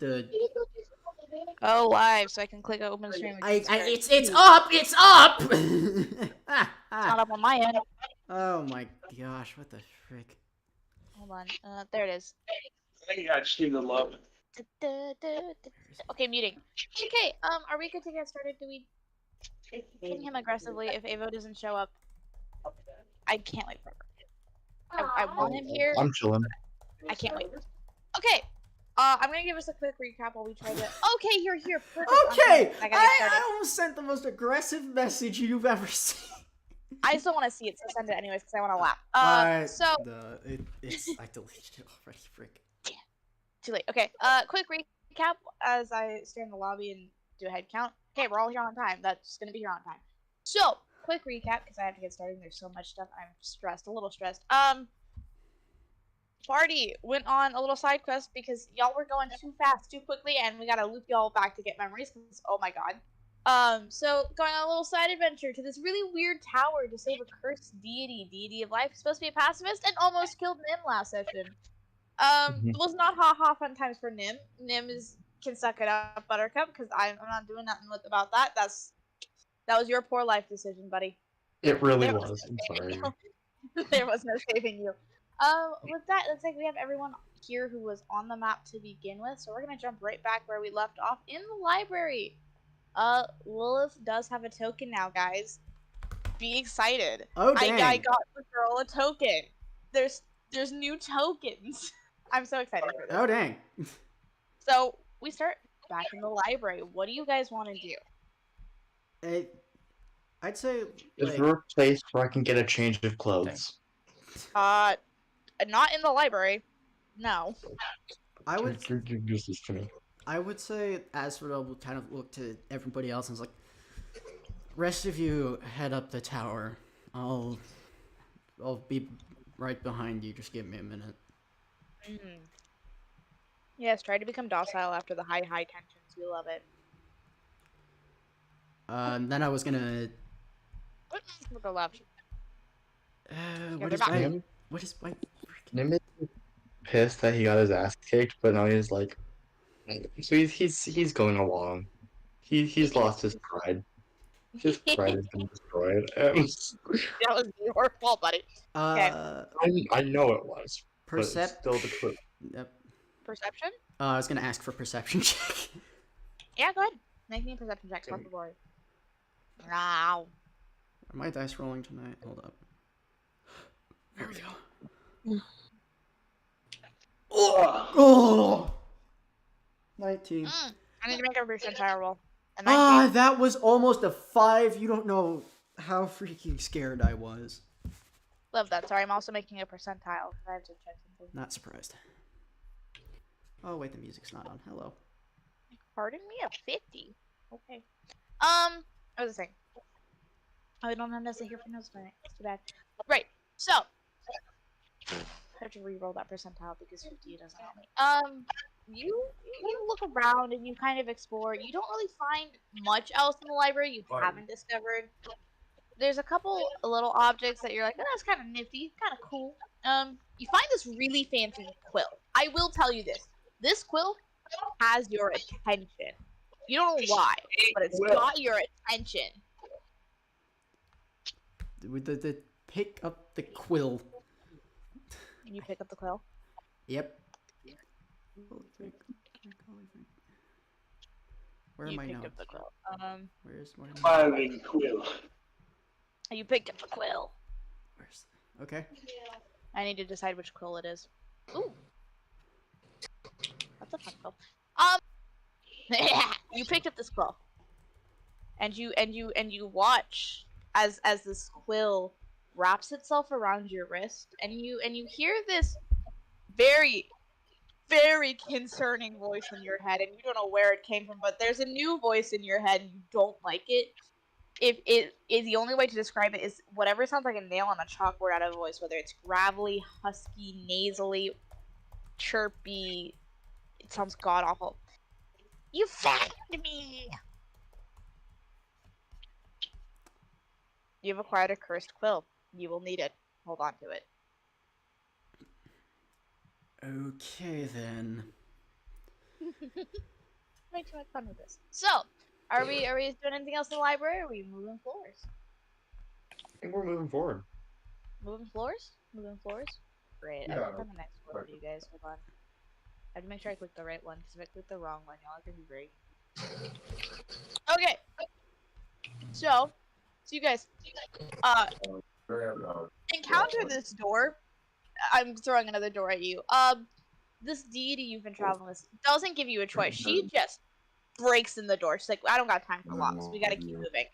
the. Oh, live, so I can click open stream. It's up! It's up! It's not up on my end. Oh my gosh, what the frick? Hold on. There it is. I just need the love. Okay, muting. Okay, are we good to get started? Do we ping him aggressively if Avo doesn't show up? I can't wait forever. I want him here. I'm chilling. I can't wait. Okay. I'm gonna give us a quick recap while we try to. Okay, you're here. Perfect. Okay! I almost sent the most aggressive message you've ever seen. I still want to see it, so send it anyways because I want to laugh. I deleted it already, frick. Damn. Too late. Okay. Quick recap as I stay in the lobby and do a head count. Okay, we're all here on time. That's gonna be here on time. So, quick recap because I have to get started. There's so much stuff. I'm stressed, a little stressed. Party went on a little side quest because y'all were going too fast, too quickly, and we gotta loop y'all back to get memories. Cause, oh my god. So going on a little side adventure to this really weird tower to save a cursed deity of life. Supposed to be a pacifist and almost killed Nim last session. It was not ha fun times for Nim. Nim can suck it up, Buttercup, because I'm not doing nothing about that. That was your poor life decision, buddy. It really was. I'm sorry. There was no saving you. With that, looks like we have everyone here who was on the map to begin with, so we're gonna jump right back where we left off in the library. Lilith does have a token now, guys. Be excited. Oh, dang. I got the girl a token. There's new tokens. I'm so excited for this. Oh, dang. So, we start back in the library. What do you guys want to do? I'd say, Is there a place where I can get a change of clothes? Not in the library. No. I would This is to me. I would say Asphodel will kind of look to everybody else and was like, rest of you head up the tower. I'll be right behind you. Just give me a minute. Yes, try to become docile after the high tensions. We love it. And then I was gonna. We'll go left. What is my? Nim is pissed that he got his ass kicked, but now he's like, so he's going along. He's lost his pride. His pride has been destroyed. That was your fault, buddy. Okay. I know it was. Still the clue. Yep. Perception? I was gonna ask for perception check. Yeah, go ahead. Make me a perception check. Start the board. Wow. Are my dice rolling tonight? Hold up. There we go. Oh! 19. I need to make a percentile roll. That was almost a 5. You don't know how freaking scared I was. Love that. Sorry, I'm also making a percentile. I have to check something. Not surprised. Oh, wait, the music's not on. Hello. Pardon me, a 50. Okay. What was I saying? Oh, I don't have nothing here for notes tonight. It's too bad. Right. So, I have to re-roll that percentile because 50 doesn't help me. You look around and you kind of explore. You don't really find much else in the library you haven't discovered. There's a couple little objects that you're like, oh, that's kind of nifty, kind of cool. You find this really fancy quill. I will tell you this. This quill has your attention. You don't know why, but it's got your attention. With the pick up the quill. Can you pick up the quill? Yep. Where am I now? You picked up the quill. Smiling quill. You picked up the quill. Okay. I need to decide which quill it is. Ooh. That's a fun quill. You picked up this quill. And you watch as this quill wraps itself around your wrist, and you hear this very, very concerning voice in your head, and you don't know where it came from, but there's a new voice in your head and you don't like it. If it is, the only way to describe it is whatever sounds like a nail on a chalkboard out of a voice, whether it's gravelly, husky, nasally, chirpy. It sounds god awful. You found me! You've acquired a cursed quill. You will need it. Hold on to it. Okay, then. Make too much fun with this. So, are we doing anything else in the library? Or are we moving floors? I think we're moving forward. Moving floors? Moving floors? Great. I Yeah. clicked on the next floor for you guys. Hold on. I have to make sure I click the right one, because if I click the wrong one, y'all are gonna be very. Okay. So you guys, encounter this door. I'm throwing another door at you. This deity you've been traveling with doesn't give you a choice. She just breaks in the door. She's like, I don't got time for locks. We gotta keep moving.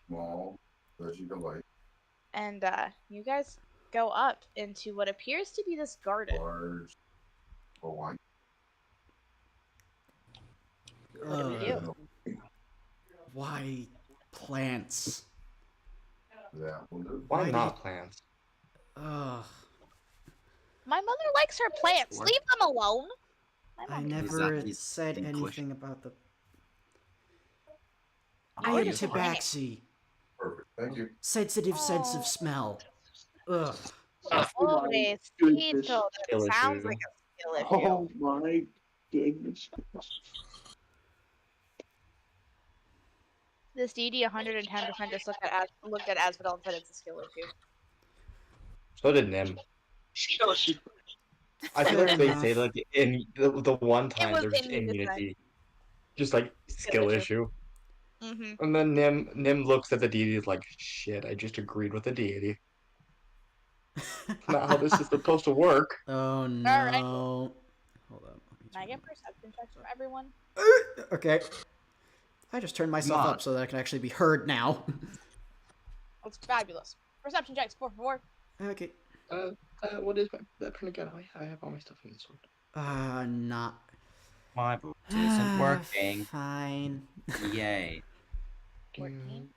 And you guys go up into what appears to be this garden. What do we do? Why plants? Why Why not plants? Ugh. My mother likes her plants. What? Leave them alone. My I mom- never Exactly. said In anything about the. Oh, I am just tabaxi. Perfect. Thank you. Sensitive sense Oh. of smell. Ugh. Oh, my Pobrecito. goodness. That Skill sounds issue. like a skill issue. Oh my goodness. This DD 110% just looked at Asphodel and said it's a skill issue. So did Nim. I feel Fair like they enough. say like in the one time was there's in unison. immunity, just like skill issue, Mm-hmm. and then Nim looks at the deity is like, shit, I just agreed with the deity. Not how this is supposed to work. Oh no. Alright. Hold on. Can I get perception checks from everyone? Okay. I just turned myself Come up so that I can actually be heard now. That's fabulous. Perception checks, 4 Okay. What is that print again? I have all my stuff in this one. Not. My boot isn't working. Fine. Yay. 14.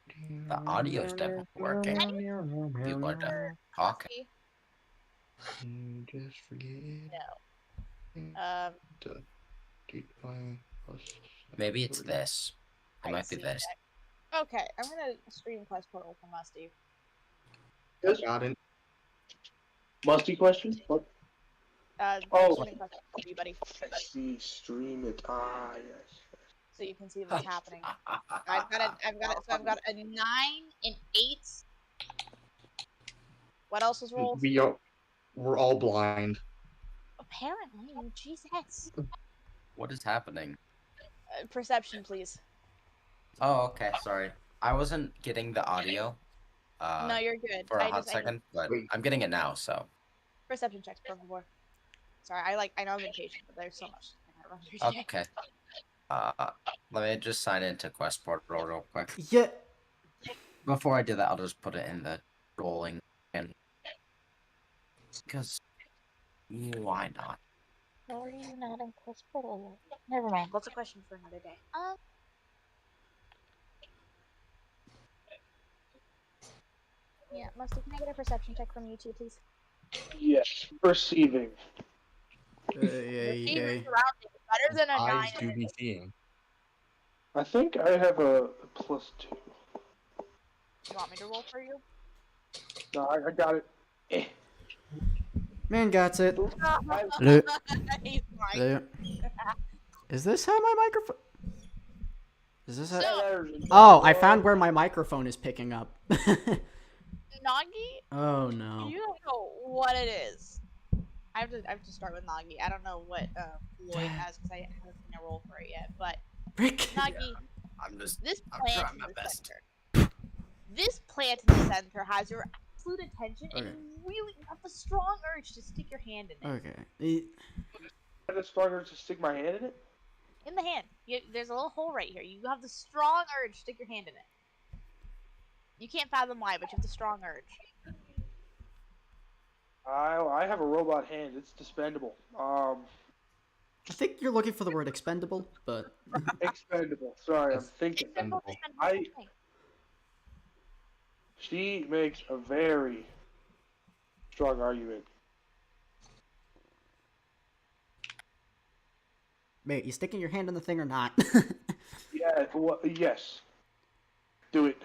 The audio's definitely working. People are definitely talking. Just forget. No. To keep playing plus Maybe it's 3. this. It might be see. this. Okay, I'm gonna stream quest portal for Musty. Got it. Musty question? What? Oh. Streaming quest portal for you, buddy. I see. Stream it. Ah, yes. So you can see what's happening. I've got a 9 and 8. What else was rolled? We're all blind. Apparently, Jesus. What is happening? Perception, please. Oh, okay. Sorry. I wasn't getting the audio. No, you're good. For a I hot second, but I'm getting it now. So. Perception checks, por favor. Sorry, I know I'm impatient, but there's so much I run through today. Okay. Let me just sign into Quest Portal real quick. Yeah. Before I do that, I'll just put it in the rolling and because why not? How are you not in quest portal yet? Never mind. What's a question for another day? Yeah, Musty, can I get a perception check from you too, please? Yes. Perceiving. Yay. Better than a 9. Eyes do be seeing. I think I have a +2. You want me to roll for you? No, I got it. Eh. Man got it. He's fine. Hello. Is this how my microphone? Is this how? So- Oh, I found where my microphone is picking up. Nagi, Oh no. you don't know what it is. I have to start with Nagi. I don't know what Lloyd has because I haven't seen a roll for it yet. But Rick. Nagi, I'm this I'm plant trying in my the best. center. This plant in the center has your absolute attention, and Okay. you have the strong urge to stick your hand in it. Okay. I have the stronger to stick my hand in it? In the hand. There's a little hole right here. You have the strong urge to stick your hand in it. You can't fathom why, but you have the strong urge. I have a robot hand. It's dispendable. I think you're looking for the word expendable, but Expendable. Sorry, I'm Yes. thinking. Expendable, I- expendable. She makes a very strong argument. mate, you sticking your hand in the thing or not? Yeah, yes. Do it.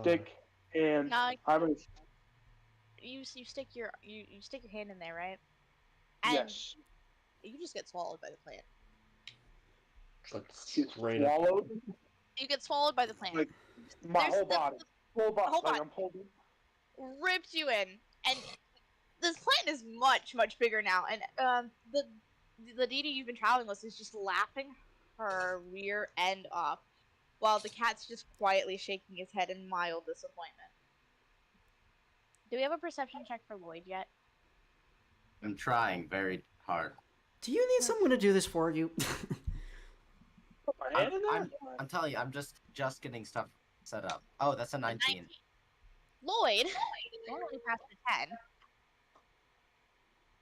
Stick and Nah, I'm gonna. you stick your hand in there, right? And Yes. you just get swallowed by the plant. It's like straight up. Swallowed? You get swallowed by the plant. Like, my There's whole the- body. Whole body. whole Like, body. I'm holding. Rips you in, and this plant is much bigger now. And the DD you've been traveling with is just laughing her rear end off, while the cat's just quietly shaking his head in mild disappointment. Do we have a perception check for Lloyd yet? I'm trying very hard. Do you need someone to do this for you? Put my hand in there? I'm telling you, I'm just getting stuff set up. Oh, that's a 19. Lloyd, normally passed a 10.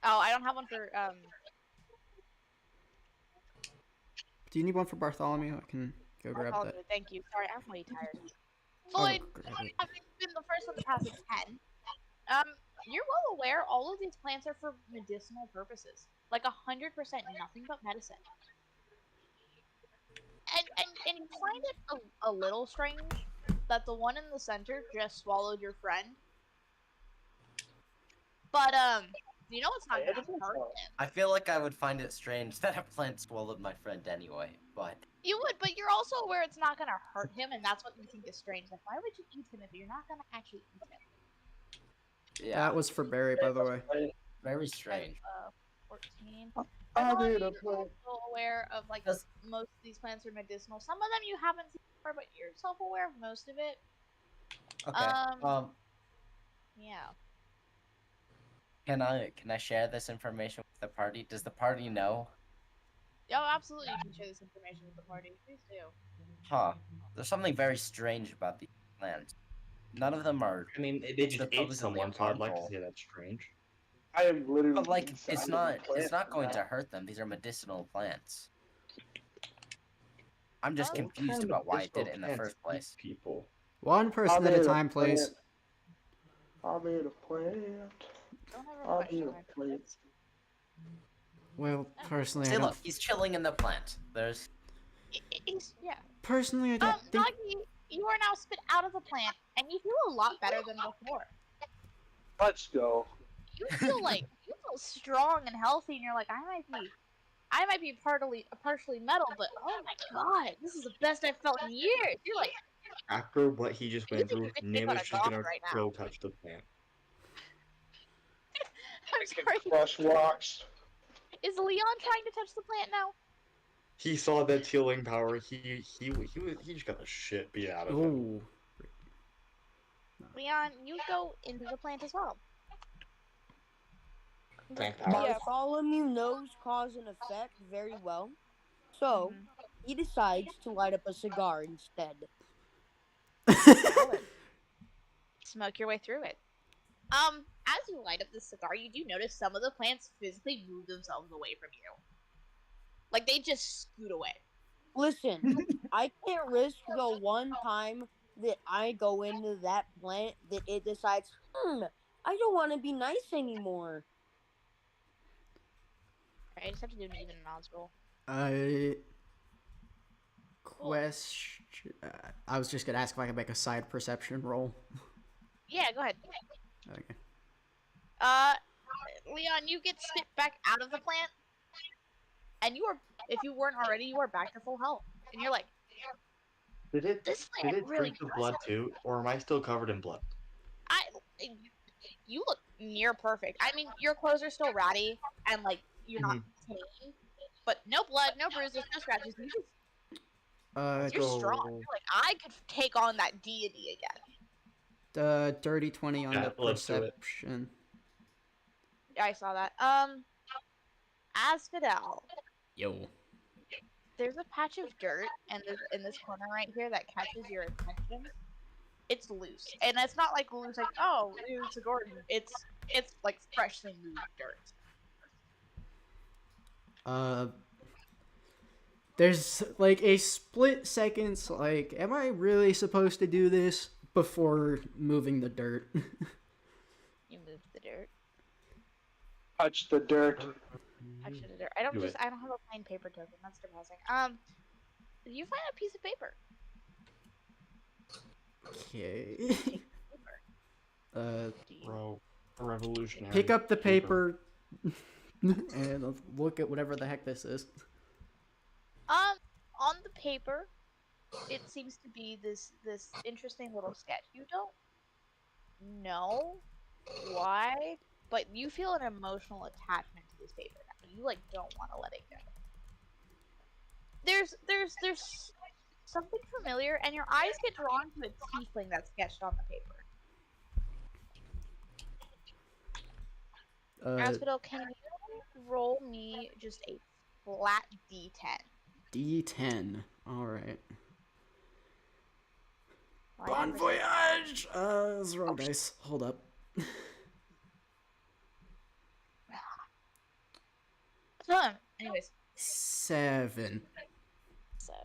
Oh, I don't have one for Do you need one for Bartholomew? I can go grab that. Thank you. Sorry, I'm way tired. Oh, Lloyd, grab it. having been the first one to pass a 10, you're well aware all of these plants are for medicinal purposes. Like 100% nothing but medicine. And you find it a little strange that the one in the center just swallowed your friend. But you know it's not gonna hurt him. I feel like I would find it strange that a plant swallowed my friend anyway, but You would, but you're also aware it's not gonna hurt him, and that's what you think is strange. Like, why would you eat him if you're not gonna actually eat him? yeah, That was for Barry, by the way. very strange. 14. I Everyone made a is plant. also aware of, like, Does- most of these plants are medicinal. Some of them you haven't seen before, but you're self-aware of most of it. Okay. Yeah. Can I share this information with the party? Does the party know? Oh, absolutely, you can share this information with the party. Please do. Huh. There's something very strange about these plants. None of them are. I mean, they just ate Supposedly someone, so I'd like to harmful. say that's strange. I am literally. But like, inside it's of not. the plant It's not going now. to hurt them. These are medicinal plants. I'm just Oh. confused about why it did it in the Plants first eat place. People. One person at a time, please. I made a plant. Don't ever I question made my a plant. Well, personally, See, I don't. look, he's chilling in the plant. There's. Yeah. Personally, I don't think. Nagi, you are now spit out of the plant, and you feel a lot better than before. Let's go. You feel strong and healthy, and you're like, I might be partially metal, but oh my god, this is the best I've felt in years. You're like, After what he just went through, think you're Nama's a just goth gonna right now. go touch the plant. I'm sorry. Crush rocks. Is Leon trying to touch the plant now? He saw that healing power. He just got the shit beat out of him. Ooh. Leon, you go into the plant as well. Plant power. Bartholomew knows cause and effect very well, so he decides to light up a cigar instead. Smoke your way through it. As you light up the cigar, you do notice some of the plants physically move themselves away from you. Like, they just scoot away. Listen, I can't risk the one time that I go into that plant that it decides, I don't want to be nice anymore. I just have to do an even odds roll. Question. I was just gonna ask if I could make a side perception roll. Yeah, go ahead. Okay. Leon, you get spit back out of the plant, and you are, if you weren't already, you are back to full health. And you're like, Did it this plant really drink the blood too, or am I still covered in blood? you look near perfect. I mean, your clothes are still ratty, and like, you're not clean, but no blood, no bruises, no scratches. You're strong. You're like, I could take on that deity again. The dirty 20 on Yeah, the let's do it. perception. Yeah, I saw that. Asphodel, Yo. there's a patch of dirt in this corner right here that catches your attention. It's loose, and it's not like loose, like, oh, it's a Gordon. It's like freshly moved dirt. There's like a split seconds, like, am I really supposed to do this before moving the dirt? You move the dirt. Touch the dirt. Touch the dirt. I don't Do have a plain paper token. That's depressing. You find a piece of paper. Okay. Bro, revolutionary. Pick up the paper. and I'll look at whatever the heck this is. On the paper, it seems to be this interesting little sketch. You don't know why, but you feel an emotional attachment to this paper now. You like don't want to let it go. There's something familiar, and your eyes get drawn to a tiefling that's sketched on the paper. Asphodel, can you roll me just a flat D10? D10. Alright. Why Bon never say- voyage! Let's roll dice. Hold up. Anyways, 7. 7.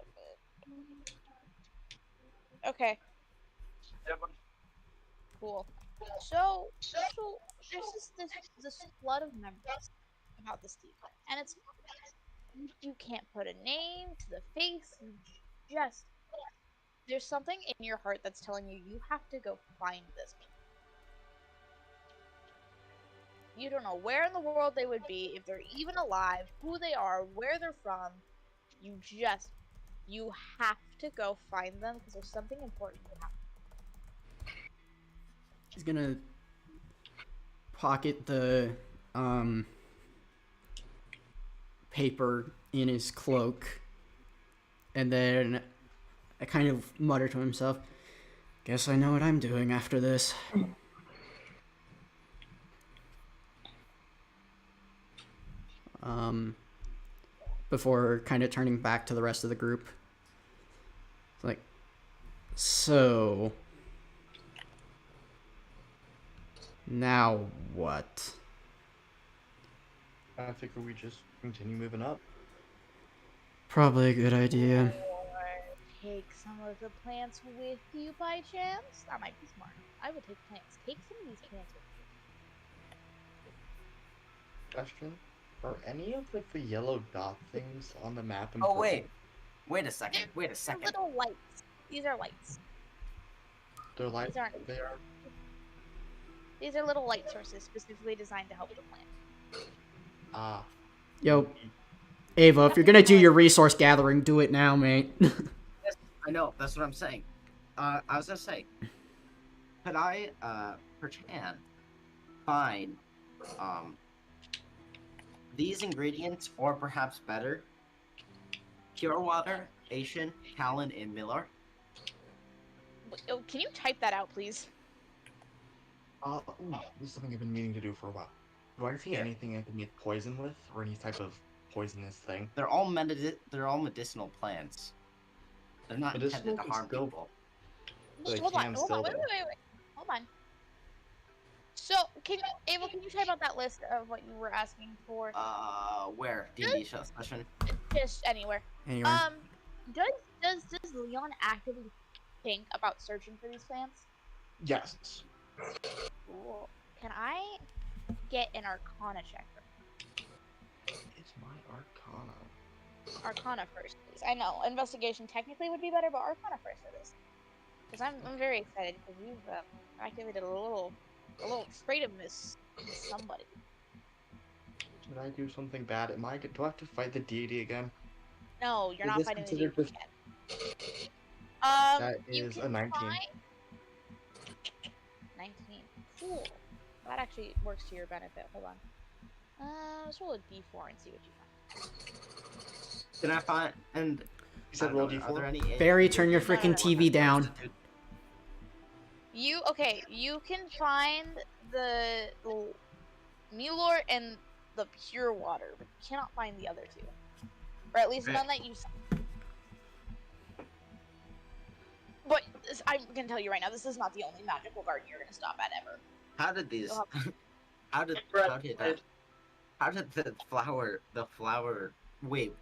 Okay, cool. So there's this flood of memories about this tiefling, and it's you can't put a name to the face. You just there's something in your heart that's telling you have to go find this. You don't know where in the world they would be, if they're even alive, who they are, where they're from. You have to go find them because there's something important to happen. He's gonna pocket the paper in his cloak, and then I kind of mutter to himself, guess I know what I'm doing after this. Before kind of turning back to the rest of the group. It's like, so now what? I figure we just continue moving up. Probably a good idea. Or take some of the plants with you by chance? That might be smart. I would take plants. Take some of these plants with you. Question: are any of like the yellow dot things on the map? Oh important? wait a second. Wait a They're second. little lights. These are lights. They're like These aren't. they are. These are little light sources specifically designed to help the plant. Ah, Yo, Ava, if you're gonna do your resource gathering, do it now, mate. Yes, I know. That's what I'm saying. I was gonna say, could I, perchance, find, these ingredients, or perhaps better, pure water, Asian, Talon, and Miller? Oh, can you type that out, please? ooh, this is something I've been meaning to do for a while. Do I see Here. anything I can make poison with, or any type of poisonous thing? They're all medicinal plants. They're not Medicinal intended to can harm still- people. So they Hold on, can hold still on, wait. Hold on. So, Ava, can you type out that list of what you were asking for? Where? D&D session? Just anywhere. Anyway, Does Leon actively think about searching for these plants? Yes. Cool. Can I get an Arcana check? It's my Arcana. Arcana first, please. I know investigation technically would be better, but Arcana first for this. Because I'm very excited because you've activated a little trait of this somebody. Did I do something bad? Do I have to fight the deity again? No, you're Is not this fighting the considered demon just- yet. That You is can a 19. find 19. Cool. That actually works to your benefit. Hold on. Let's roll a d4 and see what you find. Can I find, and... You said I roll don't know, d4? Are there any... Barry, turn your No, no, freaking no. TV down. You can find the Mulor and the pure water, but you cannot find the other two. Or at least Okay. none that you But I'm gonna tell you right now, this is not the only magical garden you're gonna stop at ever. How did these... You'll how did the flower... Wait,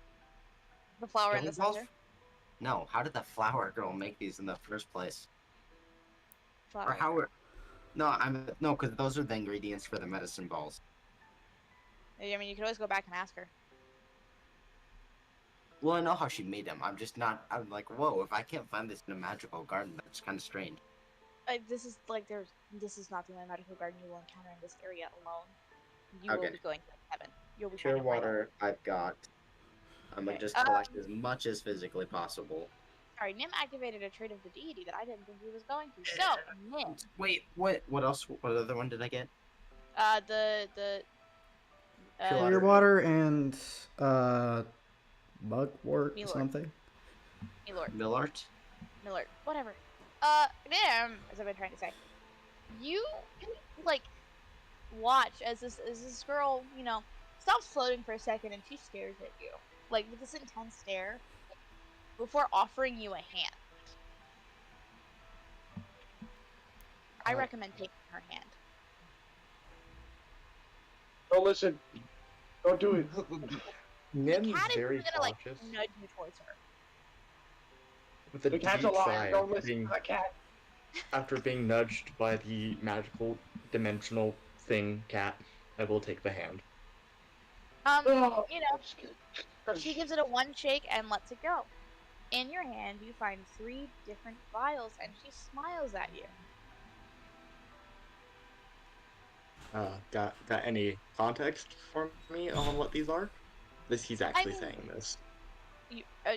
The flower in the Skeleton balls? center. no, how did the flower girl make these in the first place? Or Flower. how were... No, because those are the ingredients for the medicine balls. I mean, you could always go back and ask her. Well, I know how she made them. I'm like, whoa, if I can't find this in a magical garden, that's kind of strange. This is not the only magical garden you will encounter in this area alone. You will Okay. be going to heaven. you'll be Pure fine. water, I've got. I'm gonna Okay, just collect as much as physically possible. Sorry, Nim activated a trait of the deity that I didn't think he was going to. So, Nim, Wait, what else? What other one did I get? the Pure Clear water. water and mugwort Milord. something. Millard, Millard. whatever. Nim, as I've been trying to say, you like watch as this girl, stops floating for a second and she stares at you, like with this intense stare, before offering you a hand. I recommend taking her hand. Don't listen. Don't do it. Nim is Cat is very gonna cautious. nudge you towards her. With a The cat's a deep liar. sigh Don't listen to the cat. after being nudged by the magical dimensional thing cat, I will take the hand. Oh, You know, she gives it a one shake and lets it go. In your hand, you find 3 different vials, and she smiles at you. Got any context for me on what these are? He's actually saying this.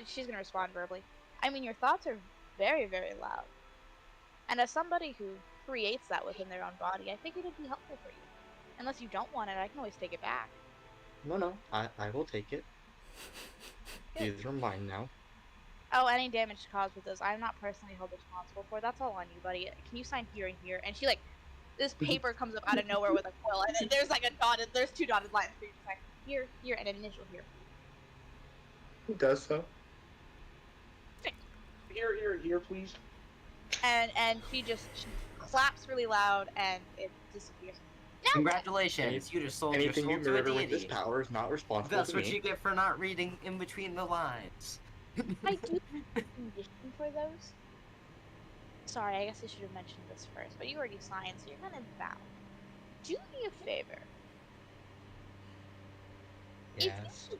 She's gonna respond verbally. I mean, your thoughts are very, very loud. And as somebody who creates that within their own body, I figured it'd be helpful for you. Unless you don't want it, I can always take it back. No, I will take it. Good. These are mine now. Oh, any damage caused with those, I'm not personally held responsible for. That's all on you, buddy. Can you sign here and here? And she this paper comes up out of nowhere with a quill, and then there's 2 dotted lines for you to sign. Here, here, and an initial here. Who does so? Here, please. And she claps really loud, and it disappears. Now Congratulations, you just sold your Anything soul you to a murder with this deity. power is not responsible That's to what me. you get for not reading in between the lines. I do have a condition for those. Sorry, I guess I should have mentioned this first, but you already signed, so you're gonna bow. Do me a favor. Yes. If you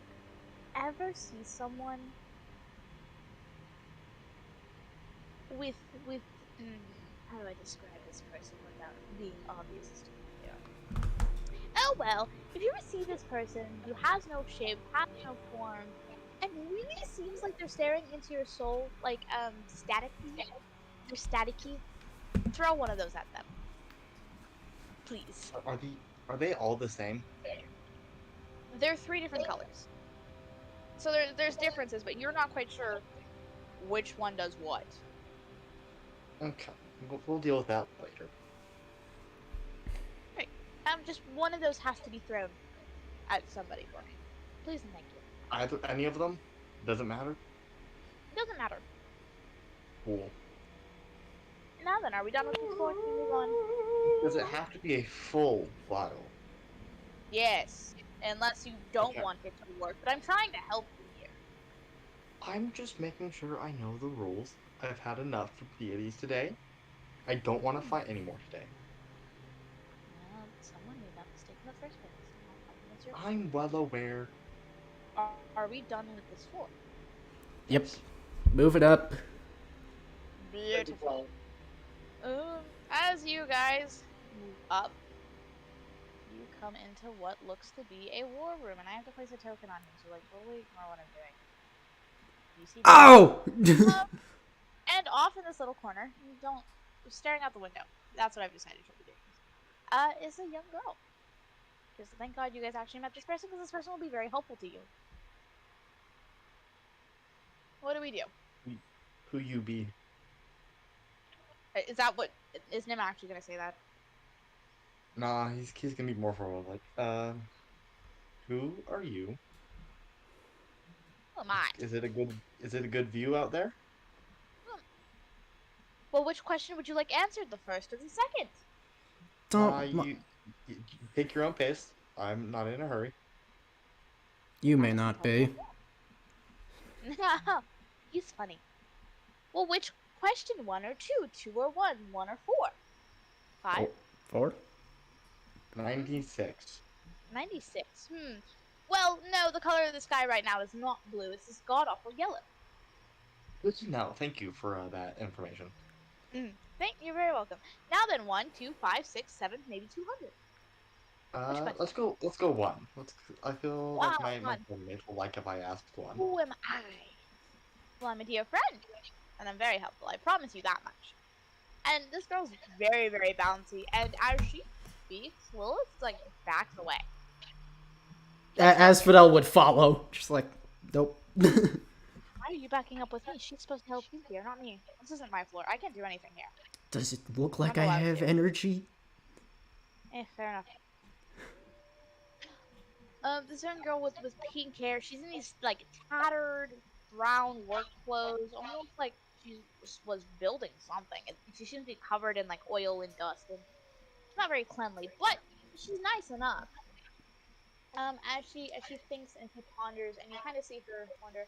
ever see someone with how do I describe this person without being obvious to you? Oh well, if you ever see this person who has no shape, has no form, and really seems like they're staring into your soul, like staticky, they're staticky, throw one of those at them, please. Are they all the same? They're 3 different colors, so there's differences, but you're not quite sure which one does what. Okay, we'll deal with that later. Right. Just one of those has to be thrown at somebody for me, please and thank you. Any of them? Doesn't matter. Doesn't matter. Cool. Now then, are we done with this floor? Can we move on? Does it have to be a full vial? Yes, unless you don't Okay. want it to work. But I'm trying to help you here. I'm just making sure I know the rules. I've had enough of deities today. I don't want to fight anymore today. Well, someone made that mistake in the first place. What's your... I'm well aware. Are we done with this floor? Yep. Move it up. Beautiful. As you guys move up, you come into what looks to be a war room, and I have to place a token on him, so totally ignore what I'm doing. You see Oh! and off in this little corner, staring out the window. That's what I've decided to be doing. Is a young girl. Because thank God you guys actually met this person, because this person will be very helpful to you. What do we do? Who you be? Is that what... Is Nim actually going to say that? Nah, he's gonna be more formal. Like, who are you? Who am I? Is it a good view out there? Well, which question would you like answered, the first or the second? Don't. You take your own pace. I'm not in a hurry. You may not be. He's funny. Well, which question? 1 or 2? 2 or 1? 1 or 4? 5? 4? 96. 96. Well, no, the color of the sky right now is not blue. It's this god-awful yellow. Good to know. Thank you for that information. You're very welcome. Now then, 1, 2, 5, 6, 7, maybe 200. question? Let's go one. I feel Wow, like my one. teammates will like if I ask one. Who am I? Well, I'm a dear friend, and I'm very helpful. I promise you that much. And this girl's very, very bouncy, and as she speaks, Lilith like backs away. Asphodel would follow, just like, nope. Why are you backing up with me? She's supposed to help you here, not me. This isn't my floor. I can't do anything here. Does it look like I'm I allowed have to. energy? Fair enough. This young girl with pink hair. She's in these like tattered brown work clothes, almost like she was building something. And she seems to be covered in like oil and dust, and she's not very cleanly, but she's nice enough. As she thinks and she ponders, and you kind of see her wonder.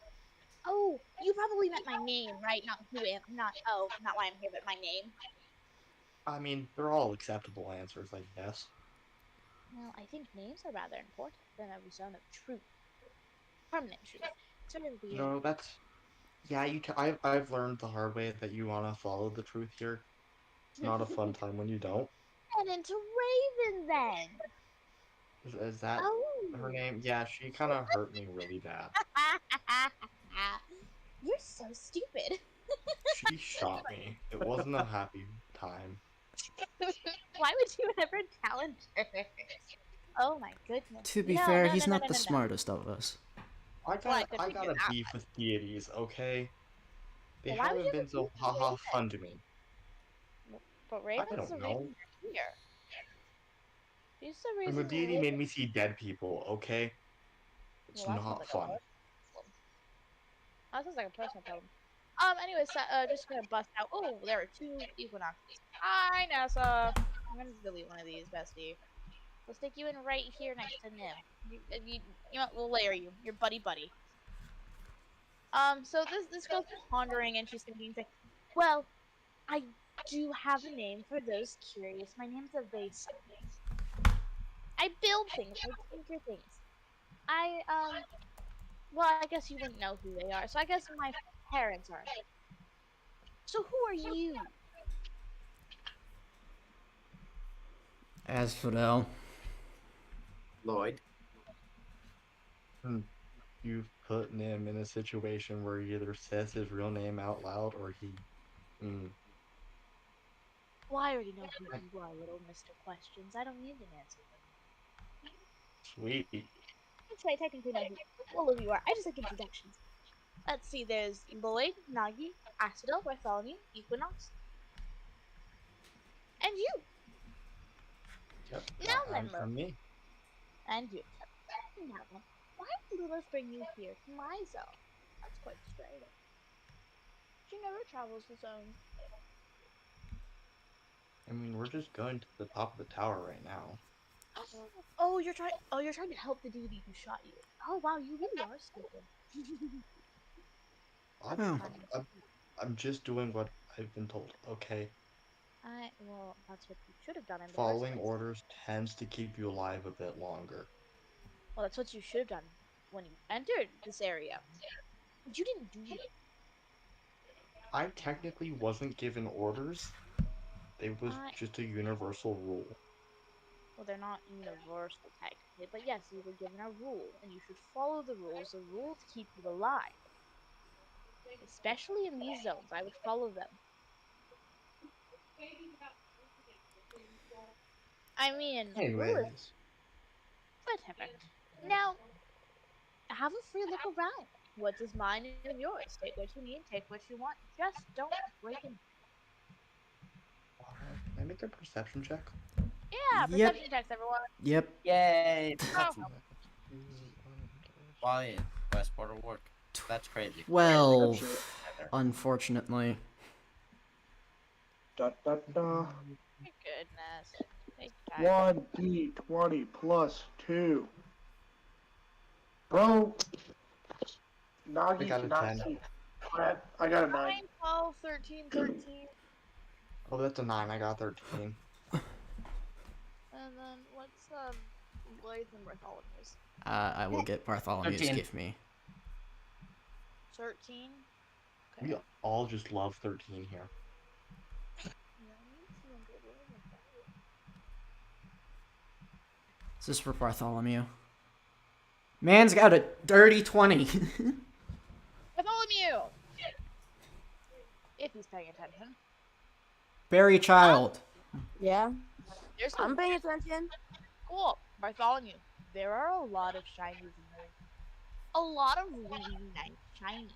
Oh, you probably meant my name, right? Not who am not. Oh, not why I'm here, but my name. I mean, they're all acceptable answers, I guess. Well, I think names are rather important than a zone of truth, permanent truth. Sort of You weird. know, yeah. I've learned the hard way that you want to follow the truth here. It's not a fun time when you don't. And into Raven then. Is that her Oh. name? Yeah, she kind of hurt me really bad. You're so stupid. She shot me. It wasn't a happy time. Why would you ever challenge her? Oh my goodness. To be No, fair, no, he's no, no, not no, the no, no. smartest of us. I Well, I got could I figure got a that beef with deities, okay? They Well, why would haven't you been have a so beef with haha Raven? fun to me. But I Raven's the don't reason know. you're here. She's the And reason the deity Raven. made me see dead people, okay? It's Well, that sounds not like a fun. problem. That sounds like a personal problem. Anyways, just gonna bust out. Oh, there are two equinoxes. Hi, NASA. I'm gonna delete one of these, bestie. We'll stick you in right here next to Nim. You know what? We'll layer you. You're buddy buddy. So this girl's pondering and she's thinking, like, well, I do have a name for those curious. My name's Evasa. I build things. I tinker things. Well, I guess you wouldn't know who they are. So I guess my parents are. So who are you? Asphodel. Lloyd. You've put Nim in a situation where he either says his real name out loud or he. Well, I already know who you are, little Mr. Questions. I don't need an answer. Sweet. Actually, I technically know who all of you are. I just like introductions. Let's see, there's Lloyd, Nagi, Asphodel, Bartholomew, Equinox, and you. Yep. Now then, I'm Lilith, me. and you. Now then, why did Lilith bring you here to my zone? That's quite strange. She never travels the zone. I mean, we're just going to the top of the tower right now. Oh, you're trying. Oh, you're trying to help the deity who shot you. Oh, wow, you really are stupid. Oh. I'm just doing what I've been told, okay? Well, that's what you should have done in the first Following place. orders tends to keep you alive a bit longer. Well, that's what you should have done when you entered this area. But you didn't do it. I technically wasn't given orders. It was just a universal rule. Well, they're not universal technically, but yes, you were given a rule, and you should follow the rules. The rules keep you alive. Especially in these zones, I would follow them. I mean, Lilith, Anyways, whatever. Now, have a free look around. What is mine is yours. Take what you need, take what you want. Just don't break it. can I make a perception check? Yeah, Yep. perception checks, everyone. Yep. Yay! Oh. Why West Border work? That's crazy. 12, unfortunately. Da, da, da. Goodness. Take time. 1d20 plus 2. Bro, Nagi I got a cannot 10. see. I got a 9. 9, 12, 13, 13. Oh, that's a 9. I got 13. And then what's Lloyd's and Bartholomew's? I will get Bartholomew's 13. give me. 13. We all just love 13 here. This is for Bartholomew. Man's got a dirty 20. Bartholomew! If he's paying attention. Berry child. Yeah, There's I'm paying attention. cool. Bartholomew. There are a lot of shinies in there. A lot of really nice shinies.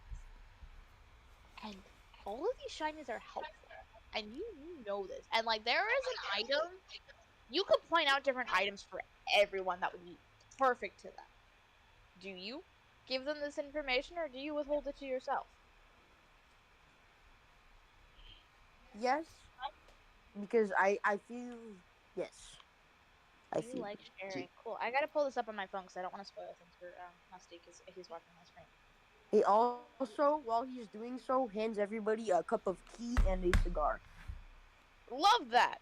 And all of these shinies are helpful. And you know this. And like there is an item. You could point out different items for everyone that would be perfect to them. Do you give them this information or do you withhold it to yourself? Yes, because I feel yes. I You feel. like sharing. Cool. I gotta pull this up on my phone because I don't want to spoil things for Musty because he's watching my screen. He also, while he's doing so, hands everybody a cup of tea and a cigar. Love that.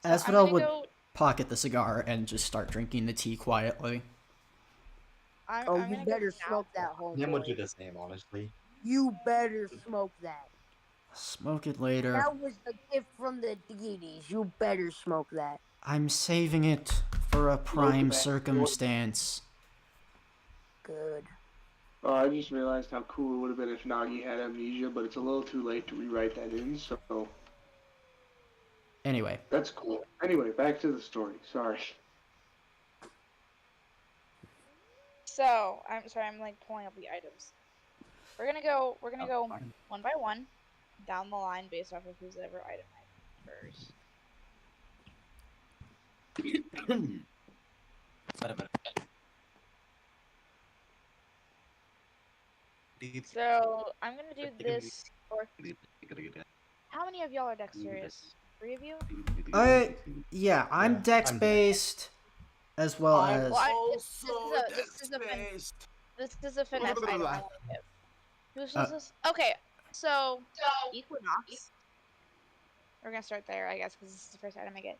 So I'm Asphodel gonna would go. pocket the cigar and just start drinking the tea quietly. I'm Oh, gonna you go better now. smoke that whole Nim would do boy. the same, honestly. You better smoke that. Smoke it later. That was a gift from the deities. You better smoke that. I'm saving it for a prime back. circumstance. Good. Oh, I just realized how cool it would have been if Nagi had amnesia, but it's a little too late to rewrite that in, so Anyway, that's cool. Anyway, back to the story. Sorry. So I'm sorry. I'm like pulling up the items. We're gonna go one by one down the line based off of who's ever item first. So I'm gonna do this for. How many of y'all are dexterous? 3 of you? yeah, I'm Yeah, dex I'm based as well as. Well, this is a finesse item I want to give. Who's this? Okay, so Equinox. We're gonna start there, I guess, because this is the first item I get.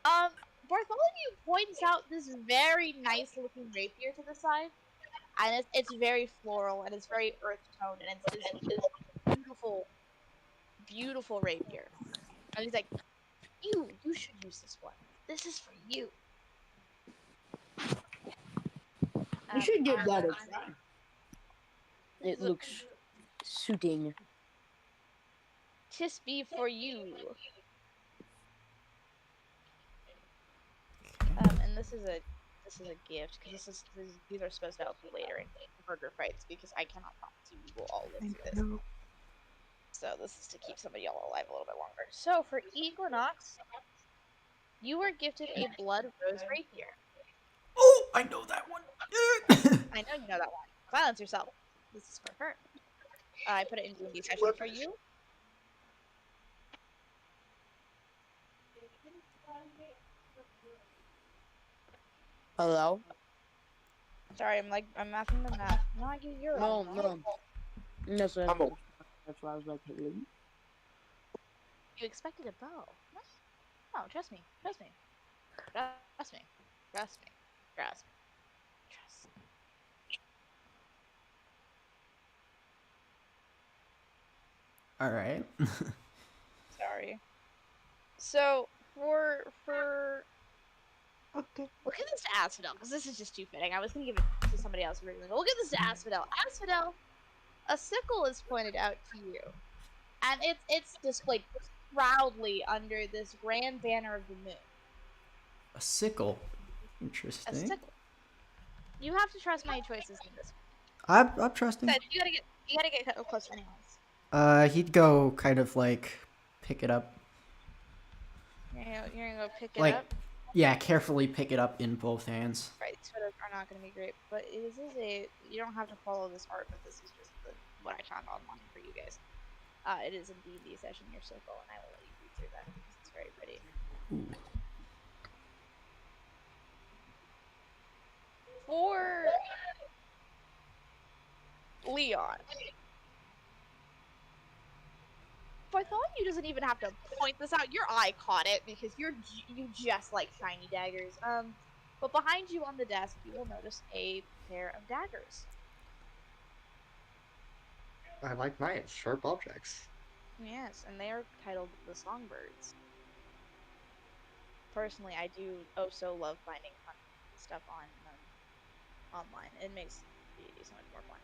Bartholomew points out this very nice looking rapier to the side, and it's very floral and it's very earth toned and it's beautiful, beautiful rapier. And he's like, you should use this one. This is for you. You should give that a I'm- try. It looks suiting. Tis be for you. And this is a gift because these are supposed to help you later in burger fights because I cannot promise you we will all live through this. So this is to keep somebody all alive a little bit longer. So for Equinox, you were gifted a blood rose rapier. Oh, I know that one. I know you know that one. Silence yourself. This is for her. I put it in D&D session for you. Hello? Sorry, I'm mathing the math. No, I give you No. That's I'm a- that's why I was like, hello. You expected a bow. What? No, trust me. Trust me. Trust me. Trust me. Trust me. Trust me. All right. Sorry. So for Okay. look at this to Asphodel, because this is just too fitting. I was gonna give it to somebody else originally. But look at this to Asphodel. Asphodel, a sickle is pointed out to you, and it's displayed proudly under this grand banner of the moon. A sickle. A Interesting. sickle. You have to trust my choices in this. I'm trusting. But you gotta get close anyways. He'd go kind of like pick it up. You're gonna go pick it Like, up. yeah, carefully pick it up in both hands. Right, these photos are not gonna be great, but this is you don't have to follow this art, but this is just what I found online for you guys. It is a D&D session, your circle, and I will let you read through that because it's very pretty. Ooh. For Leon, Bartholomew doesn't even have to point this out. Your eye caught it because you just like shiny daggers. But behind you on the desk, you will notice a pair of daggers. I like knives, sharp objects. Yes, and they are titled the Songbirds. personally, I do also love finding fun stuff on online. It makes D&D so much more fun.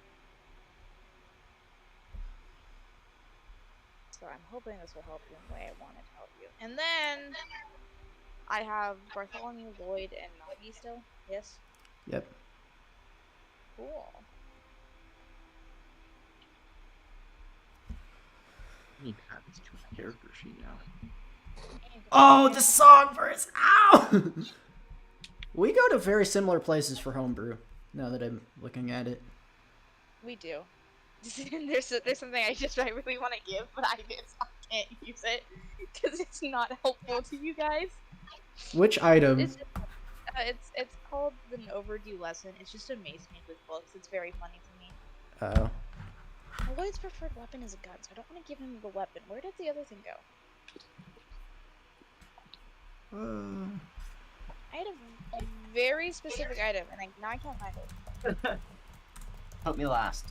So I'm hoping this will help you in the way I want it to help you. And then I have Bartholomew, Lloyd, and Nagi still. Yes. Yep. Cool. I need to add this to my character sheet now. Oh, the song verse. Ow! We go to very similar places for homebrew. Now that I'm looking at it. We do. there's something I really want to give, but I can't use it because it's not helpful to you guys. Which item? It's called an overdue lesson. It's just a mace made with books. It's very funny to me. Oh. Lloyd's preferred weapon is a gun, so I don't want to give him the weapon. Where did the other thing go? I had a very specific item, and now I can't find it. Put me last.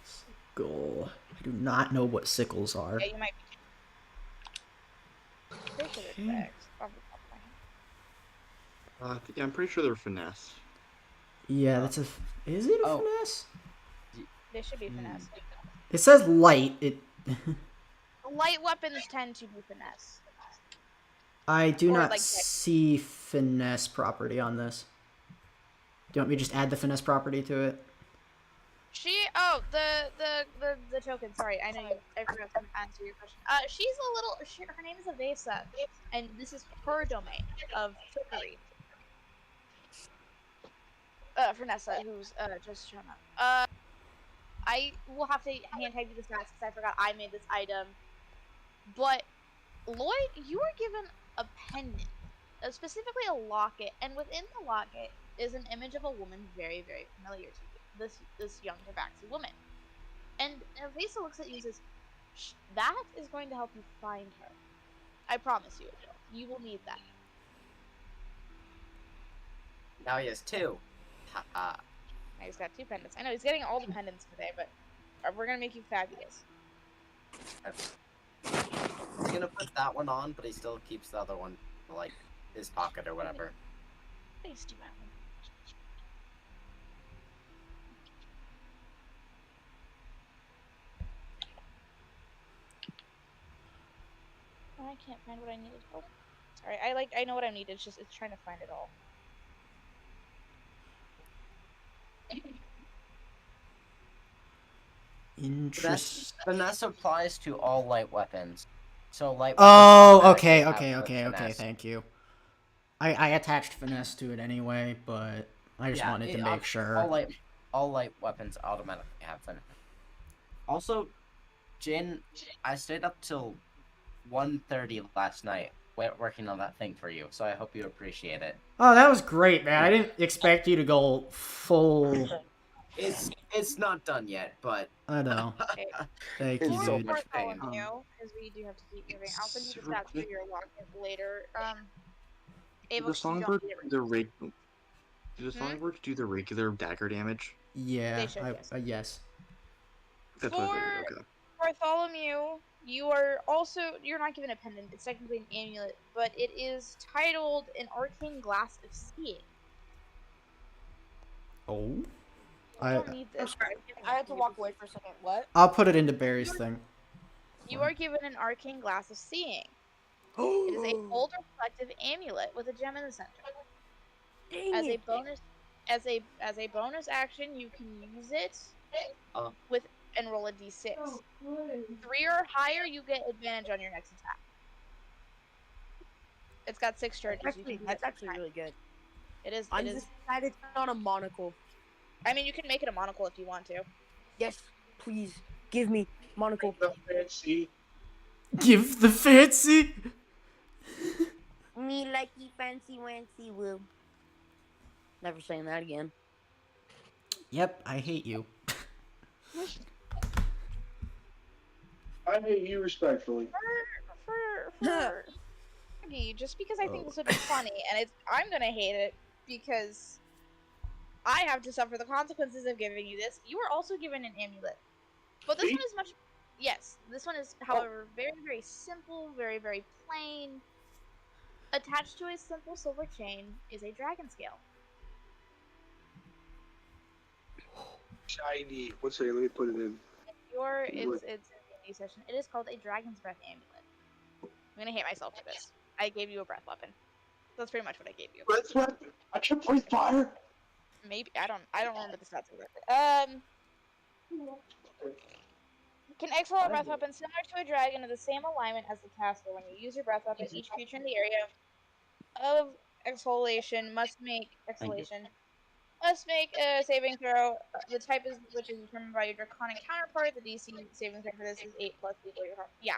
Sickle. I do not know what sickles are. Yeah, you might be. Pretty sure they're bags, off the top of my head. Yeah, I'm pretty sure they're finesse. Yeah, that's a. Is it a Oh. finesse? They should be finesse. It says light. It. Light weapons tend to be finesse. I do Or, not like, see finesse property on this. Do you want me to just add the finesse property to it? The token. Sorry, I forgot to answer your question. Her name is Avesa, and this is her domain of trickery. For Nessa, who's just shown up. I will have to hand type you the stats because I forgot I made this item. But Lloyd, you are given a pendant, specifically a locket, and within the locket is an image of a woman very, very familiar to you. This young Tabaxi woman. And Avesa looks at you and says, that is going to help you find her. I promise you it will. You will need that. Now he has two. Haha. Now he's got 2 pendants. I know he's getting all the pendants today, but we're gonna make you fabulous. He's gonna put that one on, but he still keeps the other one, like, his pocket or whatever. Thanks, do that one. I can't find what I needed. Oh, sorry. I know what I needed. It's trying to find it all. Interest. Finesse applies to all light weapons. So light Oh, weapons okay, automatically okay, have okay, okay. finesse. Thank you. I attached finesse to it anyway, but I just wanted to make sure. All light weapons automatically have finesse. Also, Jin, I stayed up till 1:30 last night working on that thing for you, so I hope you appreciate it. Oh, that was great, man. I didn't expect you to go full. It's not done yet, but I know. Okay. Thank It's you, so dude. much pain. Because we do have to keep moving. I'll send you the Super stats for quick. your locket later. Do Ava, the songbird do the songbirds do the regular dagger damage? Yeah, They should, yes. Yes. That's what I figured, okay. Bartholomew, you're not given a pendant. It's technically an amulet, but it is titled an arcane glass of seeing. Oh. You I don't need this. I had to walk away for a second. What? I'll put it into Barry's thing. You are given an arcane glass of seeing. It is a gold reflective amulet with a gem in the center. Dang As a it. bonus, as a bonus action, you can use it and roll a d6. 3 or higher, you get advantage on your next attack. It's got 6 charges. You can use That's it actually really good. It is. I'm just excited to put on a monocle. I mean, you can make it a monocle if you want to. Yes, please. Give me monocle. The fancy. Give the fancy. Me likey fancy wancy woo. Never saying that again. Yep, I hate you. I hate you respectfully. For Maggie, just because I think this would be funny, and I'm gonna hate it because I have to suffer the consequences of giving you this. You are also given an amulet, but this Me? one is much. Yes, this one is, however, very, very simple, very, very plain. Attached to a simple silver chain is a dragon scale. Shiny. One second, let me put it in. It's in the session. It is called a dragon's breath amulet. I'm gonna hate myself for this. I gave you a breath weapon. That's pretty much what I gave you. Breath weapon? I can breathe fire? Maybe I don't remember the stats of it. Can exhale a breath weapon similar to a dragon of the same alignment as the caster. When you use your breath weapon, each creature in the area of exhalation must make a saving throw. The type is which is determined by your draconic counterpart. The DC saving throw for this is 8 plus equal your heart. Yeah.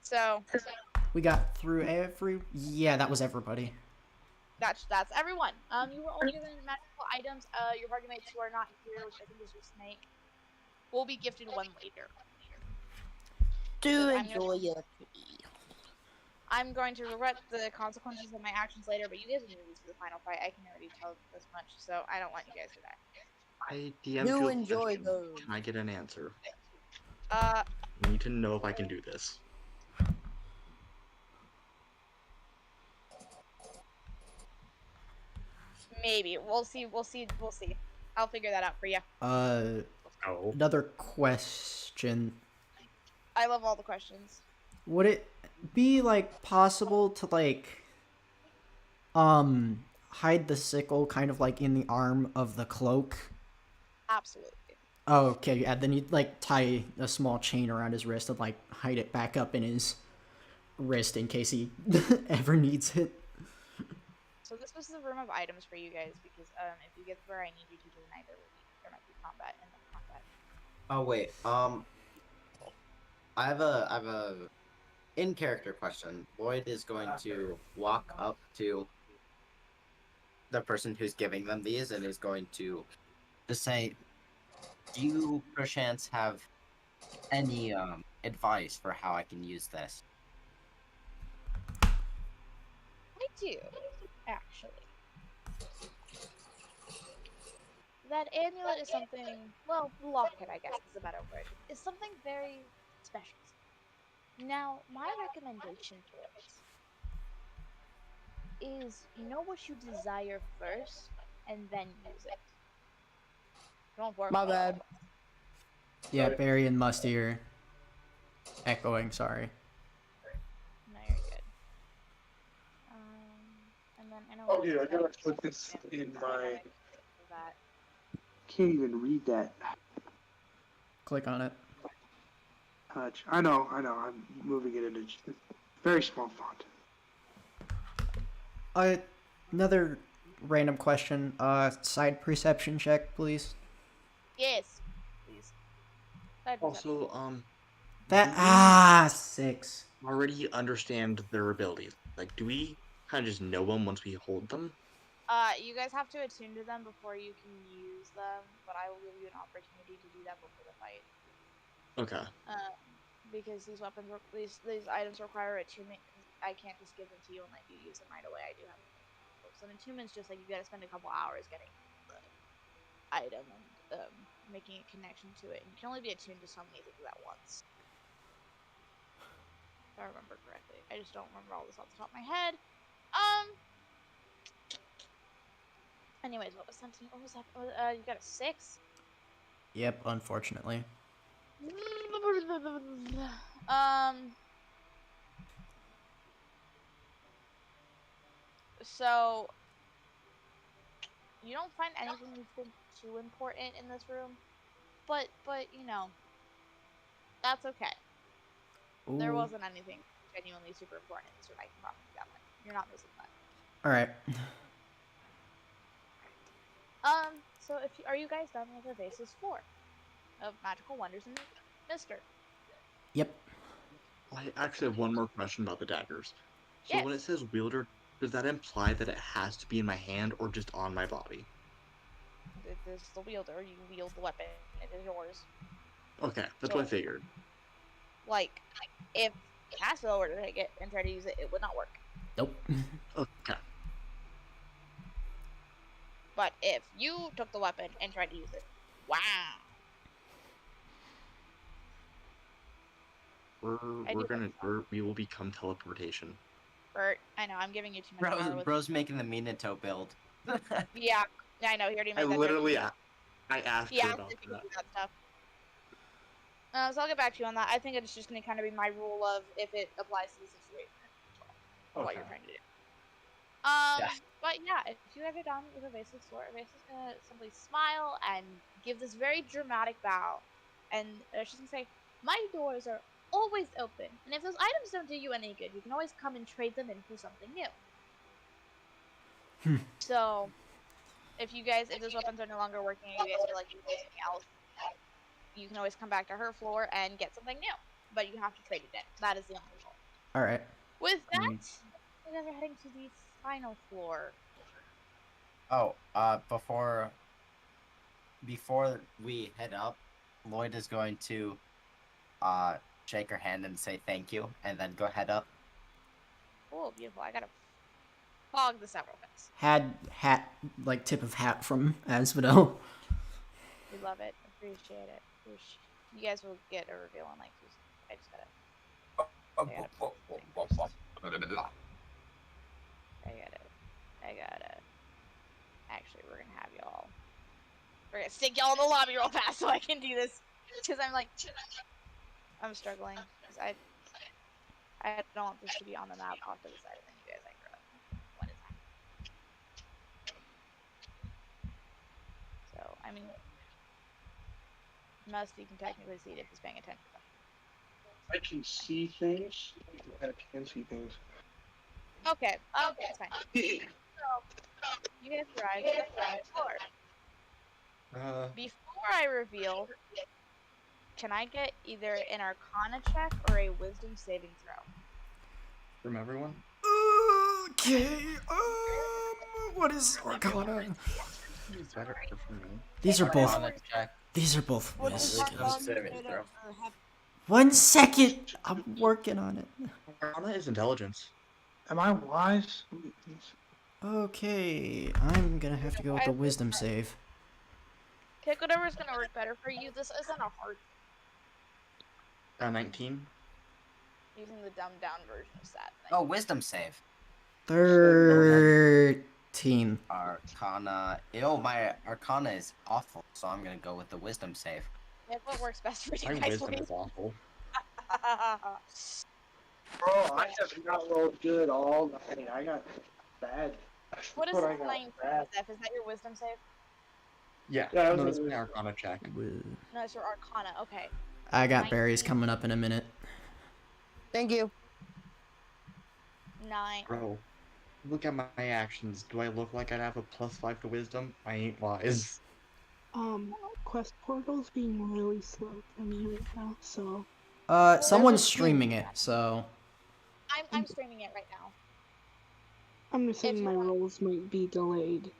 So We got through every. Yeah, that was everybody. that's everyone. You were all given magical items. Your party mates who are not here, which I think is your snake, will be gifted one later. Do enjoy your tea. I'm going to regret the consequences of my actions later, but you guys are newbies for the final fight. I can already tell this much, so I don't want you guys to die. I DM'd Do you a enjoy question. those. Can I get an answer? Uh, I need to know if I can do this. maybe. We'll see. I'll figure that out for you. Oh. Another question. I love all the questions. Would it be like possible to like hide the sickle kind of like in the arm of the cloak? Absolutely. Oh, okay, yeah, then you'd like tie a small chain around his wrist and like hide it back up in his wrist in case he ever needs it. So this was the room of items for you guys because if you get where I need you to, then there might be combat and then combat. Oh wait, I have a in character question. Lloyd is going to walk up to the person who's giving them these and is going to say, "Do you perchance have any advice for how I can use this?" I do, actually. That amulet is something, well, locket, I guess is a better word. Is something very special. Now, my recommendation for it is you know what you desire first, and then use it. Don't work. My bad. Yeah, Barry and Musty are echoing, sorry. No, you're good. And then I know. Oh, dude, I gotta put this in my. Can't even read that. Click on it. Touch. I know. I'm moving it into very small font. Another random question. Side perception check, please. Yes, please. Also, That 6. already understand their abilities. Like, do we kind of just know them once we hold them? You guys have to attune to them before you can use them, but I will give you an opportunity to do that before the fight. Okay. Because these weapons, these items require attunement. I can't just give them to you and let you use them right away. I do have some attunements. Just like you got to spend a couple hours getting the item and making a connection to it. And you can only be attuned to so many things at once. If I remember correctly. I just don't remember all this off the top of my head. Anyways, what was that? You got a 6? Yep, unfortunately. So you don't find anything you think too important in this room, but you know, that's okay. Ooh. There wasn't anything genuinely super important in this room. I can promise you that much. You're not missing that. All right. So are you guys done with the Vases 4 of Magical Wonders and Mister? Yep. I actually have one more question about the daggers. So Yes. when it says wielder, does that imply that it has to be in my hand or just on my body? It is the wielder. You wield the weapon. It is yours. Okay, that's what I figured. Like, if Cassio were to take it and try to use it, it would not work. Nope. Okay. But if you took the weapon and tried to use it, wow. We will become teleportation. Bert, I know, I'm giving you too much power with Bro's making the Minato build. Yeah, I know, he already I made that literally, joke. I asked Yeah, her if about you can that. do that stuff. So I'll get back to you on that. I think it's just going to kind of be my rule of if it applies to the situation or what you're trying to do. Yeah. But yeah, if you guys are done with Evasive's floor, Evasive's gonna simply smile and give this very dramatic bow, and she's gonna say, "My doors are always open, and if those items don't do you any good, you can always come and trade them in for something new." So, if those weapons are no longer working, and you guys feel like you need something else, you can always come back to her floor and get something new, but you have to trade it in. That is the only rule. All right. With that, you guys are heading to the final floor. Oh, before we head up, Lloyd is going to shake her hand and say thank you, and then go head up. Oh, beautiful. I gotta fog the several things. Hat, like tip of hat from Asphodel. We love it. Appreciate it. You guys will get a reveal in like 2 seconds. I just gotta. I gotta. Actually, we're gonna have y'all. We're gonna stick y'all in the lobby real fast so I can do this. Because I'm struggling. Because I don't want this to be on the map off to the side, and then you guys like grow up. What is that? So, I mean, you can technically see it if he's paying attention. I can see things. I can see things. Okay, it's fine. So, you guys arrived at the final floor. Before I reveal, can I get either an Arcana check or a Wisdom saving throw? From everyone? Okay. What is Arcana? Is that for me? These are both. Arcana check. These are both What is wisdom. Arcana saving instead throw. of- or have- 1 second. I'm working on it. Arcana is intelligence. Am I wise? Okay, I'm gonna have to go with the wisdom save. Pick whatever's gonna work better for you. This isn't a hard 19. using the dumbed down version of stat. Oh, wisdom save. 13. Arcana. Ew, my Arcana is awful, so I'm gonna go with the wisdom save. Pick what works best for you My guys, wisdom please. is awful. Bro, I have not rolled good all night. I got bad. What is That's the I got 19, bad. Zeph? Is that your wisdom save? Yeah, Yeah, no, that's my Arcana check. No, it's your Arcana. Okay. I got berries coming up in a minute. Thank you. 9. Bro, look at my actions. Do I look like I'd have a +5 to wisdom? I ain't wise. Quest portal's being really slow for me right now, so Someone's streaming it, so. I'm streaming it right now. I'm just saying you my want- rolls might be delayed.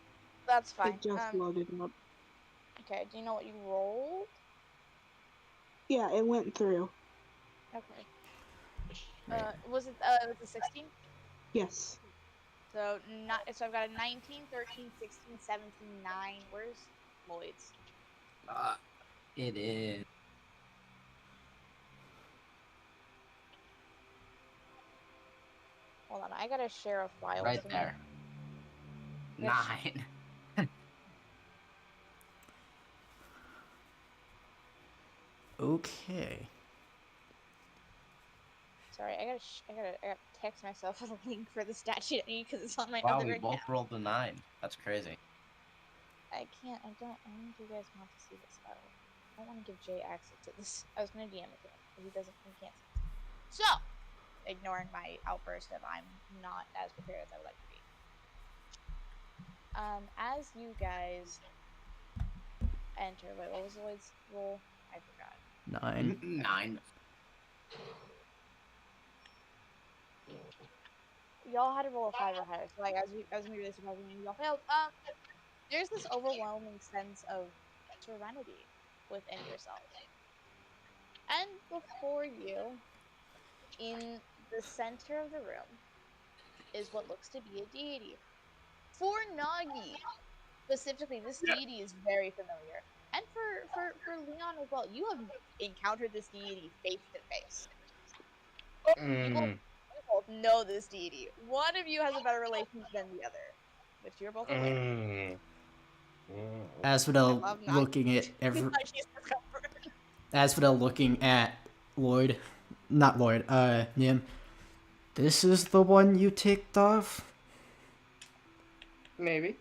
That's fine. It just loaded up. Okay, do you know what you rolled? Yeah, it went through. Okay. Was it a 16? Yes. So I've got a 19, 13, 16, 17, 9. Where's Lloyd's? It is. Hold on, I gotta share a file. Right with there. Which- 9. Okay. Sorry, I gotta text myself a link for the stat sheet because it's on my Wow, other we account. both rolled a 9. That's crazy. I don't think you guys want to see this file. I don't want to give Jay access to this. I was gonna DM it to him, but he can't see it. So, ignoring my outburst of I'm not as prepared as I would like to be. As you guys enter, wait, what was Lloyd's roll? I forgot. 9. 9. Y'all had to roll a 5 or higher, so like I was really surprised when y'all failed. There's this overwhelming sense of serenity within yourself. And before you, in the center of the room, is what looks to be a deity. For Nagi, specifically, this deity is very familiar. And for Leon as well, you have encountered this deity face to face. Mm, both know this deity. One of you has a better relationship than the other, which you're both aware. mm, Asphodel love not- looking at every. Like she's discovered. Asphodel looking at Lloyd, not Lloyd. Nim. This is the one you ticked off. maybe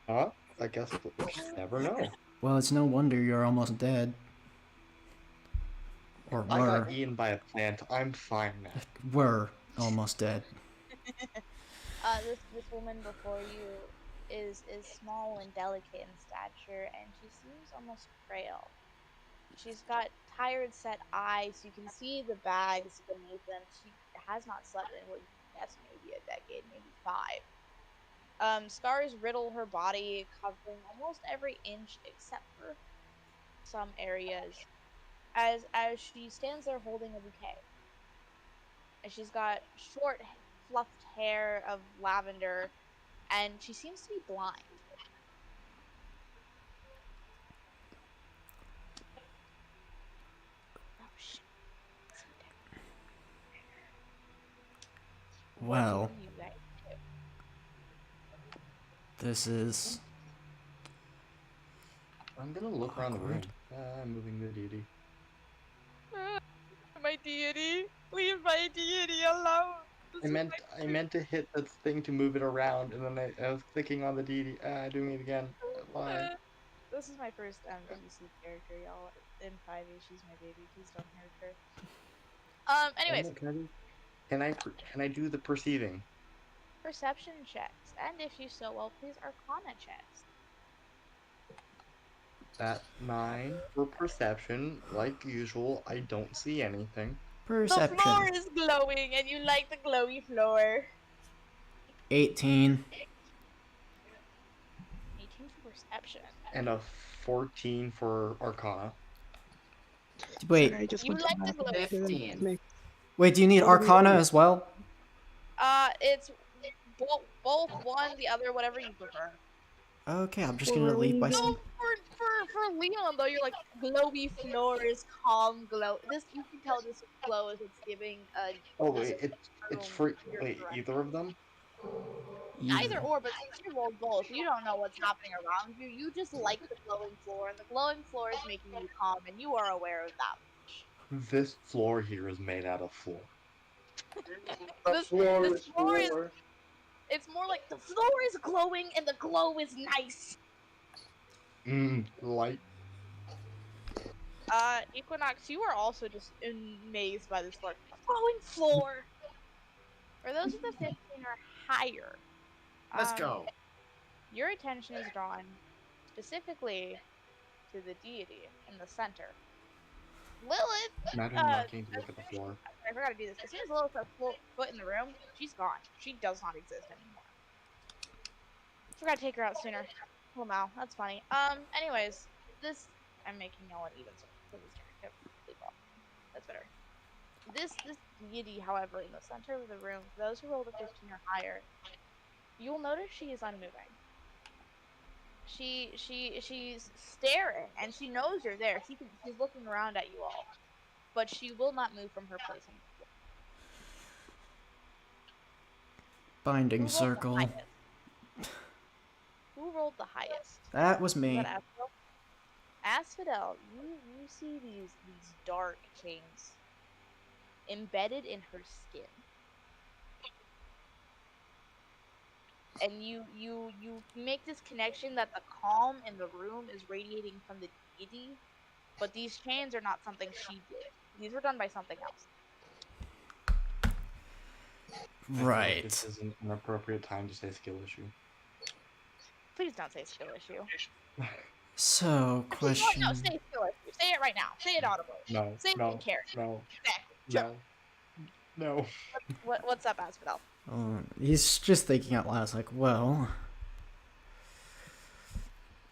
not. I guess we'll just never know. Well, it's no wonder you're almost dead. Or I were. got eaten by a plant. I'm fine now. Were almost dead. This woman before you is small and delicate in stature, and she seems almost frail. She's got tired, set eyes. You can see the bags beneath them. She has not slept in what you guess maybe a decade, maybe 5. Scars riddle her body, covering almost every inch except for some areas. As she stands there holding a bouquet. And she's got short, fluffed hair of lavender, and she seems to be blind. Oh shit. Well, What do you guys do? this is. I'm gonna look around the room. Moving the deity. My deity, leave my deity alone. I meant to hit that thing to move it around, and then I was clicking on the deity. Doing it again. Why? This is my first DC character, y'all. In 5e, she's my baby. Please don't hurt her. Anyways, Can I do the perceiving? perception checks, and if you so well please, Arcana checks. At 9 for perception, like usual. I don't see anything. The floor Perception. is glowing, and you like the glowy floor. 18. 18 for perception. And a 14 for Arcana. Wait, Sorry, I just You went to like the math glow. and didn't 15. make- wait, do you need Arcana as well? It's both one, the other, whatever you prefer. Okay, I'm just Well, gonna really, lead by then- saying. For Leon though, you're like glowy floors, calm glow. This you can tell this glow is it's giving a. Oh wait, it's for Your wait direction. either of them. Either or, but since you rolled both, you don't know what's happening around you. You just like the glowing floor, and the glowing floor is making you calm, and you are aware of that. This floor here is made out of floor. This Floor this is floor is. floor. It's more like the floor is glowing, and the glow is nice. Light. Equinox, you are also just amazed by this floor. Glowing floor! For those with a 15 or higher, Let's go. your attention is drawn specifically to the deity in the center. Lilith! Imagine not getting to look at the floor. I forgot to do this. As soon as Lilith sets foot in the room, she's gone. She does not exist anymore. Forgot to take her out sooner. Well, now that's funny. Anyways, this I'm making y'all an even so this turn. Yep, that's better. This deity, however, in the center of the room, for those who rolled a 15 or higher, you'll notice she is unmoving. She's staring, and she knows you're there. She's looking around at you all, but she will not move from her place. Binding Who rolled the circle. highest? Who rolled the highest? That was Was me. that Asphodel? You see these dark chains embedded in her skin. And you make this connection that the calm in the room is radiating from the deity, but these chains are not something she did. These were done by something else. I feel like Right. This isn't an appropriate time to say skill issue. Please don't say skill issue. So, Actually, question. no, say skill issue. Say it right now. Say it audibly. No. Say it no. in character. No. Exactly. Sure. No. No. What's up, Asphodel? He's just thinking out loud. It's like, well.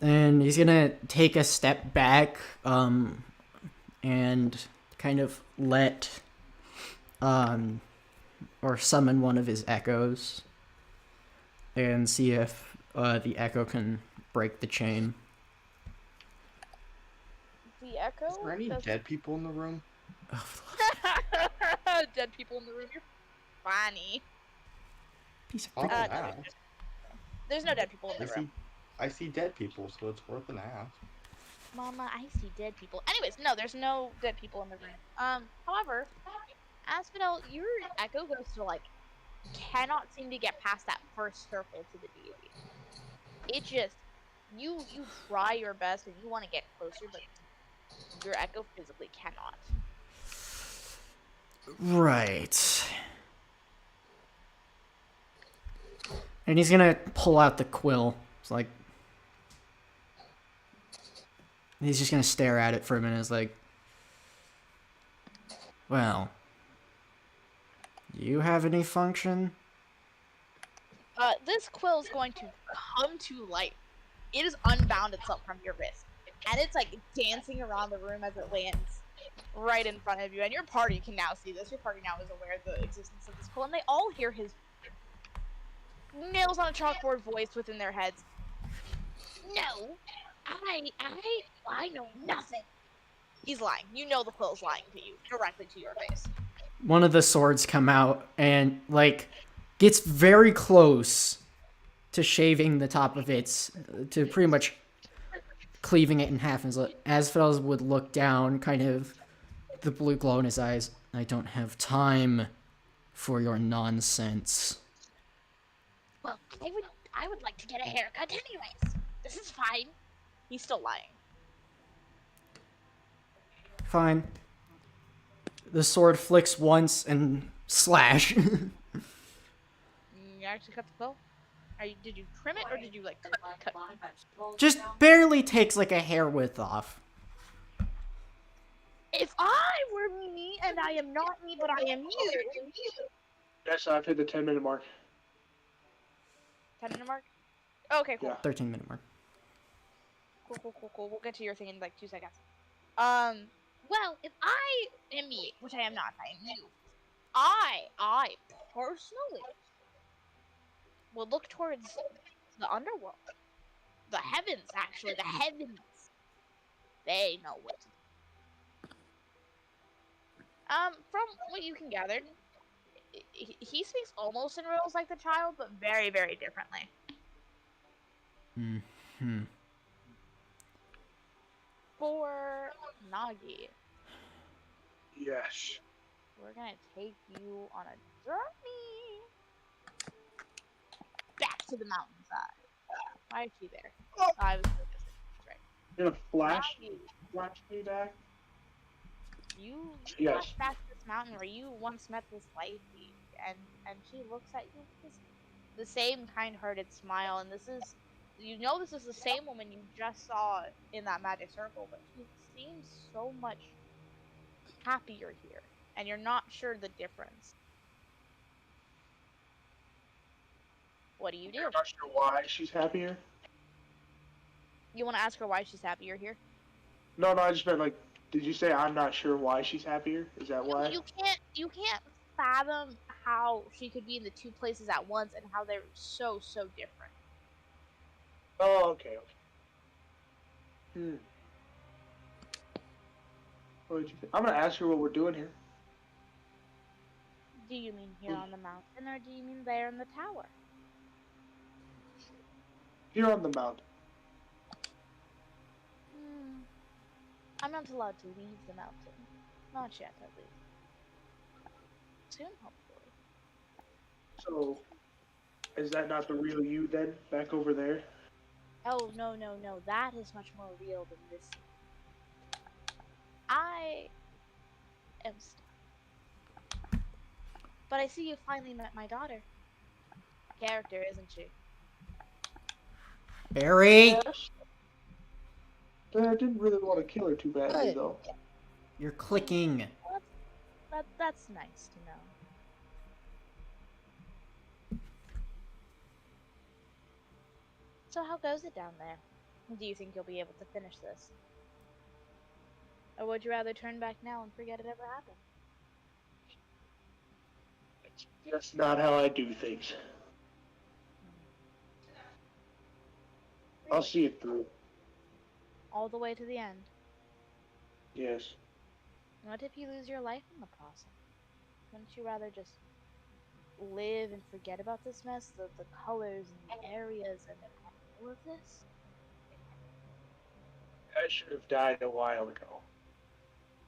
And he's gonna take a step back, and kind of let, or summon one of his echoes, and see if the echo can break the chain. The echo? Are there any does- dead people in the room? Dead people in the room. You're funny. Piece of Oh, freaking. No, yeah. there's no dead people in the room. I see dead people, so it's worth an ask. Mama, I see dead people. Anyways, no, there's no dead people in the room. However, Asphodel, your echo goes to like cannot seem to get past that first circle to the deity. It just you try your best and you want to get closer, but your echo physically cannot. Right. And he's gonna pull out the quill. It's like he's just gonna stare at it for a minute. It's like, well, you have any function? This quill is going to come to life. It has unbound itself from your wrist, and it's like dancing around the room as it lands right in front of you. And your party can now see this. Your party now is aware of the existence of this quill, and they all hear his nails on a chalkboard voice within their heads. No, I know nothing. He's lying. You know the quill's lying to you, directly to your face. One of the swords come out and like gets very close to shaving the top of its, to pretty much cleaving it in half. As Asphodel would look down, kind of the blue glow in his eyes. I don't have time for your nonsense. Well, I would like to get a haircut anyways. This is fine. He's still lying. Fine. The sword flicks once and slash. You actually cut the quill? Did you trim it or did you like cut? Just barely takes like a hair width off. If I were me, and I am not me, but I am you. Yes, I've hit the 10-minute mark. 10-minute mark? Okay, cool. Yeah. 13-minute mark. Cool. We'll get to your thing in like 2 seconds. Well, if I am me, which I am not, I am you. I personally will look towards the underworld. The heavens, actually, the heavens. They know what to do. From what you can gather, he speaks almost in riddles like the child, but very, very differently. Hmm. For Nagi, Yes. we're gonna take you on a journey back to the mountainside. Why is she there? Oh, I was focused. Right. You're gonna flash Nagi, me back? you Yes. flash back to this mountain where you once met this lady, and she looks at you with the same kind-hearted smile, and this is the same woman you just saw in that magic circle, but she seems so much happier here, and you're not sure the difference. What do you do? I'm not sure why she's happier. You want to ask her why she's happier here? No, I just meant like, did you say I'm not sure why she's happier? Is that why? You can't fathom how she could be in the two places at once and how they're so different. Oh, okay. What did you think? I'm gonna ask her what we're doing here. Do you mean here on the mountain, or do you mean there in the tower? Here on the mountain. I'm not allowed to leave the mountain. Not yet, at least. Soon, hopefully. So, is that not the real you then? Back over there? Oh, no. That is much more real than this. I am stuck. But I see you finally met my daughter. Character, isn't she? Barry! Yes. I didn't really want to kill her too badly, Good. though. You're clicking. That's nice to know. So how goes it down there? Do you think you'll be able to finish this? Or would you rather turn back now and forget it ever happened? That's not how I do things. I'll see it through. All the way to the end. Yes. What if you lose your life in the process? Wouldn't you rather just live and forget about this mess? The colors and the areas and all of this? I should have died a while ago.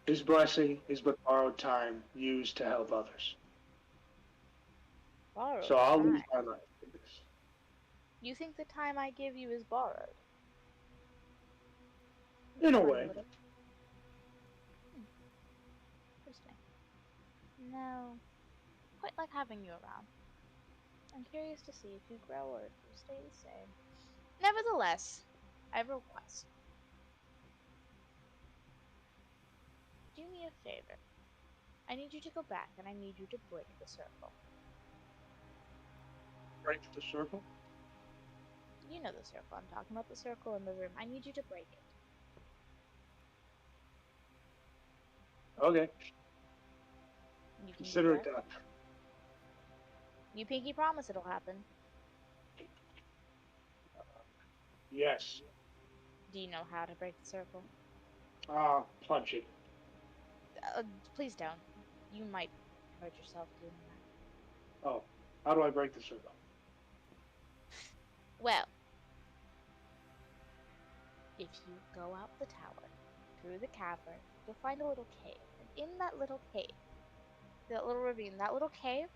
His blessing is but borrowed time used to help others. Borrowed So I'll time. lose my life for this. You think the time I give you is borrowed? In a Funny way. little- Interesting. No. Quite like having you around. I'm curious to see if you grow or if you stay the same. Nevertheless, I have a request. Do me a favor. I need you to go back and I need you to break the circle. Break the circle? You know the circle. I'm talking about the circle in the room. I need you to break it. Okay. You can Consider do it that. done. You pinky promise it'll happen. Yes. Do you know how to break the circle? Punch it. Please don't. You might hurt yourself doing that. Oh. How do I break the circle? Well, if you go out the tower, through the cavern, you'll find a little cave. And in that little cave, that little ravine, that little cave,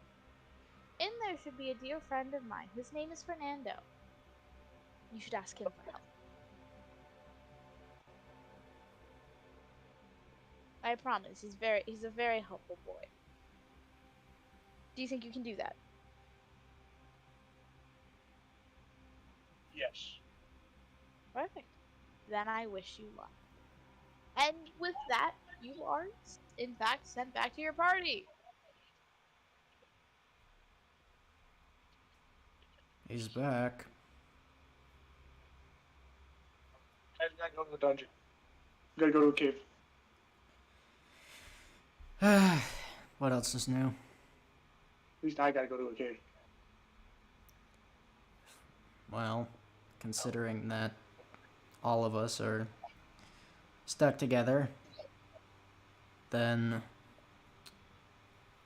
in there should be a dear friend of mine. His name is Fernando. You should ask him for help. I promise, he's a very helpful boy. Do you think you can do that? Yes. Perfect. Then I wish you luck. And with that, you are, in fact, sent back to your party. He's back. I gotta go to the dungeon. Gotta go to a cave. What else is new? At least I gotta go to a cave. Well, considering that all of us are stuck together, then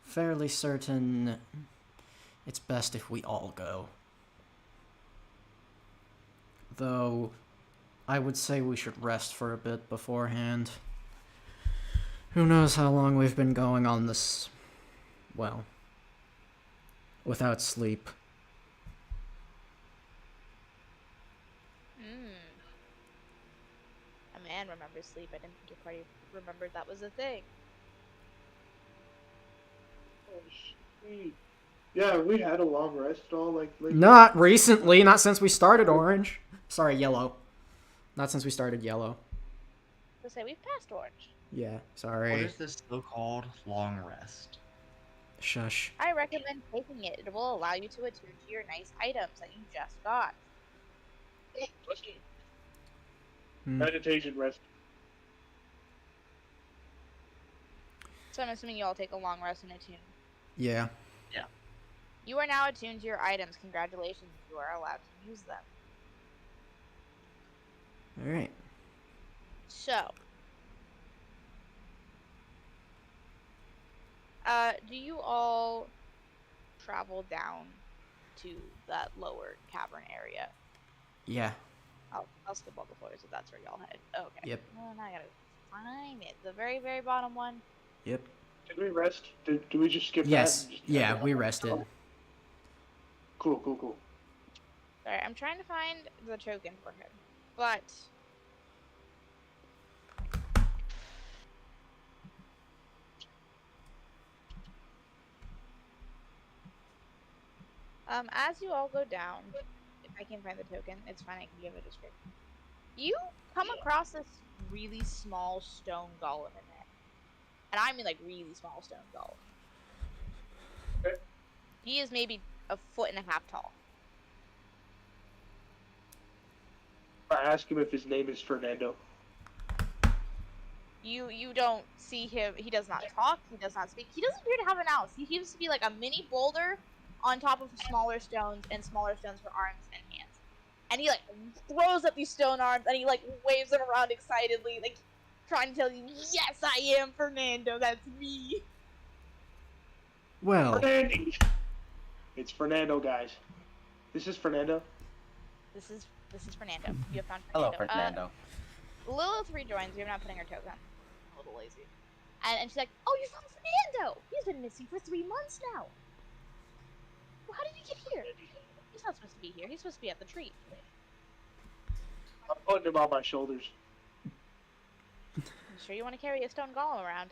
fairly certain it's best if we all go. Though, I would say we should rest for a bit beforehand. Who knows how long we've been going on this, well, without sleep. A man remembers sleep. I didn't think your party remembered that was a thing. Oh, sweet. Yeah, we had a long rest all like lately. Not recently, not since we started Orange. Sorry, Yellow. Not since we started Yellow. So say we've passed Orange. Yeah, What sorry. is this so-called long rest? Shush. I recommend taking it. It will allow you to attune to your nice items that you just got. Let's do Hmm. meditation rest. So I'm assuming you all take a long rest and attune. Yeah. You are now attuned to your items. Congratulations, you are allowed to use them. Alright. So, do you all travel down to that lower cavern area? Yeah. I'll skip all the floors if that's where y'all head. Okay. Yep. Well, now I gotta find it. The very, very bottom one. Yep. Did we rest? Do we just skip Yes. that? and just- Yeah, we rested. Cool. Sorry, I'm trying to find the token for him. But as you all go down, if I can find the token, it's fine, I can give a description. You come across this really small stone golem in there. And I mean like really small stone golem. Okay. He is maybe 1.5 feet tall. I ask him if his name is Fernando. You don't see him. He does not talk. He does not speak. He doesn't appear to have an house. He seems to be like a mini boulder on top of smaller stones and smaller stones for arms and hands. And he like throws up these stone arms and he like waves them around excitedly, like trying to tell you, yes, I am Fernando. That's me. Well, Fernando. It's Fernando, guys. This is Fernando. This is Fernando. You have found Hello, Fernando. Fernando. Lilith rejoins. You're not putting her token. A little lazy. And she's like, "Oh, you found Fernando! He's been missing for 3 months now. Well, how did he get here? He's not supposed to be here. He's supposed to be at the tree." I'm putting him on my shoulders. You sure you want to carry a stone golem around?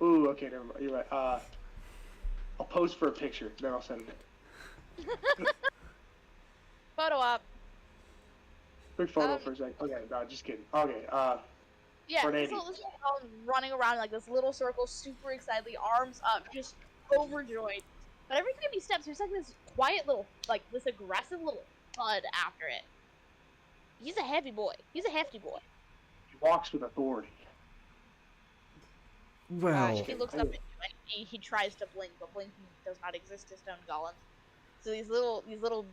Ooh, okay, never mind. You're right. I'll pose for a picture, then I'll send it. Photo op. Quick photo for a second. Okay, no, just kidding. Okay, Yeah, Fernando. this little golem's running around like this little circle, super excitedly, arms up, just overjoyed. But every time he steps, there's like this quiet little, like this aggressive little thud after it. He's a heavy boy. He's a hefty boy. He walks with authority. well, He looks up at you and he tries to blink, but blinking does not exist to stone golems. So these little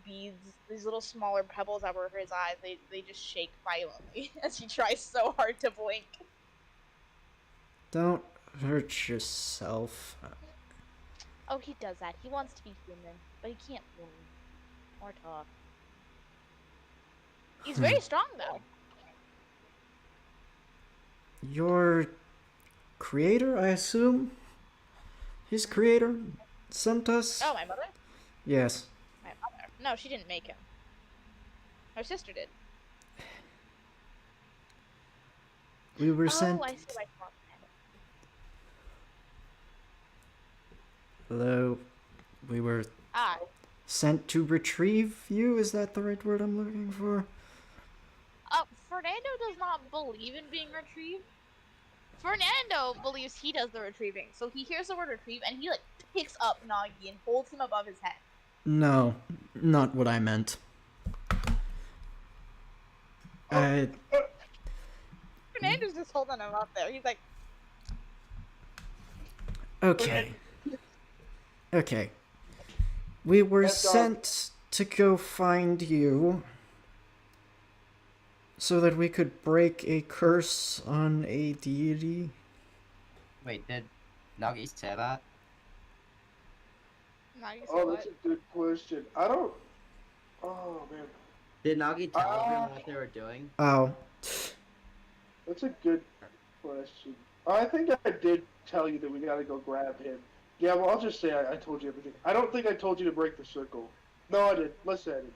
beads, these little smaller pebbles over his eyes, they just shake violently as he tries so hard to blink. don't hurt yourself. Oh, he does that. He wants to be human, but he can't blink or talk. He's very strong, though. Your creator, I assume? His creator sent us? Oh, my mother? Yes. My mother. No, she didn't make him. Her sister did. We were sent. Oh, I see why Trump Hello. We were Ah, sent to retrieve you? Is that the right word I'm looking for? Fernando does not believe in being retrieved. Fernando believes he does the retrieving, so he hears the word retrieve and he like picks up Nagi and holds him above his head. No, not what I meant. Fernando's just holding him up there. He's like, Okay. Okay. We were sent to go find you so that we could break a curse on a deity. Wait, did Nagi say that? Nagi said Oh, what? that's a good question. I don't. Oh man, Did Nagi tell everyone what they were doing? Oh. that's a good question. I think I did tell you that we gotta go grab him. Yeah, well, I'll just say I told you everything. I don't think I told you to break the circle. No, I did. Let's say I did.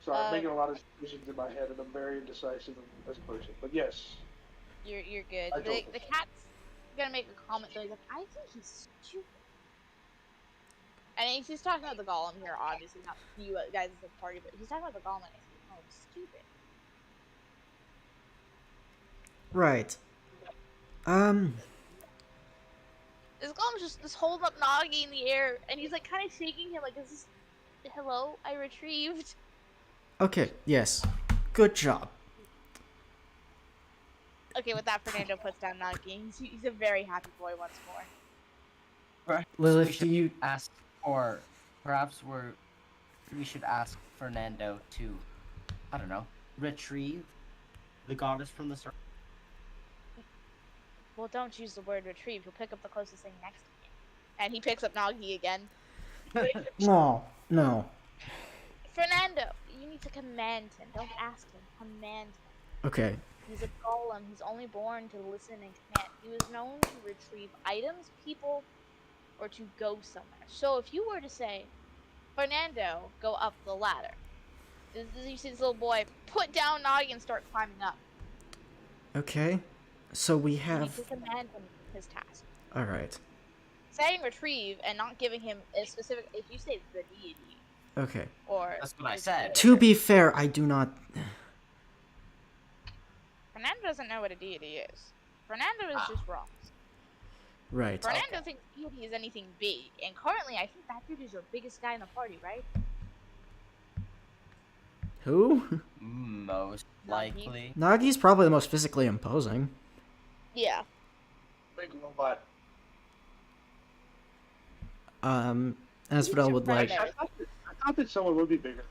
Sorry, I'm making a lot of decisions in my head, and I'm very indecisive as a person. But yes, You're good. I told The cat's gonna make a comment though. He's like, I think he's stupid. And he's talking about the golem here, obviously not you guys as a party, but he's talking about the golem and he's like, oh, stupid. Right. This golem's just holding up Nagi in the air, and he's like kind of shaking him, like, is this? Hello, I retrieved. Okay, yes. Good job. Okay, with that, Fernando puts down Nagi. He's a very happy boy once more. Right. Lilith, we should do you- ask, or perhaps we should ask Fernando to, I don't know, retrieve the goddess from the circle. Well, don't use the word retrieve. You'll pick up the closest thing next to you. And he picks up Nagi again. No, no. Fernando, you need to command him. Don't ask him. Command him. Okay. He's a golem. He's only born to listen and command. He was known to retrieve items, people, or to go somewhere. So if you were to say, Fernando, go up the ladder. You see this little boy put down Nagi and start climbing up. Okay. So we You have. need to command him his task. Alright. Saying retrieve and not giving him a specific. If you say the deity, Okay. or That's what I said. To be fair, I do not. Fernando doesn't know what a deity is. Fernando is just wrong. Right. Fernando thinks deity is anything big, and currently I think that dude is your biggest guy in the party, right? Who? Most likely. Nagi's probably the most physically imposing. Yeah. big robot. Asphodel would like. I thought that someone would be bigger.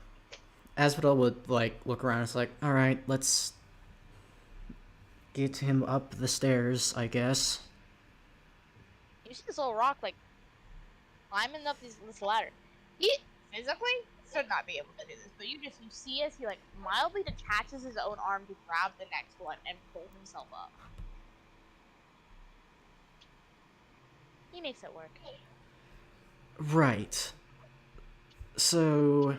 Asphodel would like look around. It's like, all right, let's get him up the stairs, I guess. You see this little rock like climbing up this ladder. He physically should not be able to do this, but you see as he like mildly detaches his own arm to grab the next one and pull himself up. He makes it work. Right. So,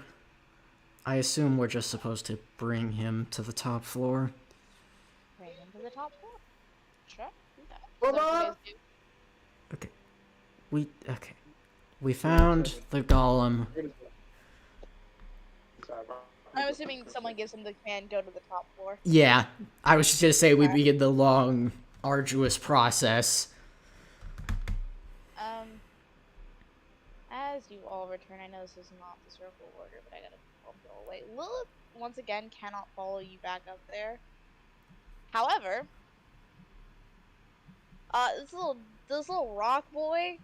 I assume we're just supposed to bring him to the top floor. Bring him to the top floor. Sure, do that. Hold So what you on. guys do? Okay. We found the golem. Sorry, I'm assuming someone gives him the command, go to the top floor. Yeah, I was just gonna say we begin the long, arduous process. As you all return, I know this is not the circle order, but I gotta go away. Lilith, once again, cannot follow you back up there. However, this little rock boy,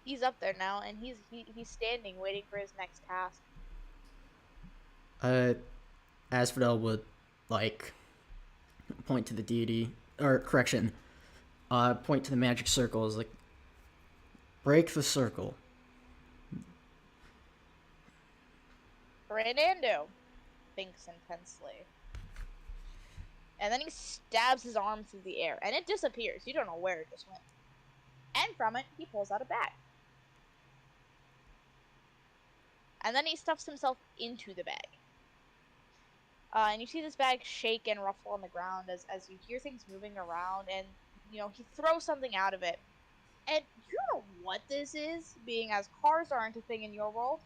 he's up there now, and he's standing, waiting for his next task. Asphodel would, like, point to the deity, or correction, point to the magic circle as like, break the circle. Fernando thinks intensely. And then he stabs his arm through the air, and it disappears. You don't know where it just went. And from it, he pulls out a bag. And then he stuffs himself into the bag. And you see this bag shake and ruffle on the ground as you hear things moving around, and, you know, he throws something out of it. And you don't know what this is, being as cars aren't a thing in your world,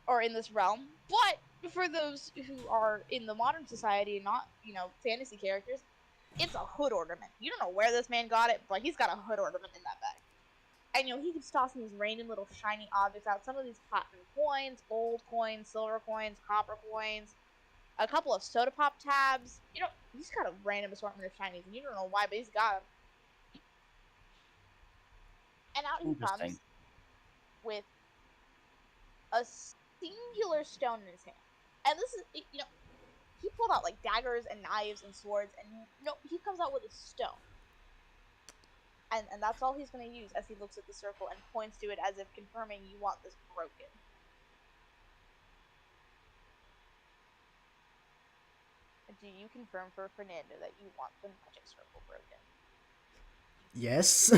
or in this realm, but for those who are in the modern society and not, you know, fantasy characters, it's a hood ornament. You don't know where this man got it, but he's got a hood ornament in that bag. And, you know, he keeps tossing these random little shiny objects out. Some of these platinum coins, gold coins, silver coins, copper coins, a couple of soda pop tabs. You know, he's got a random assortment of shinies, and you don't know why, but he's got them. And out he comes with a singular stone in his hand. And this is, you know, he pulled out like daggers and knives and swords, and no, he comes out with a stone. And that's all he's going to use as he looks at the circle and points to it as if confirming you want this broken. Do you confirm for Fernando that you want the magic circle broken? Yes.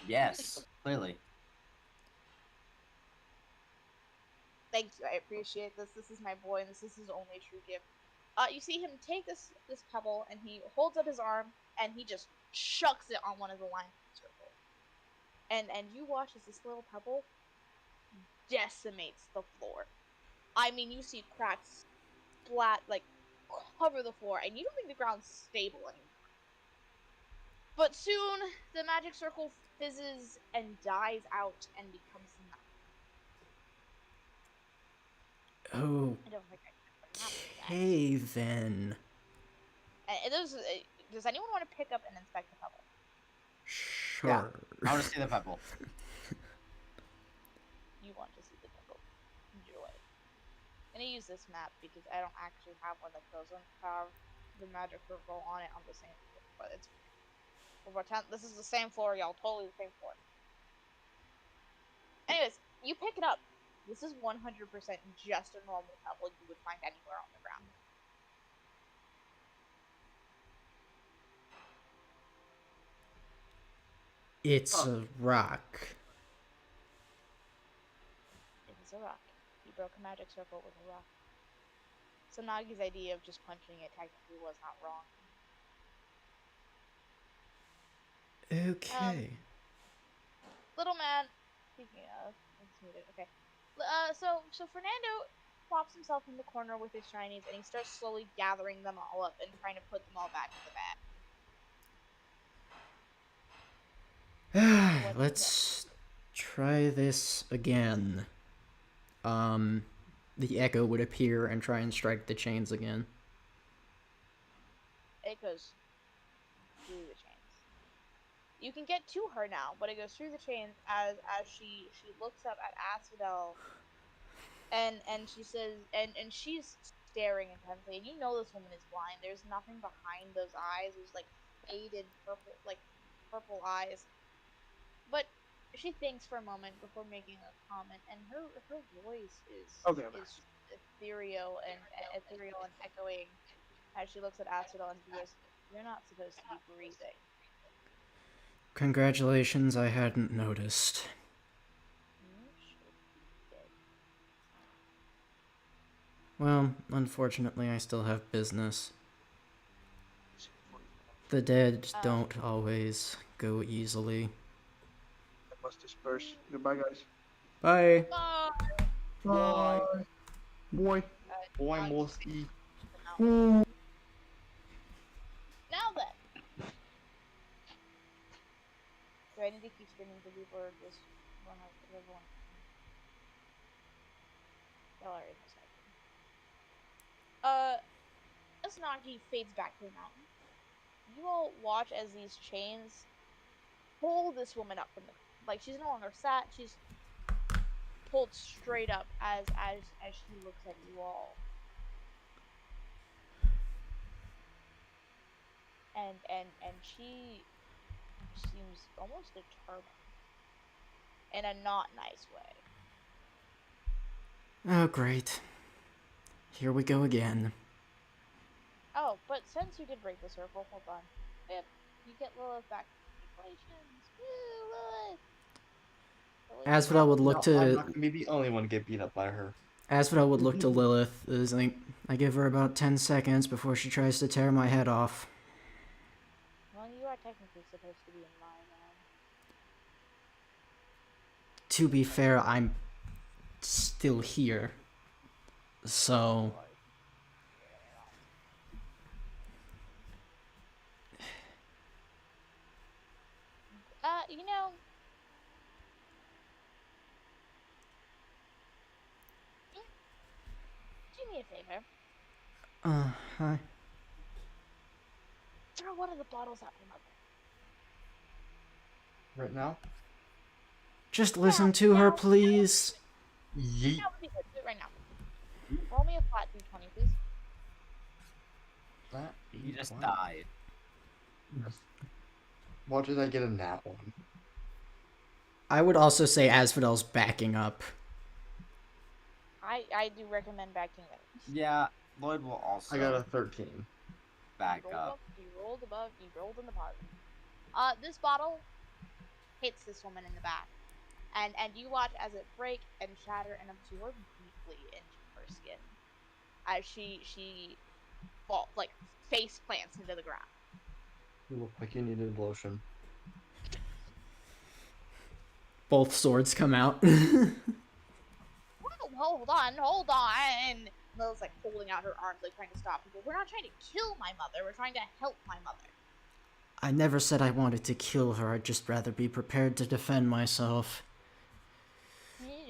Yes, clearly. Thank you, I appreciate this. This is my boy, and this is his only true gift. You see him take this pebble, and he holds up his arm, and he just chucks it on one of the lines of the circle. And you watch as this little pebble decimates the floor. I mean, you see cracks splat, like, cover the floor, and you don't think the ground's stable anymore. But soon, the magic circle fizzes and dies out and becomes nothing. Oh. I don't think I can Okay then. Does anyone want to pick up and inspect the pebble? Sure. Yeah. I want to see the pebble. You want to see the pebble. Enjoy. I'm gonna use this map because I don't actually have one that doesn't have the magic circle on it on the same floor, but it's this is the same floor, y'all. Totally the same floor. Anyways, you pick it up. This is 100% just a normal pebble you would find anywhere on the ground. It's a rock. It is a rock. He broke a magic circle with a rock. So Nagi's idea of just punching it technically was not wrong. Okay. Little man, speaking of, okay. So Fernando plops himself in the corner with his shinies, and he starts slowly gathering them all up and trying to put them all back in the bag. Let's try this again. The echo would appear and try and strike the chains again. It goes through the chains. You can get to her now, but it goes through the chains as she looks up at Asphodel, and she says, and she's staring intensely, and you know this woman is blind. There's nothing behind those eyes. There's like faded purple, like purple eyes. But she thinks for a moment before making a comment, and her voice Okay, I'm is ethereal and echoing as she looks at Asphodel and she goes, "You're not supposed to be breathing." Congratulations, I hadn't noticed. You should be dead. Well, unfortunately, I still have business. The dead don't always go easily. I must disperse. Goodbye, guys. Bye. Oh, Bye. Boy. Boy, I- Mosty. Ooh. Now then, do I need to keep screaming for people or just one of everyone? Y'all are in a second. As Nagi fades back to the mountain, you all watch as these chains pull this woman up from the like she's no longer sat, she's pulled straight up as she looks at you all. And she seems almost determined. In a not nice way. Oh, great. Here we go again. Oh, but since you did break the circle, hold on. Yep, you get Lilith back. Congratulations! Woo, Lilith! Asphodel would look No, I'm to not gonna be the only one to get beat up by her. Asphodel would look to Lilith. Is like, I give her about 10 seconds before she tries to tear my head off. Well, you are technically supposed to be in my man. To be fair, I'm still here. So, You know, do me a favor. hi. Throw one of the bottles at my mother. Right now? Just listen to her, please. Yeet. That would be good. Do it right now. Roll me a flat d20, please. That You just wow. died. What did I get in that one? I would also say Asphodel's backing up. I do recommend backing up. Yeah, Lloyd will also I got a 13. back You rolled up. you rolled above, you rolled in the positive. This bottle hits this woman in the back. And you watch as it break and shatter and absorb deeply into her skin. As she fall like face plants into the ground. You look like you needed lotion. Both swords come out. Well, hold on. Lil's like holding out her arms, like trying to stop people. We're not trying to kill my mother. We're trying to help my mother. I never said I wanted to kill her. I'd just rather be prepared to defend myself.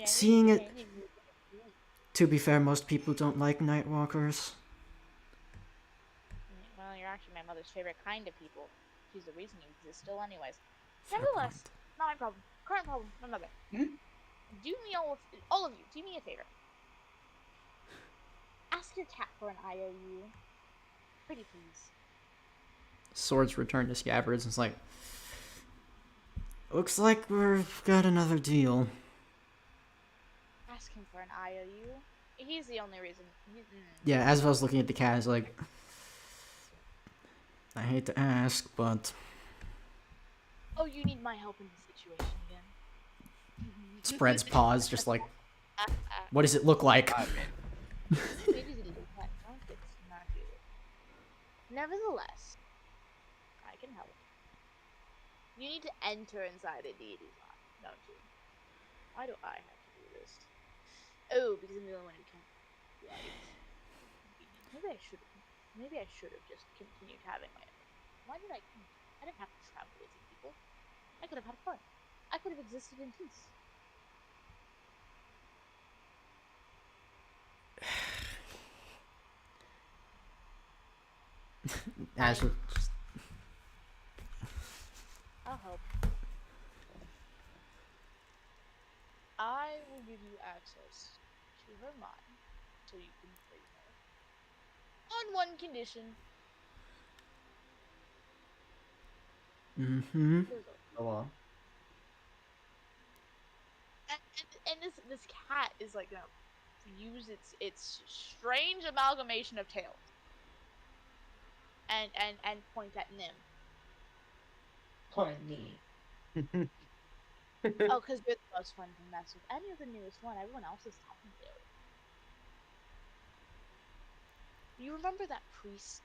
Seeing it... To be fair, most people don't like Nightwalkers. Well, you're actually my mother's favorite kind of people. She's the reason you exist still, anyways. Fair Nevertheless, point. not my problem. Current problem, my mother. Do me all of you, do me a favor. Ask your cat for an IOU. Pretty please. Swords return to scabbards and it's like... Looks like we've got another deal. Ask him for an IOU. He's the only reason. Yeah, as I was looking at the cat, it's like... I hate to ask, but... Oh, you need my help in this situation again. Spreads paws, just like... What does it look like? I mean, Maybe the little cat drunk, it's not good. Nevertheless, I can help. You need to enter inside a deity's eye, don't you? Why do I have to do this? Oh, because I'm the only one who can. Right. Maybe I should have just continued having my own. Why did I? I didn't have to travel with you people. I could have had fun. I could have existed in peace. As I'll help. I will give you access to her mind so you can free her. On one condition. Mm-hmm. Go on. And this cat is like gonna use its strange amalgamation of tails and point at Nim. Why me? Oh, because you're the most fun to mess with. And you're the newest one. Everyone else is talking to. You remember that priest?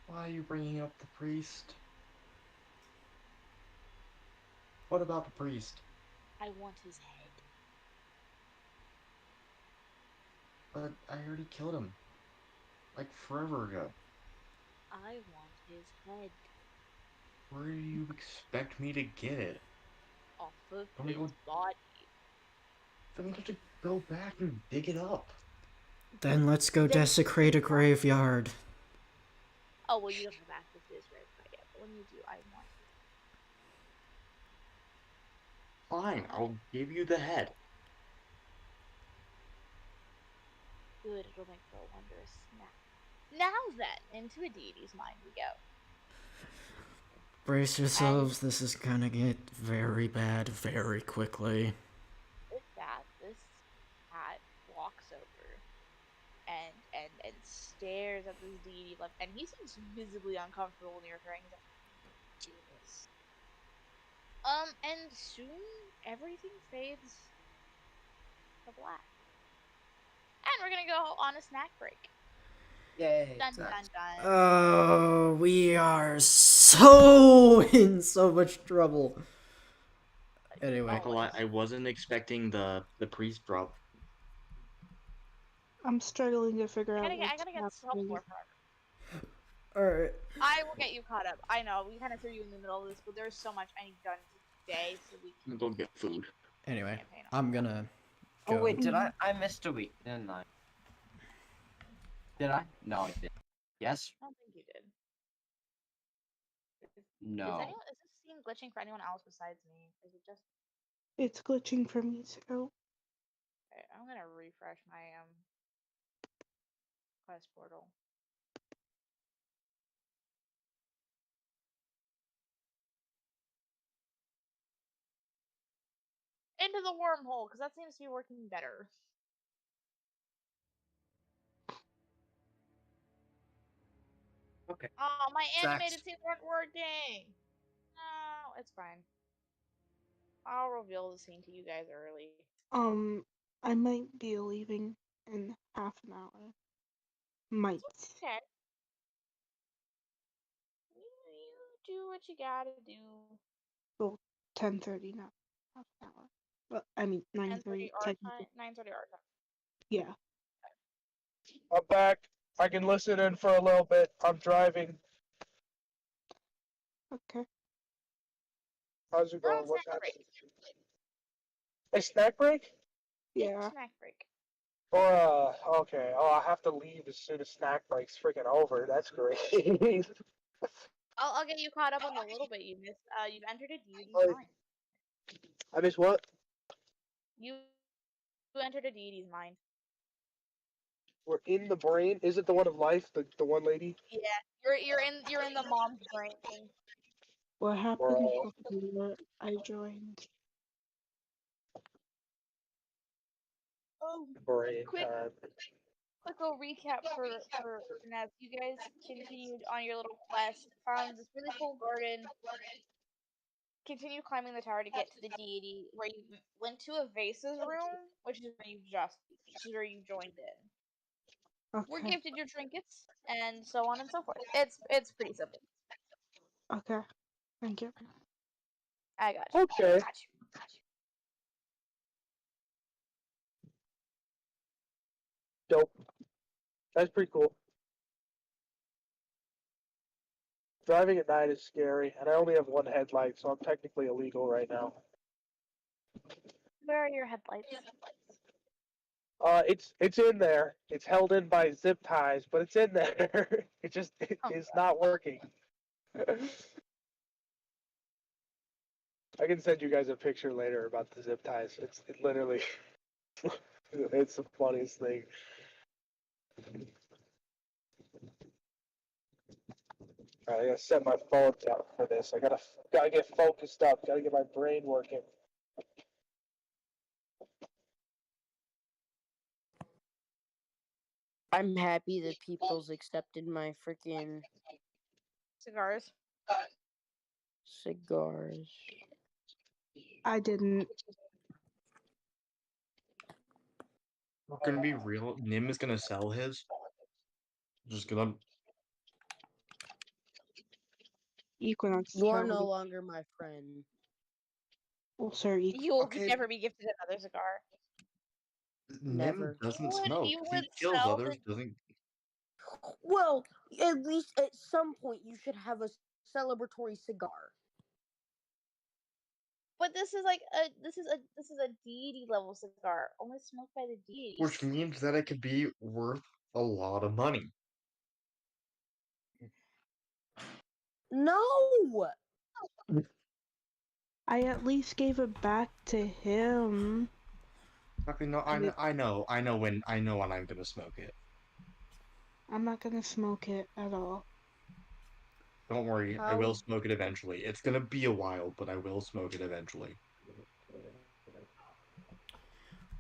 Why are you bringing up the priest? What about the priest? I want his head. But I already killed him. Like forever ago. I want his head Where do you expect me to get it? off of I'm gonna his go. body. I'm gonna have to go back and dig it up. Then let's go Then- desecrate a graveyard. Oh well, you don't have access to his grave quite yet, but when you do, I want his Fine, I'll give you the head. good. It'll make for a wondrous snack. Now then, into a deity's mind we go. Brace yourselves, this is gonna get very bad very quickly. With that, this cat walks over and stares at this deity left, and he seems visibly uncomfortable near her. And he's like, "Do this." And soon everything fades to black, and we're gonna go on a snack break. Yay. Dun dun dun. Oh, we are so in so much trouble. Anyway. Not gonna lie, I wasn't expecting the priest drop. I'm struggling to figure I out gotta what's get self happening. more forever. Alright. I will get you caught up. I know we kind of threw you in the middle of this, but there's so much I need done today, so we I'm can gonna go get food. Anyway, campaign on. I'm gonna Oh go. wait, did I missed a week, didn't I? Did I? No, I didn't. Yes? I don't think you did. No. Is this scene glitching for anyone else besides me? Is it just? It's glitching for me too. Okay, I'm gonna refresh my quest portal. Into the wormhole, because that seems to be working better. Okay. Oh, my Zach. animated scenes weren't working. No, it's fine. I'll reveal the scene to you guys early. I might be leaving in half an hour. Might. Okay. You do what you gotta do. Well, 10:30 now. Half an hour. Well, I mean 9:30 our technically. time. 9:30 our time. Yeah. I'm back. I can listen in for a little bit. I'm driving. Okay. How's it We're going? on What's snack break. happening? A snack break? Yeah. Snack break. Or okay. Oh, I have to leave as soon as snack break's freaking over. That's great. I'll get you caught up on the little bit you missed. You've entered a deity's Oh, mind. I missed what? You entered a deity's mind. We're in the brain. Is it the one of life? The one lady? Yeah, you're in the mom's brain. What happened Bro. before I joined? Oh, Brain quick time. little recap for Naz. You guys continued on your little quest, found this really cool garden, continued climbing the tower to get to the deity, where you went to a vases room, which is where you joined in. Were Okay. gifted your trinkets, and so on and so forth. It's pretty simple. Okay. Thank you. I got you. Okay. Got you. Dope. That's pretty cool. Driving at night is scary, and I only have one headlight, so I'm technically illegal right now. Where are your headlights? It's in there. It's held in by zip ties, but it's in there. It Oh, is not working. I can send you guys a picture later about the zip ties. It literally, it's the funniest thing. Alright, I gotta set my phone down for this. I gotta get focused up. Gotta get my brain working. I'm happy that people's accepted my freaking Cigars. cigars. I didn't. I'm gonna be real. Nim is gonna sell his. Just gonna. Equinox is You are probably. no longer my friend. Well, sir, You will Okay. never be gifted another cigar. Nim Never. doesn't would- smoke. you He would kills sell others. the- Doesn't. Well, at least at some point you should have a celebratory cigar. But this is like this is a deity level cigar, only smoked by the deities. Which means that it could be worth a lot of money. No. I at least gave it back to him. Okay, no, I know when I'm gonna smoke it. I'm not gonna smoke it at all. Don't worry, I How- will smoke it eventually. It's gonna be a while, but I will smoke it eventually.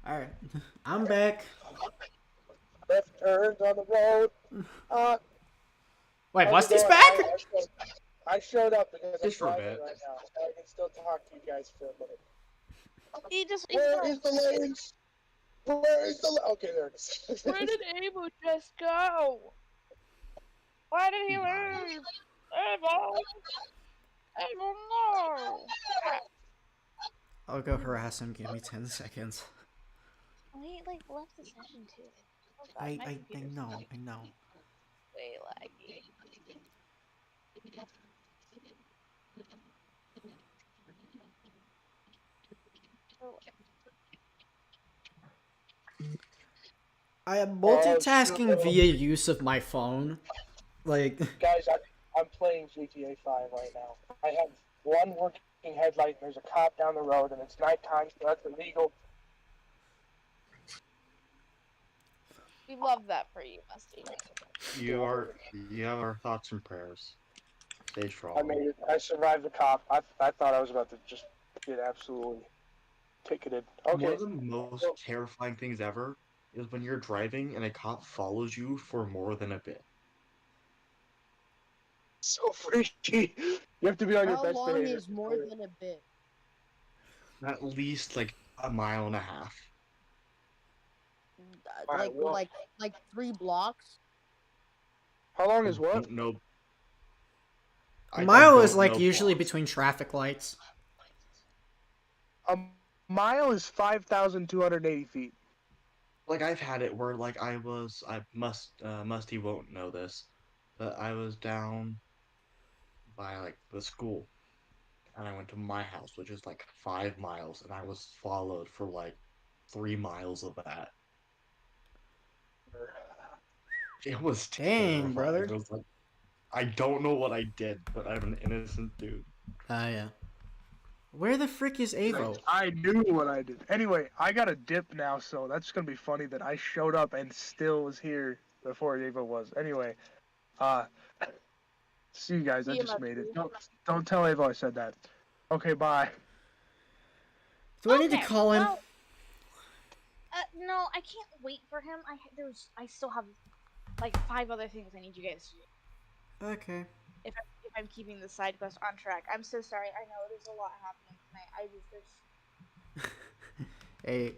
Alright, I'm back. Left turns on the road. Wait, How's what's it this going? back? I showed up because Just for a I'm driving bit. right now, so I can still talk to you guys for a minute. He just Where is the lanes? Where is the okay? There it is. Where did Abel just go? Why did he leave? Abel! Abel, no! I'll go harass him. Give me 10 seconds. He like left the session too. Oh God, I my computer's know, I know. way laggy. Oh, I am multitasking via use of my phone. Like, Guys, I'm playing GTA 5 right now. I have one working headlight, and there's a cop down the road, and it's nighttime, so that's illegal. we love that for you, Musty. You have our thoughts and prayers. Stay strong. I made it. I survived the cop. I thought I was about to just get absolutely ticketed. One Okay. of the most terrifying things ever is when you're driving and a cop follows you for more than a bit. So freaky. You have to be on your How best long behavior. is more than a bit? At least like a mile and a half. Alright, well- Like 3 blocks. How long is what? Don't know. a mile is don't like know usually blocks. between traffic lights. A mile is 5,280 feet. Like I've had it where like Musty won't know this, but I was down by like the school, and I went to my house, which is like 5 miles, and I was followed for like 3 miles of that. It was Dang, terrifying. brother. It was like, I don't know what I did, but I'm an innocent dude. Yeah. Where the frick is Avo? I knew what I did. Anyway, I got a dip now, so that's gonna be funny that I showed up and still was here before Ava was. Anyway, see you guys. I See you, just made it. Musty. Don't tell Ava I said that. Okay, bye. Do I need to Okay, call him? well, no, I can't wait for him. I still have like 5 other things I need you guys to do. Okay. If I'm keeping the side quest on track. I'm so sorry. I know there's a lot happening tonight. Hey.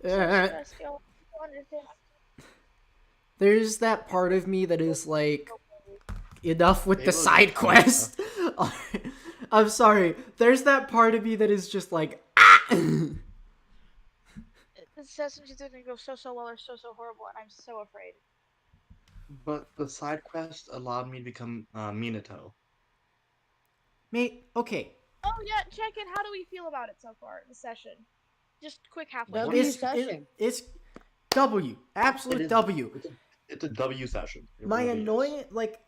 Stress, y'all. You understand? There's that part of me that is like, enough with the Avo's side fine, quest. I'm sorry. There's that part of me that is just like, ah! This session is gonna go so well or so horrible, and I'm so afraid. But the side quest allowed me to become Minato. Mate, okay. Oh yeah, check in. How do we feel about it so far? The session. Just quick halfway. W It's, session. it's W. Absolute It is- W. It's a W session. It My really is. annoying, like,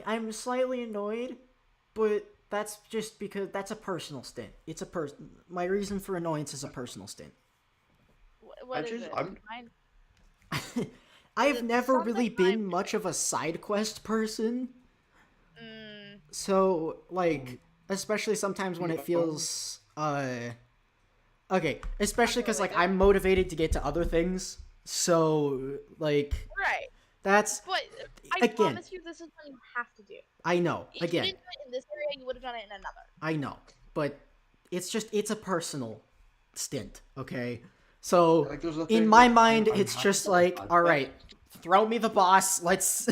I'm slightly annoyed, but that's just because that's a personal stint. It's a my reason for annoyance is a personal stint. What is just- it? I'm- Mine? I've it's never really something been I'm much of a side quest person. Mm, So, like, especially sometimes when it feels, okay, especially because, like, unrelated. I'm motivated to get to other things. So, like, Right. that's, But I again, promise you, this is what you have to do. I know, If you again, didn't do it in this area, you would have done it in another. I know, but it's a personal stint, okay? So, Like, there's a in thing my that mind, I'm it's happy just with like, God, alright, throw me the boss, let's,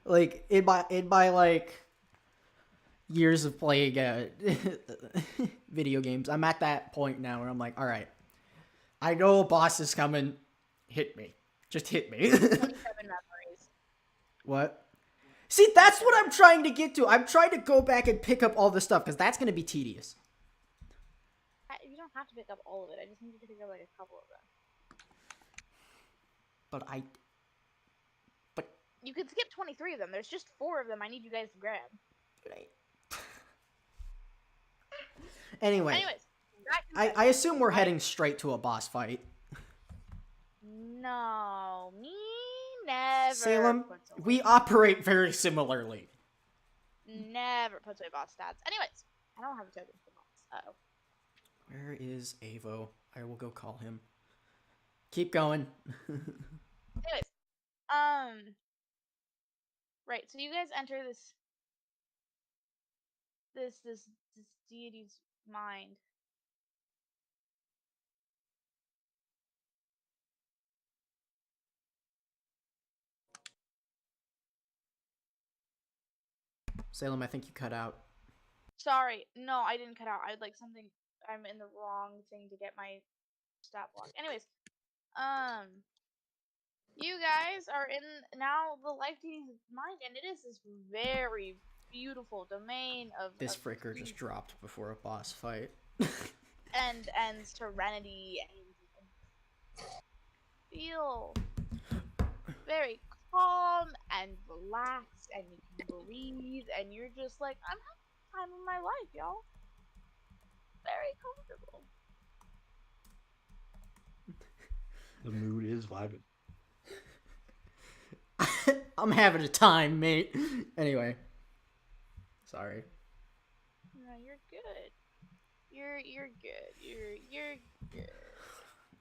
like, in my, like, years of playing video games, I'm at that point now where I'm like, alright, I know a boss is coming, hit me. Just hit me. 27 memories. What? See, that's what I'm trying to get to. I'm trying to go back and pick up all this stuff, because that's going to be tedious. You don't have to pick up all of it. I just need you to pick up like a couple of them. But You could skip 23 of them. There's just 4 of them I need you guys to grab. Anyway, Anyways, back to I assume we're heading straight to a boss fight. No, me never. Salem, puts away- we operate very similarly. never puts away boss stats. Anyways, I don't have a token for boss. Uh-oh. Where is Avo? I will go call him. Keep going. Anyways, right. So you guys enter this deity's mind. Salem, I think you cut out. Sorry, no, I didn't cut out. I'd like something. I'm in the wrong thing to get my stat block. Anyways, you guys are in now the life deity's mind, and it is this very beautiful domain of This of fricker just peace dropped before a boss fight. and serenity and feel very calm and relaxed, and you can breathe, and you're just like, I'm having the time of my life, y'all. Very comfortable. The mood is vibing. I'm having a time, mate. Anyway. Sorry. No, you're good. You're good. You're good.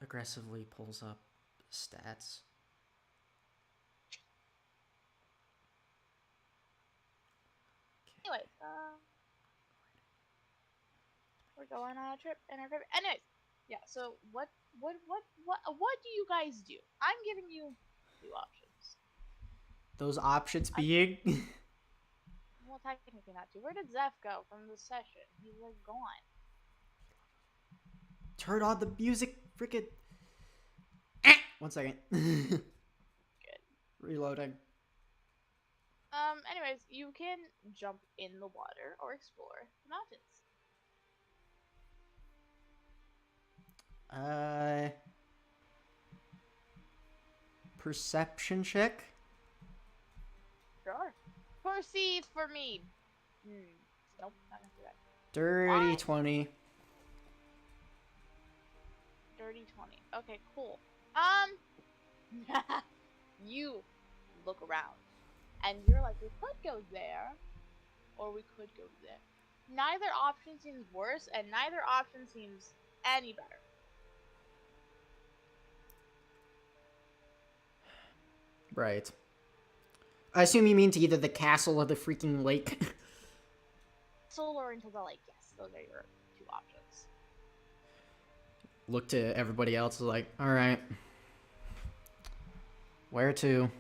Aggressively pulls up stats. Anyways, we're going on a trip in our favorite. Anyways, yeah. So what do you guys do? I'm giving you 2 options. Those options being. Well, technically not 2. Where did Zeph go from the session? He's like gone. Turn on the music, frickin'. 1 second. Good. Reloading. Anyways, you can jump in the water or explore the mountains. Perception check. Sure. Proceed for me. Nope, not gonna do that. Dirty Why? 20. Dirty 20. Okay, cool. You look around, and you're like, we could go there, or we could go there. Neither option seems worse, and neither option seems any better. Right. I assume you mean to either the castle or the freaking lake. Soul or into the lake, yes. Those are your 2 options. Look to everybody else like, alright. Where to?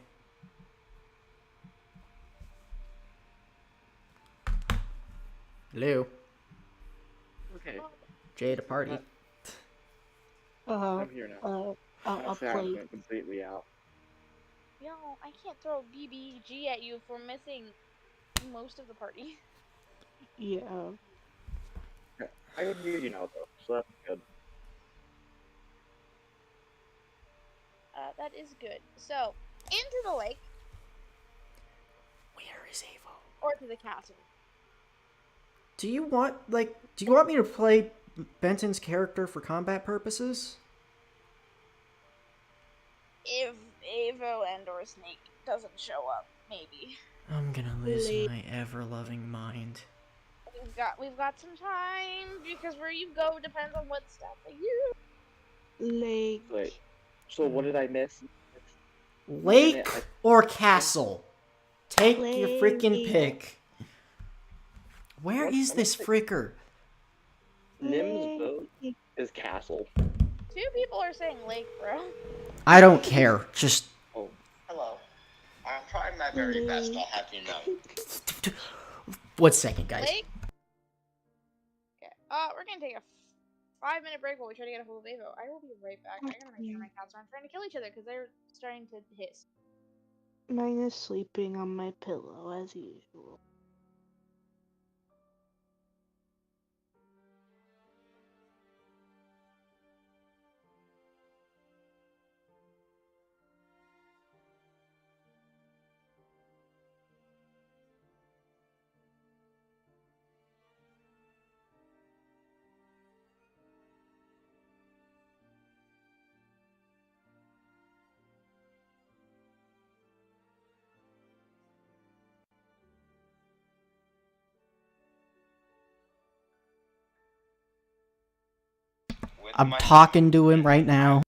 Hello. Okay, Jay to party. I'm here now. I'll Honestly, I play. went completely out. Yo, I can't throw BBG at you for missing most of the party. Yeah. I can hear you now, though, so that's good. That is good. So, into the lake Where is Avo? or to the castle. Do you want me to play Benton's character for combat purposes? if Avo and or Snake doesn't show up, maybe. I'm gonna lose my ever-loving mind. We've got some time because where you go depends on what stuff they use. Lake. Wait. So what did I miss? Lake or castle? Take your freaking Lake. pick. Where What? is this fricker? Nim's vote is castle. 2 people are saying Lake, bro. I don't care. Just Oh. Hello. I'm trying my very best, I'll have you know. 1 second, guys. Lake? Okay. We're gonna take a 5-minute break while we try to get a hold of Avo. I will be right back. I gotta make sure my cats aren't trying to kill each other because they're starting to hiss. Mine is sleeping on my pillow as usual. I'm talking to him right now.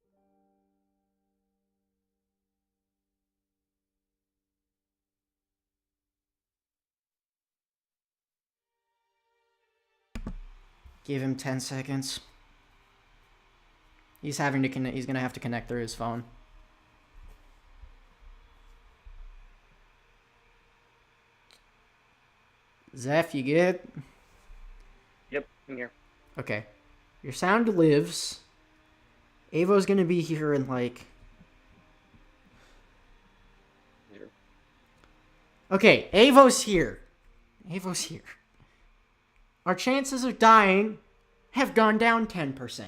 Give him 10 seconds. He's having to connect. He's gonna have to connect through his phone. Zeph, you good? Yep, I'm here. Okay. Your sound lives. Avo's gonna be here in like... Here. Okay, Avo's here. Avo's here. Our chances of dying have gone down 10%.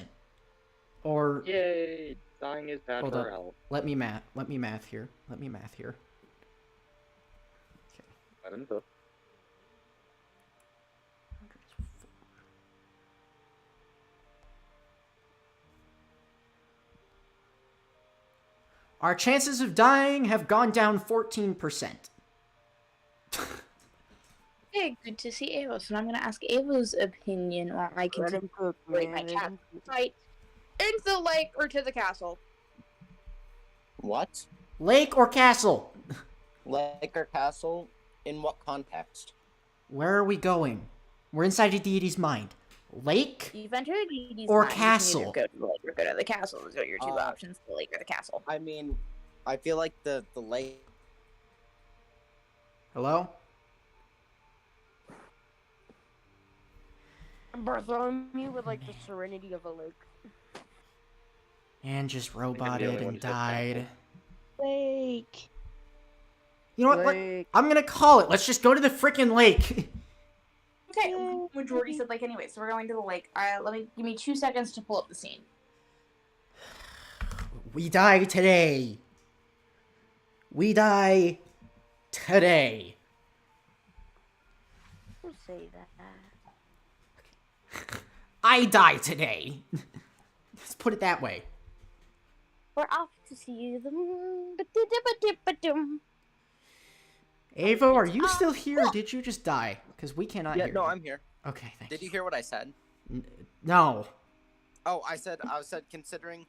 Or... Yay! Dying is bad Hold for up. our health. Let me math here. Okay. Let him go. Our chances of dying have gone down 14%. Hey, good to see Avo. So I'm gonna ask Avo's opinion while I Let can him cook, separate man. my Let cat. him cook. Right into the lake or to the castle. What? Lake or castle? Lake or castle? In what context? Where are we going? We're inside a deity's mind. Lake You've entered Deity's or mind. You castle? can either go to the lake or go to the castle. Those are your 2 Uh, options: the lake or the castle. I mean, I feel like the lake. Hello? Bartholomew me with like the serenity of a lake. And just only roboted one and who said died. Lake. You know what? Lake. I'm gonna call it. Let's just go to the frickin' lake. Okay, Yay. majority said lake anyway, so we're going to the lake. Give me 2 seconds to pull up the scene. We die today. We die today. Don't say that. I die today. Let's put it that way. We're off to see the moon. Ba-da-da-ba-da-ba-dum. Avo, are you still here or did you just die? Because we cannot Yeah, hear no, you. I'm here. Okay, thank Did you hear what I said? No. Oh, I said considering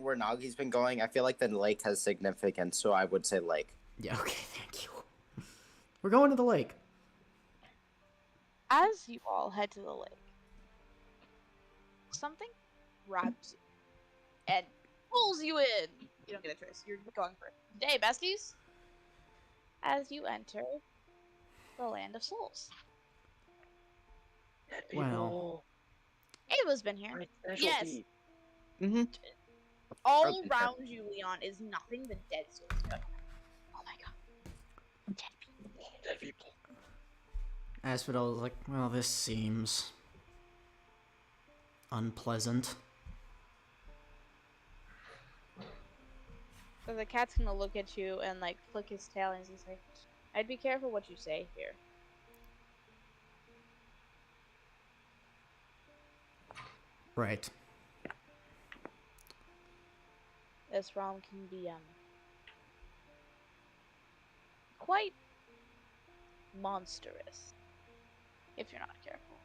where Nagi's been going, I feel like the lake has significance, so I would say lake. Yeah, okay, thank you. We're going to the lake. As you all head to the lake, something grabs you and pulls you in. You don't get a choice. You're going for it. Day, besties. As you enter the land of souls. Well, Ava's been here. My Yes. specialty. Mm-hmm. All I've been here. around you, Leon, is nothing but dead souls. You're like, oh my god. Dead people. Dead people. Asphodel was like, well, this seems unpleasant. So the cat's gonna look at you and like flick his tail and he's like, I'd be careful what you say here. Right. this realm can be quite monstrous if you're not careful.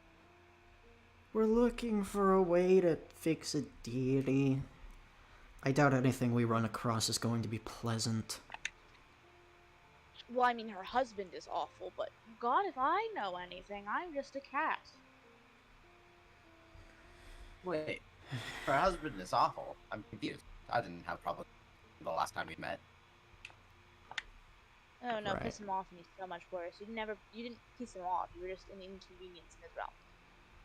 We're looking for a way to fix a deity. I doubt anything we run across is going to be pleasant. Well, I mean, her husband is awful, but God, if I know anything, I'm just a cat. Wait, her husband is awful. I'm confused. I didn't have problems the last time we met. Oh no, Right. piss him off and he's so much worse. You didn't piss him off. You were just an inconvenience in his realm.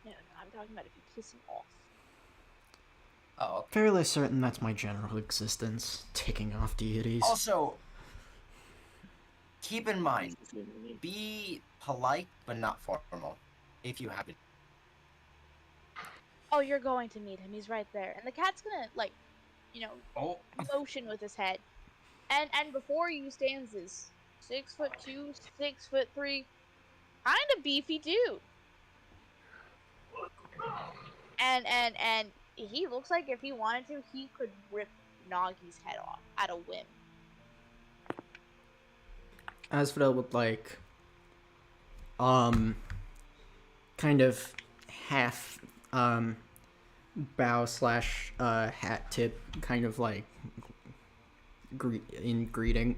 No, I'm talking about if you piss him off. Oh, okay. Fairly certain that's my general existence, ticking off deities. Also, keep in mind, be polite but not formal, if you have it. Oh, you're going to meet him. He's right there. And the cat's gonna, like, Oh, motion with his head. And before you stands this 6'2", 6'3", kind of beefy dude. And he looks like if he wanted to, he could rip Nagi's head off at a whim. Asphodel would like, kind of half, bow slash, hat tip, kind of like, in greeting.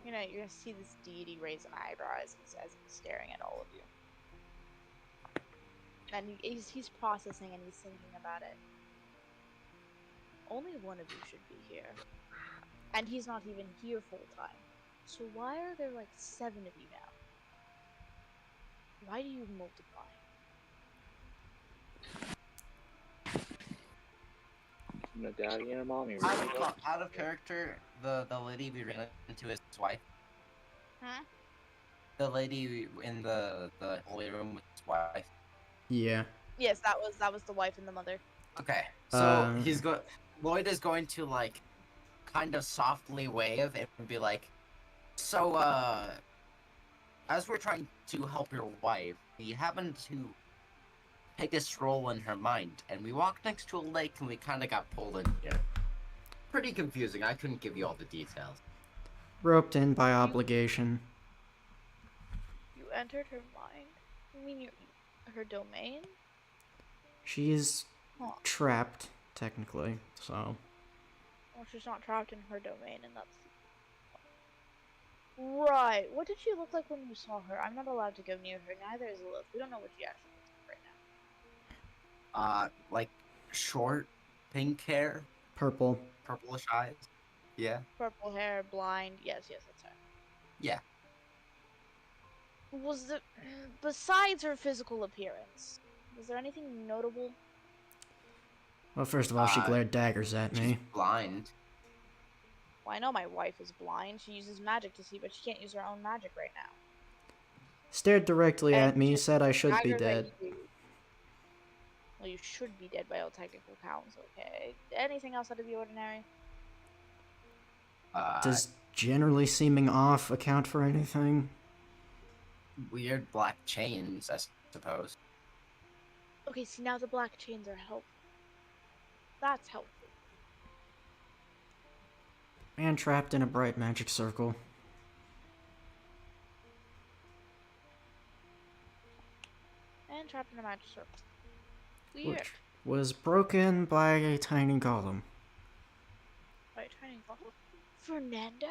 You're gonna see this deity raise an eyebrow as he's staring at all of you. And he's processing and he's thinking about it. Only one of you should be here. And he's not even here full time. So why are there like 7 of you now? Why do you multiply? A daddy and a mommy. Really? out of character, the lady we ran into his wife. Huh? The lady in the holy room with his wife. Yeah. Yes, that was the wife and the mother. Okay, so Lloyd is going to like, kind of softly wave and be like, so as we're trying to help your wife, we happened to take a stroll in her mind, and we walked next to a lake and we kind of got pulled in here. Pretty confusing. I couldn't give you all the details. Roped in by obligation. You entered her mind? You mean her domain? She's Huh. trapped, technically, so. Well, she's not trapped in her domain, and that's... Right. What did she look like when you saw her? I'm not allowed to go near her. Neither is Lilith. We don't know what she actually looks like right now. Like, short, pink hair, Purple. purplish eyes. Yeah. Purple hair, blind. Yes, that's her. Yeah. Besides her physical appearance, was there anything notable? Well, first of all, she glared daggers at She's me. blind. Well, I know my wife is blind. She uses magic to see, but she can't use her own magic right now. Stared directly at And me, she's said I should be daggers at dead. you. Well, you should be dead by all technical counts, okay? Anything else out of the ordinary? Does generally seeming off account for anything? Weird black chains, I suppose. Okay, see, now the black chains are helpful. That's helpful. Man trapped in a bright magic circle. And trapped in a magic circle. Weird. Which was broken by a tiny golem. Wait, trying to... Fernando?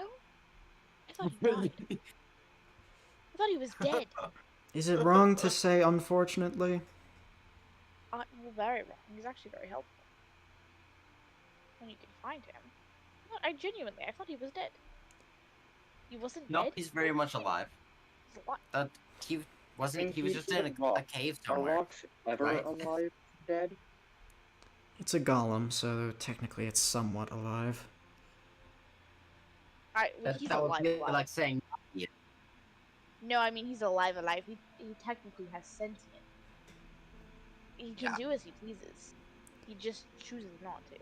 I thought he died. I thought he was dead. Is it wrong to say unfortunately? Well, very wrong. He's actually very helpful. When you can find him. No, I genuinely, I thought he was dead. He wasn't No, dead? he's very much alive. He's alive. He wasn't. He was just in a cave Are somewhere. rocks ever Right. alive, dead? It's a golem, so technically it's somewhat alive. He's That would alive. be like saying. Yeah. No, I mean he's alive. He technically has sentient. He can do as he pleases. He just chooses not to.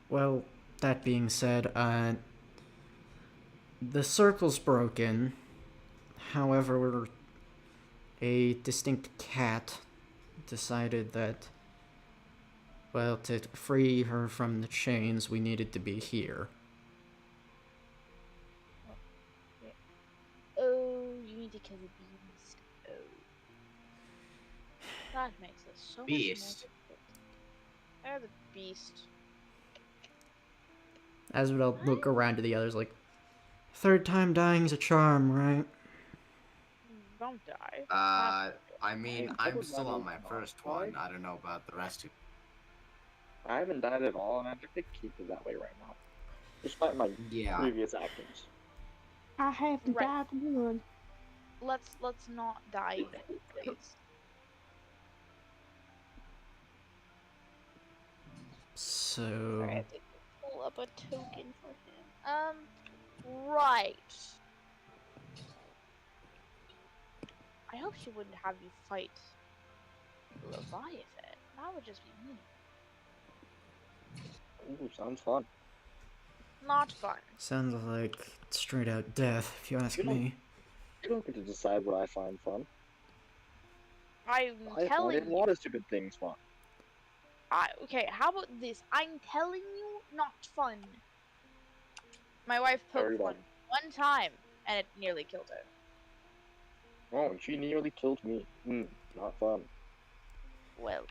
Well, that being said, the circle's broken. However, a distinct cat decided that, well, to free her from the chains, we needed to be here. Oh, you need to kill the beast. Oh. That makes it so much more Beast. difficult. They're the beast. Asmodel look around to the others like, third time dying's a charm, right? Don't die. I mean, I I'm would still rather on my not first die. one. I don't know about the rest of I haven't died at all, and I'd like to keep it that way right now. Despite my Yeah. previous actions. I haven't Right. died one. Let's not die, please. So, Sorry, I have to pull up a token for him. Right. I hope she wouldn't have you fight Leviathan. That would just be mean. Ooh, sounds fun. Not fun. sounds like straight out death, if you ask You don't- me. You don't get to decide what I find fun. I'm I find telling a you. lot of stupid things fun. Okay, how about this? I'm telling you, not fun. My wife Very poked well. one time, and it nearly killed her. Oh, and she nearly killed me. Not fun. Well,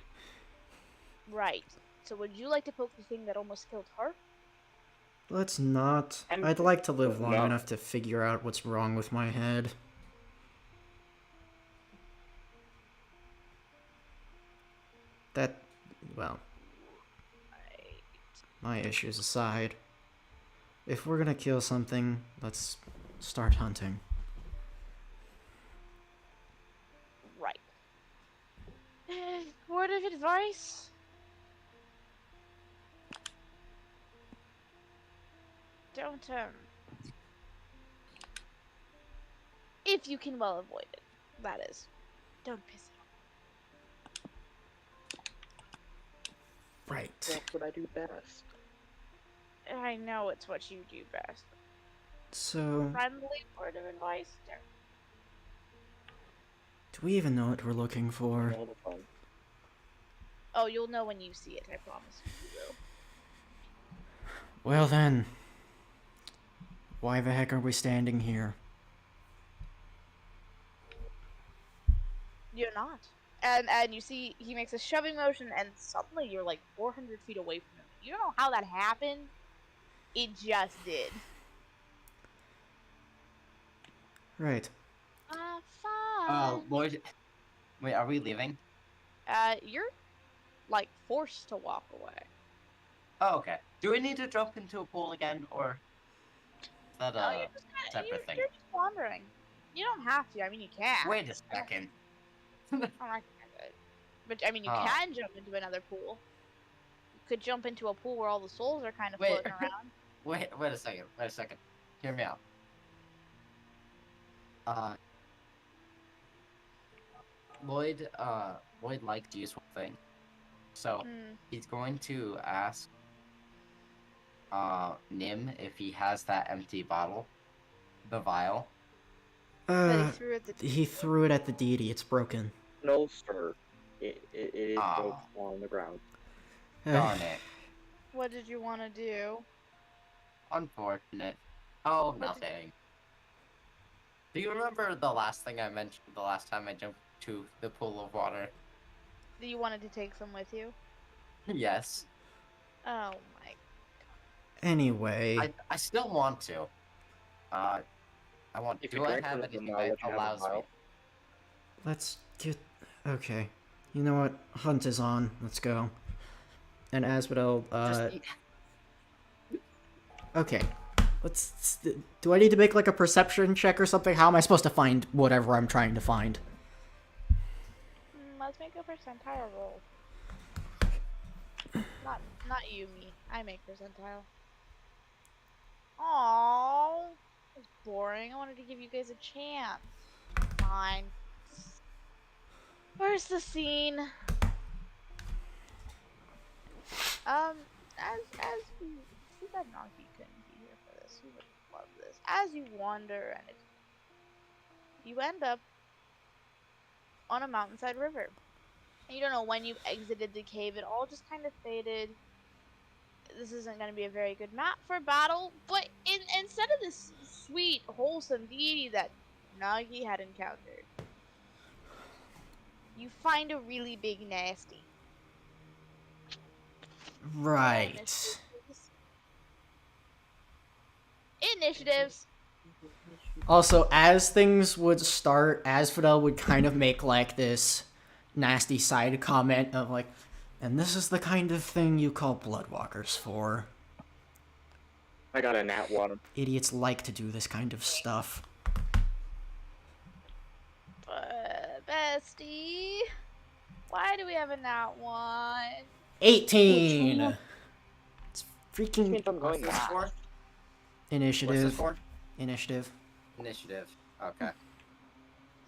right. So would you like to poke the thing that almost killed her? Let's not. I'm- I'd like to live long No. enough to figure out what's wrong with my head. That, well, Right. my issues aside, if we're gonna kill something, let's start hunting. Right. Word of advice? Don't, if you can well avoid it, that is. Don't piss it Right. That's what I do best. off. I know it's what you do best. So, Friendly word of advice? There. do we even know what we're looking for? All the fun. Oh, you'll know when you see it, I promise you will. Well then, why the heck are we standing here? You're not. And you see, he makes a shoving motion, and suddenly you're like 400 feet away from him. You don't know how that happened? It just did. Right. Fine. Lloyd. Wait, are we leaving? You're like forced to walk away. Oh, okay. Do we need to jump into a pool again, or is that No, a you're just separate thing? You're just wandering. You don't have to. I mean, you can. Wait a second. Oh, I can't. But I mean, you Oh. can jump into another pool. You could jump into a pool where all the souls are kind of Wait. floating around. Wait a second. Wait a second. Hear me out. Lloyd liked useful thing. So Hmm. he's going to ask Nim if he has that empty bottle. The vial. That he threw at the He threw it at the deity. It's broken. No, sir. It is Ah. broke on the ground. Darn it. What did you want to do? Unfortunate. Oh, What did- nothing. Do you remember the last thing I mentioned the last time I jumped to the pool of water? You wanted to take some with you? Yes. Oh my. Anyway, I still want to. I want. If Do you I drank have one of them, anything I'll that let you have a allows me? vial. let's get. Okay. You know what? Hunt is on. Let's go. And Asphodel, Just okay. Let's. Do I need to make like a perception check or something? How am I supposed to find whatever I'm trying to find? Let's make a percentile roll. Not you, me. I make percentile. Aww. It's boring. I wanted to give you guys a chance. Fine. Where's the scene? As you, too bad Naki couldn't be here for this. He would love this. As you wander and you end up on a mountainside river, You don't know when you exited the cave. It all just kind of faded. This isn't going to be a very good map for battle, but instead of this sweet, wholesome deity that Nagi had encountered, you find a really big nasty. Right. Initiatives. Also, as things would start, Asphodel would kind of make like this nasty side comment of like, and this is the kind of thing you call bloodwalkers for. I got a nat 1. Idiots like to do this kind of stuff. Bestie, why do we have a nat 1? 18! It's Which freaking means I'm What's going this last. for? What's initiative. this for? Initiative. Initiative. Okay.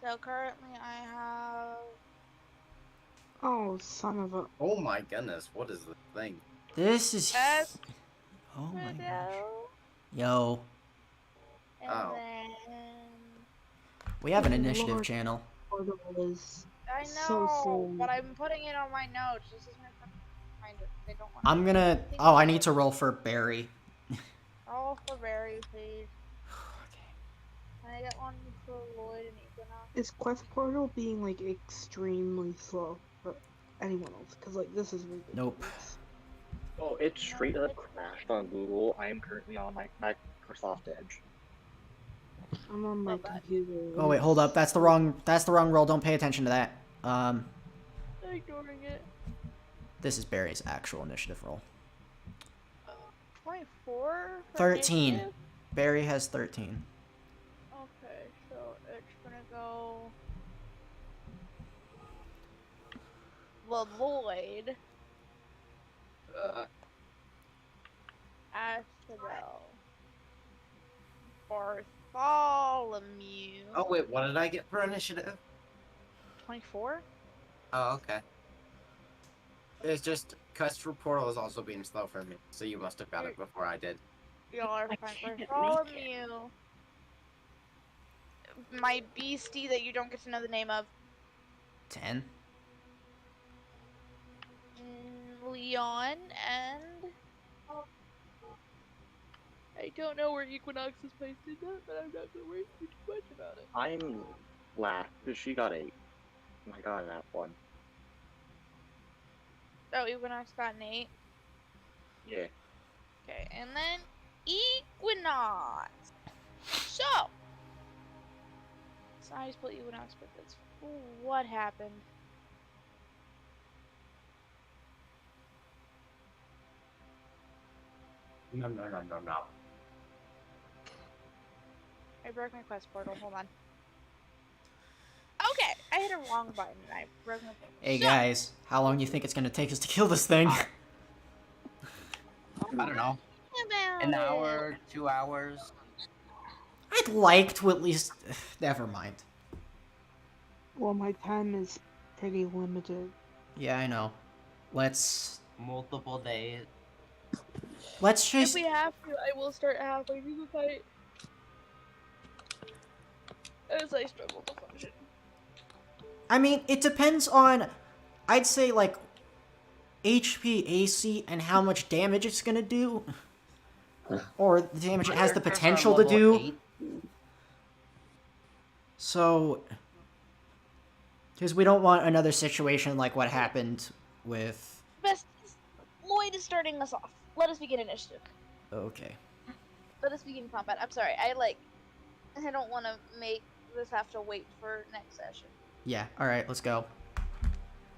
So currently I have... Oh, son of a. Oh my goodness, what is this thing? This is. As- Oh my gosh. Widow, Yo, and Oh. then... we have an Oh, initiative Lord. channel. Portal is I so know, soon. but I'm putting it on my notes. This is my fucking reminder. They don't want I'm gonna. Oh, I need to roll for Barry. roll for Barry, please. Can I get one for Lloyd and Equinox? Is Quest Portal being like extremely slow for anyone else? Because like this is ridiculous. Nope. Oh, it straight up crashed on Google. I am currently on my Microsoft Edge. I'm on my Not bad. computer. Oh wait, hold up. That's the wrong roll. Don't pay attention to that. I'm ignoring it. This is Barry's actual initiative roll. 24? for 13. initiative? Barry has 13. Okay, so it's gonna go... Well, Lloyd, Asphodel, Bartholomew. Oh wait, what did I get for initiative? 24? Oh, okay. It's just Custer Portal is also being slow for me, so you must have got it before I did. Y'all are I fine. can't make it. Bartholomew. My beastie that you don't get to know the name of. 10. Leon and... I don't know where Equinox is placed in that, but I'm not gonna worry too much about it. I'm last because she got 8. I got that 1. Oh, Equinox got an 8. Yeah. Okay, and then Equinox. So I just put Equinox, but that's what happened. No. I broke my quest portal. Hold on. Okay, I hit a wrong button and I broke my portal. Hey So, guys, how long do you think it's gonna take us to kill this thing? I don't know. about An it. hour, 2 hours. I'd like to at least. Never mind. Well, my time is pretty limited. Yeah, I know. Let's Multiple days. let's If just. we have to, I will start halfway through the fight. As I struggle to function. I mean, it depends on. I'd say like HP, AC, and how much damage it's gonna do, or the damage it has the potential to do. So, because we don't want another situation like what happened with. Best, Lloyd is starting us off. Let us begin initiative. Okay. Let us begin combat. I'm sorry. I don't want to make this have to wait for next session. Yeah. All right. Let's go.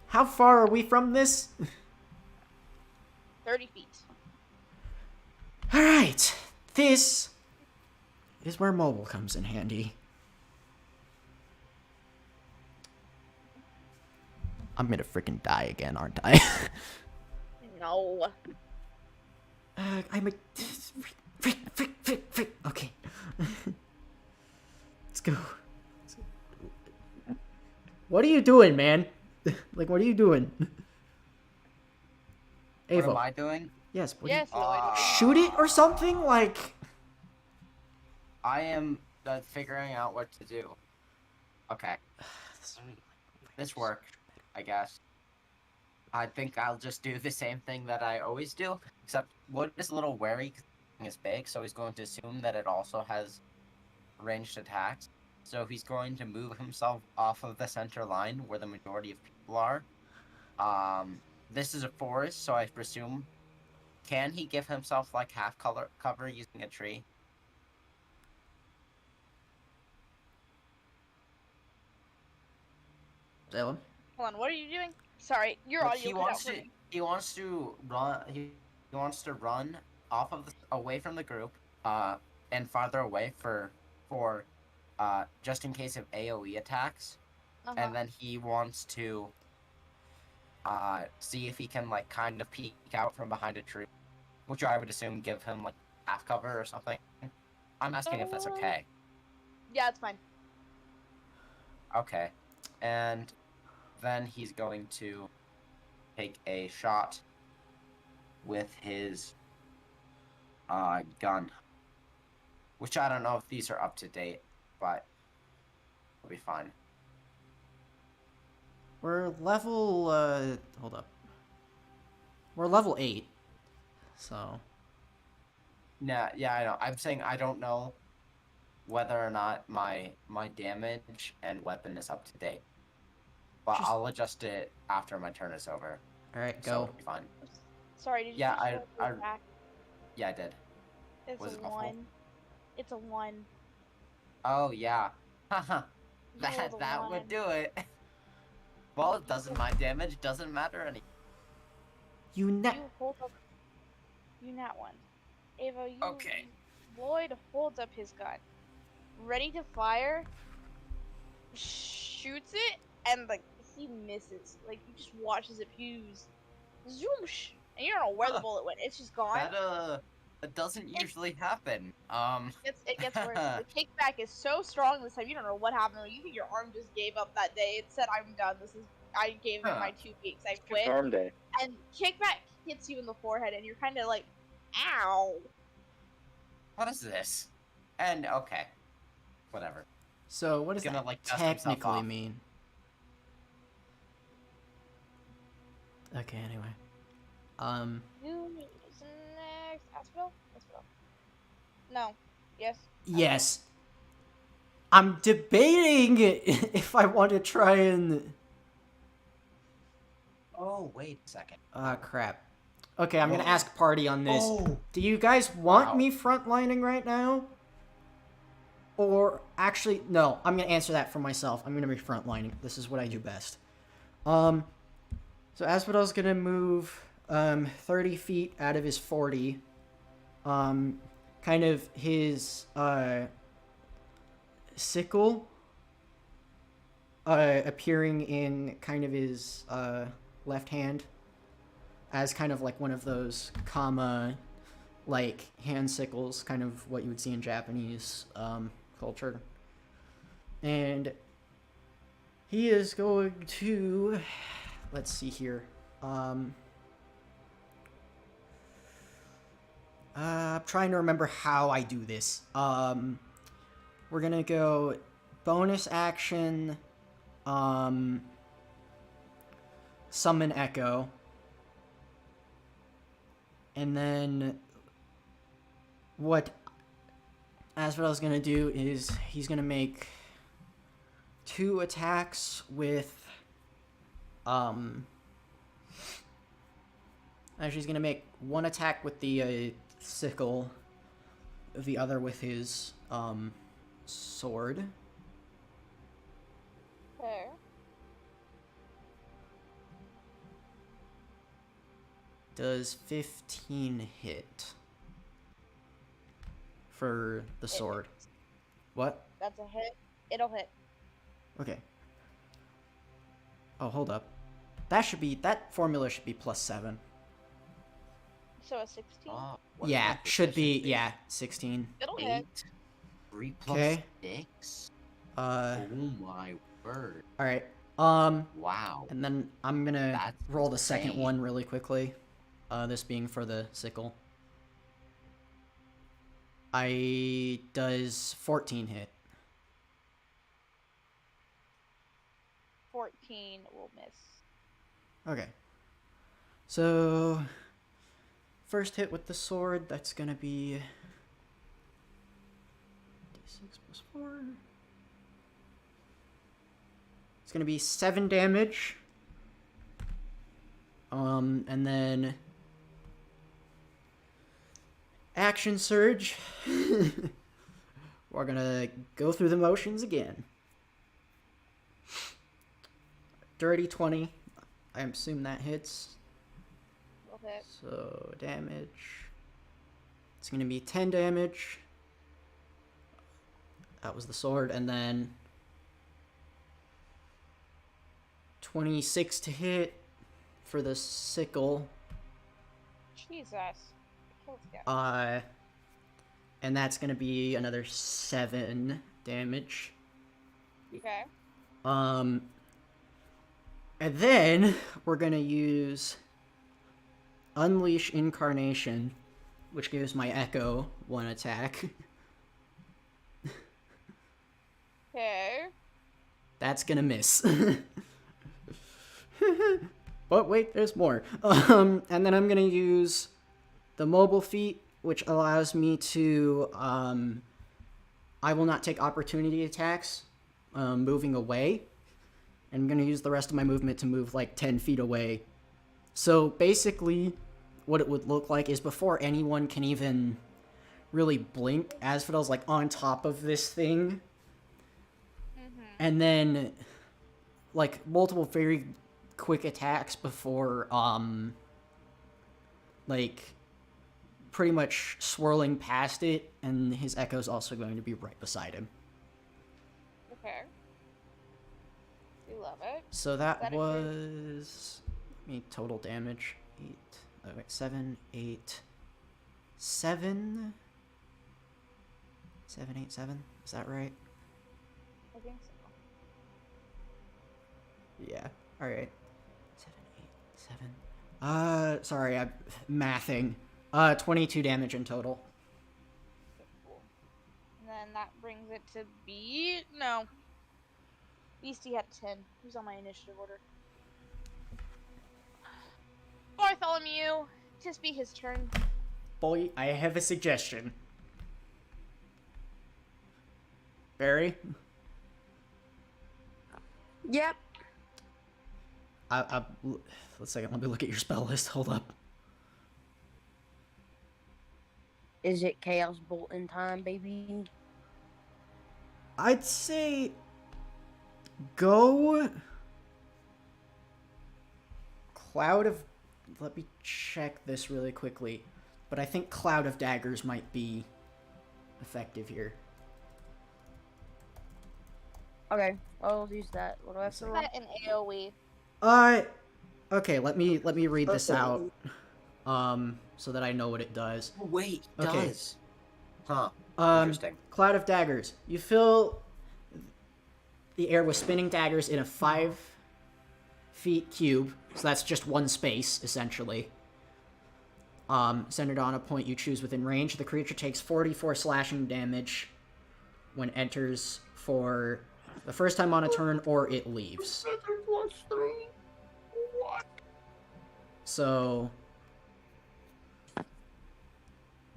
How far are we from this? 30 feet. All right. This is where mobile comes in handy. I'm gonna freaking die again, aren't I? No. I'm a. Frick. Okay. Let's go. What are you doing, man? Like, what are you doing? What am Ava. I doing? Yes. What Yes, Lloyd. Shoot it or something? Like. I am figuring out what to do. Okay. This worked, I guess. I think I'll just do the same thing that I always do, except Wood is a little wary because it's big, so he's going to assume that it also has ranged attacks. So he's going to move himself off of the center line where the majority of people are. This is a forest, so I presume. Can he give himself like half color cover using a tree? Salem? Hold on, what are you doing? Sorry, your Like, audio cut out for me. he wants to run. He wants to run off of away from the group, and farther away for just in case of AOE attacks, and then he wants to see if he can like kind of peek out from behind a tree, which I would assume give him like half cover or something. I'm asking if that's okay. Yeah, it's fine. Okay, and then he's going to take a shot with his gun, which I don't know if these are up to date, but it'll be fine. We're level, hold up. We're level 8. So. Yeah, I know. I'm saying I don't know whether or not my damage and weapon is up to date. But I'll adjust it after my turn is over. Alright, So go. it'll be fine. Sorry, did you Yeah, just roll your back? Yeah, I did. It's Was a it awful? 1. It's a 1. Oh, yeah. Haha. You rolled a That 1. would do it. Well, it doesn't. My damage doesn't matter any. You net. You hold up. You nat 1. Ava, you. Okay. Lloyd holds up his gun, ready to fire. Shoots it, and like he misses. Like you just watch as it fuse, zoomsh, and you don't know where the bullet went. It's just gone. That doesn't usually happen. It gets worse. The kickback is so strong this time. You don't know what happened. You think your arm just gave up that day. It said, "I'm done. I gave it my 2 weeks. I quit." Arm day. And kickback hits you in the forehead, and you're kind of like, "Ow." What is this? And okay, whatever. So what does Gonna, that like, dust himself technically off. mean? Okay, anyway. Who's next? Asphodel? Asphodel. No. Yes. Yes. I'm debating if I want to try and... Oh, wait a second. Crap. Okay, I'm gonna ask Party on this. Oh. Do you guys want Wow. me frontlining right now? Or, actually, no, I'm gonna answer that for myself. I'm gonna be frontlining. This is what I do best. So Asphodel's gonna move, 30 feet out of his 40. Kind of his, sickle, appearing in kind of his, left hand. As kind of like one of those comma, like, hand sickles, kind of what you would see in Japanese, culture. And he is going to, let's see here, I'm trying to remember how I do this. We're gonna go bonus action, summon Echo. And then what Asphodel gonna do is he's gonna make 2 attacks with actually he's gonna make 1 attack with the sickle, the other with his sword. Fair. Does 15 hit for the sword? What? That's a hit. It'll hit. Okay. Oh, hold up. That formula should be +7. So a 16. Yeah, should be, yeah, 16. It'll hit. 3 plus Okay. 6? Oh my word. Alright. Wow. And then I'm gonna That's roll the second insane. one really quickly. This being for the sickle. Does 14 hit? 14 will miss. Okay. So, first hit with the sword, that's gonna be d6 plus 4. It's gonna be 7 damage. And then action surge. We're gonna go through the motions again. Dirty 20. I assume that hits. Okay. So damage. It's gonna be 10 damage. That was the sword, and then 26 to hit for the sickle. Jesus. Kills guys. And that's gonna be another 7 damage. Okay. And then we're gonna use Unleash Incarnation, which gives my Echo 1 attack. Okay. That's gonna miss. But wait, there's more. And then I'm gonna use the mobile feat, which allows me to I will not take opportunity attacks moving away. And I'm gonna use the rest of my movement to move like 10 feet away. So basically, what it would look like is before anyone can even really blink, Asphodel's like on top of this thing. And then like multiple very quick attacks before like pretty much swirling past it, and his Echo's also going to be right beside him. Okay. We love it. So that That is was total damage. 7, 8, 7. 7, 8, 7. Is that right? I think so. Yeah. All right. 7, 8, 7. Sorry, I'm mathing. 22 damage in total. Okay, cool. And then that brings it to B. No. Beastie had 10. Who's on my initiative order? Bartholomew. Tis be his turn. Boy, I have a suggestion. Barry? Yep. Let's second. Let me look at your spell list. Hold up. Is it Chaos Bolt in time, baby? I'd say go Cloud of. Let me check this really quickly, but I think Cloud of Daggers might be effective here. Okay, I'll use that. What do I have to roll? That an AoE. Okay. Let me read this out, so that I know what it does. Oh, wait, it Okay. does. Huh. Interesting. Cloud of Daggers. You fill the air with spinning daggers in a 5 feet cube, so that's just one space, essentially. Centered on a point you choose within range. The creature takes 44 slashing damage when enters for the first time on a turn, or it leaves. So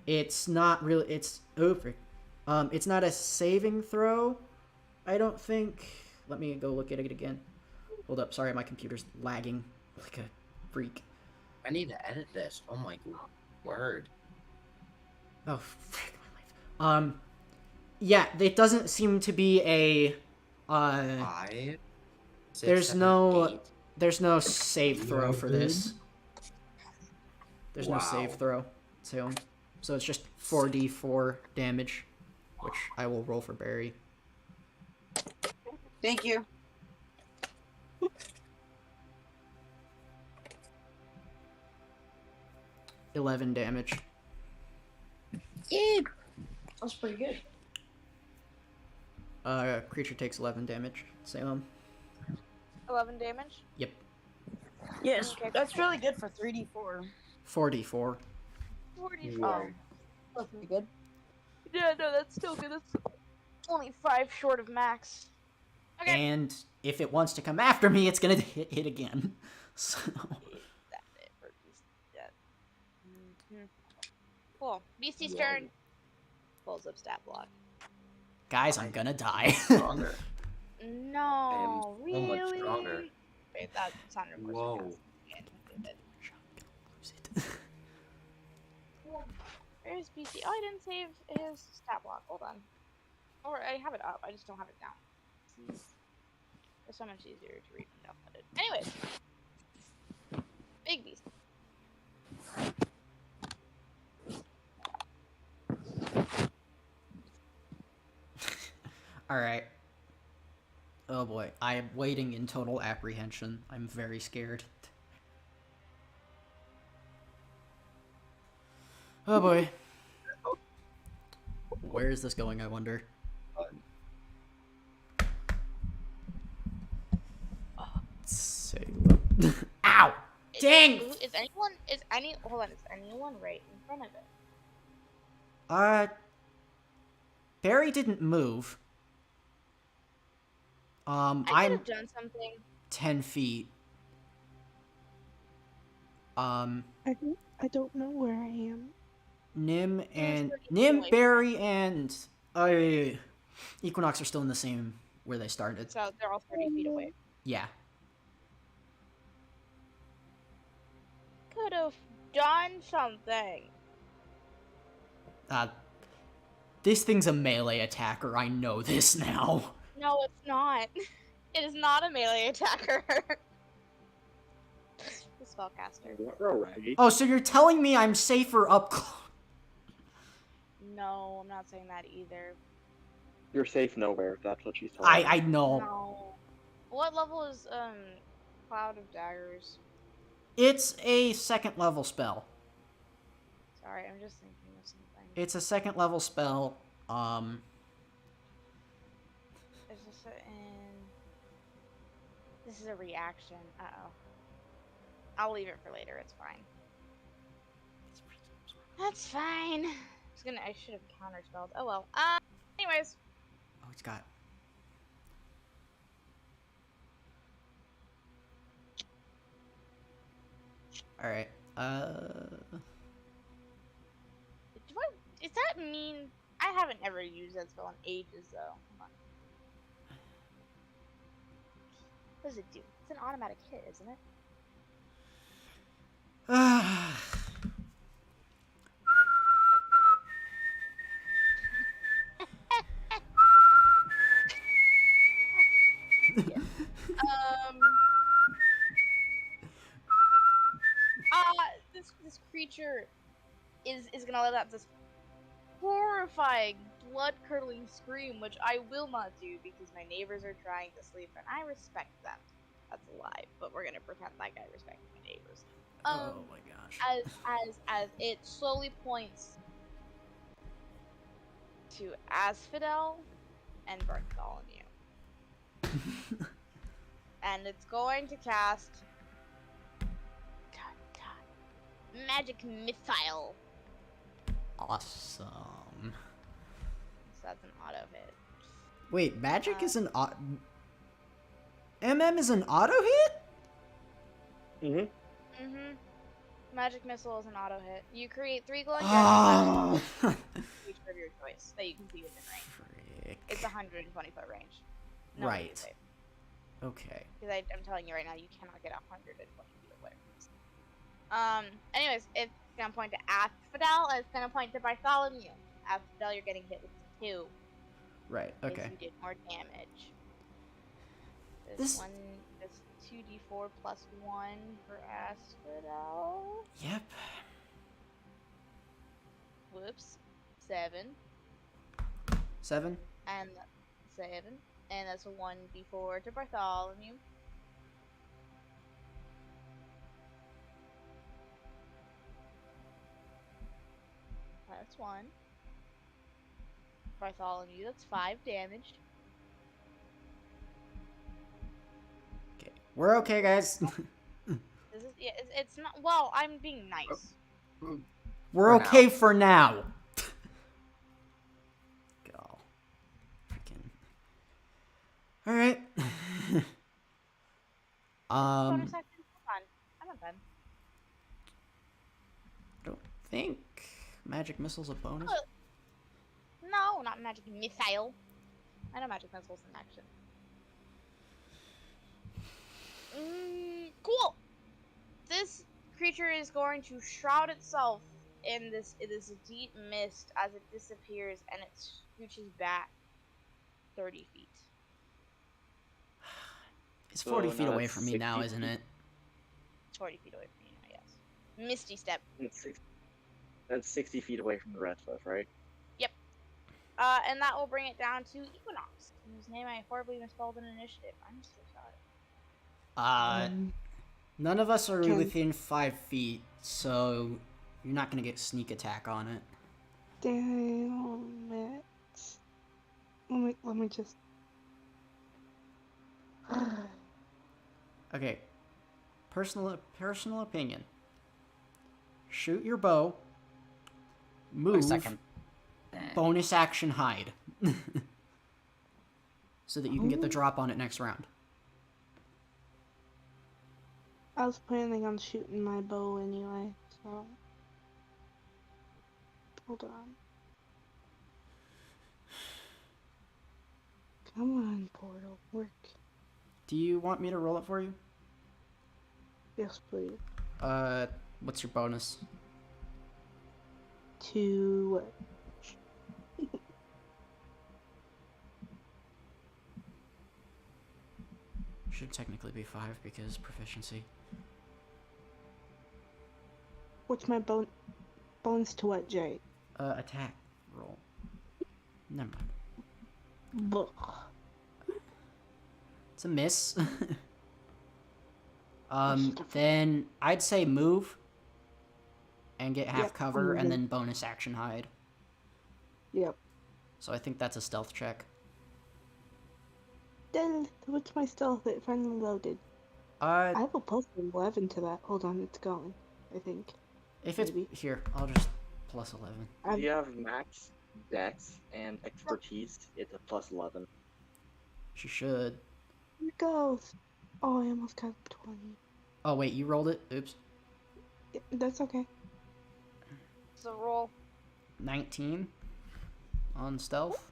it's not really. It's over. It's not a saving throw, I don't think. Let me go look at it again. Hold up. Sorry, my computer's lagging like a freak. I need to edit this. Oh my word. Oh, frick my life. Yeah, it doesn't seem to be a. 5, 6, There's 7, no. 8. There's no save throw for this. There's no Wow. save throw. So it's just 4d4 damage, which I will roll for Barry. Thank you. 11 damage. Yeah, that's pretty good. Creature takes 11 damage. Salem. 11 damage. Yep. Yes, Okay. that's really good for 3d4. 4d4. 44. Oh, that's pretty good. Yeah, no, that's still good. That's only 5 short of max. Okay. And if it wants to come after me, it's gonna hit again. So That's it for Cool. Beastie's Whoa. turn. Pulls up stat block. Guys, I'm gonna die. Stronger. No, I am so much really? stronger. Wait, that sounded of course Whoa. sarcastic. Yeah, Lose it. where's BC? Oh, I didn't save his stat block. Hold on. Or I have it up. I just don't have it down. It's so much easier to read and download it. Anyways. Big beast. Alright. Oh boy. I am waiting in total apprehension. I'm very scared. Oh boy. Where is this going, I wonder? Say Ow! Dang! Hold on, is anyone right in front of it? Barry didn't move. I could I'm have done something. 10 feet. I don't know where I am. Nim and 30 feet Nim, away. Barry, and Equinox are still in the same where they started. So they're all 30 feet away. Yeah. Could have done something. This thing's a melee attacker. I know this now. No, it's not. It is not a melee attacker. The spellcaster. Raggy. Oh, so you're telling me I'm safer up close? No, I'm not saying that either. You're safe nowhere. That's what she's telling I know. No. What level is Cloud of Daggers? It's a second level spell. Sorry, I'm just thinking of something. It's a second level spell. Is this This is a reaction. Uh-oh. I'll leave it for later. It's fine. That's fine. I should have counterspelled. Oh well. Anyways. Oh, it's got. All right. Does that mean I haven't ever used that spell in ages though? Hold on. What does it do? It's an automatic hit, isn't it? This creature is gonna let out this horrifying, blood-curdling scream, which I will not do because my neighbors are trying to sleep and I respect them. That's a lie, but we're gonna pretend like I respect my neighbors. Oh my gosh. As it slowly points to Asphodel and Bartholomew. And it's going to cast Magic Missile. Awesome. So that's an auto hit. Wait, magic is an MM is an auto hit? Magic Missile is an auto hit. You create 3 glowing Oh. each of your choice that you can see within range. Frick. It's 120-foot range. No, Right. Okay. Because I'm telling you right now, you cannot get 120 feet away. Anyways, it's gonna point to Asphodel, and it's gonna point to Bartholomew. Asphodel, you're getting hit with 2. Right. Okay. You did more damage. This 2d4 plus 1 for Asphodel. Yep. Whoops. 7. 7. And 7. And that's a 1d4 to Bartholomew. That's 1. Bartholomew, that's 5 damaged. Okay. We're okay, guys. This is, yeah, it's not. Well, I'm being nice. We're okay for now. Go. Freaking. All right. Bonus action. Hold on. I'm not done. Don't think magic missiles a bonus? No, not magic missile. I know magic missiles in action. Cool. This creature is going to shroud itself in this deep mist as it disappears, and it scooches back 30 feet. It's 40 So feet now away that's from me now, 60 isn't feet. it? It's 40 feet away from you now, yes. Misty step. That's 60 feet away from the rest of us, right? Yep. And that will bring it down to Equinox, whose name I horribly misspelled in initiative. I'm so sorry. None of us are Can- within 5 feet, so you're not gonna get sneak attack on it. Damn it. Let me just. Okay. Personal opinion. Shoot your bow. Wait a Move. second. Bonus action hide. So that you can get the drop on it next round. I was planning on shooting my bow anyway, so. Hold on. Come on, portal, work. Do you want me to roll it for you? Yes, please. What's your bonus? To. Should technically be 5 because proficiency. What's my bonus to what, Jay? Attack roll. Never mind. Buh. It's a miss. Then I'd say move and get half Yep, cover and moving. then bonus action hide. Yep. So I think that's a stealth check. Then what's my stealth? It finally loaded. I have a plus 11 to that. Hold on, it's going. I think. If it's maybe. here, I'll just plus 11. If you have max dex and expertise, it's a plus 11. She should. Here it goes. Oh, I almost got 20. Oh wait, you rolled it. Oops. Yeah, that's okay. So roll. 19 on stealth.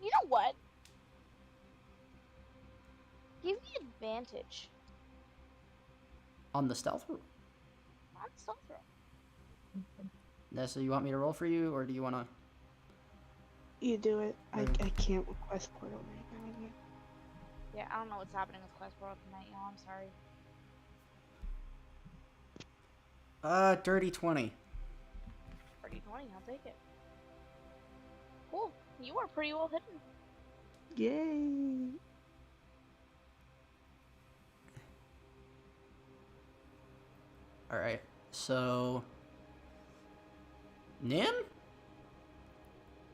You know what? Give me advantage On the stealth roll. on stealth roll. So you want me to roll for you, or do you want to? You do it. I Okay. can't request portal right now. Yeah, I don't know what's happening with Quest World tonight, y'all. I'm sorry. Dirty 20. Pretty 20, I'll take it. Cool. You are pretty well hidden. Yay! Alright, so. Nim?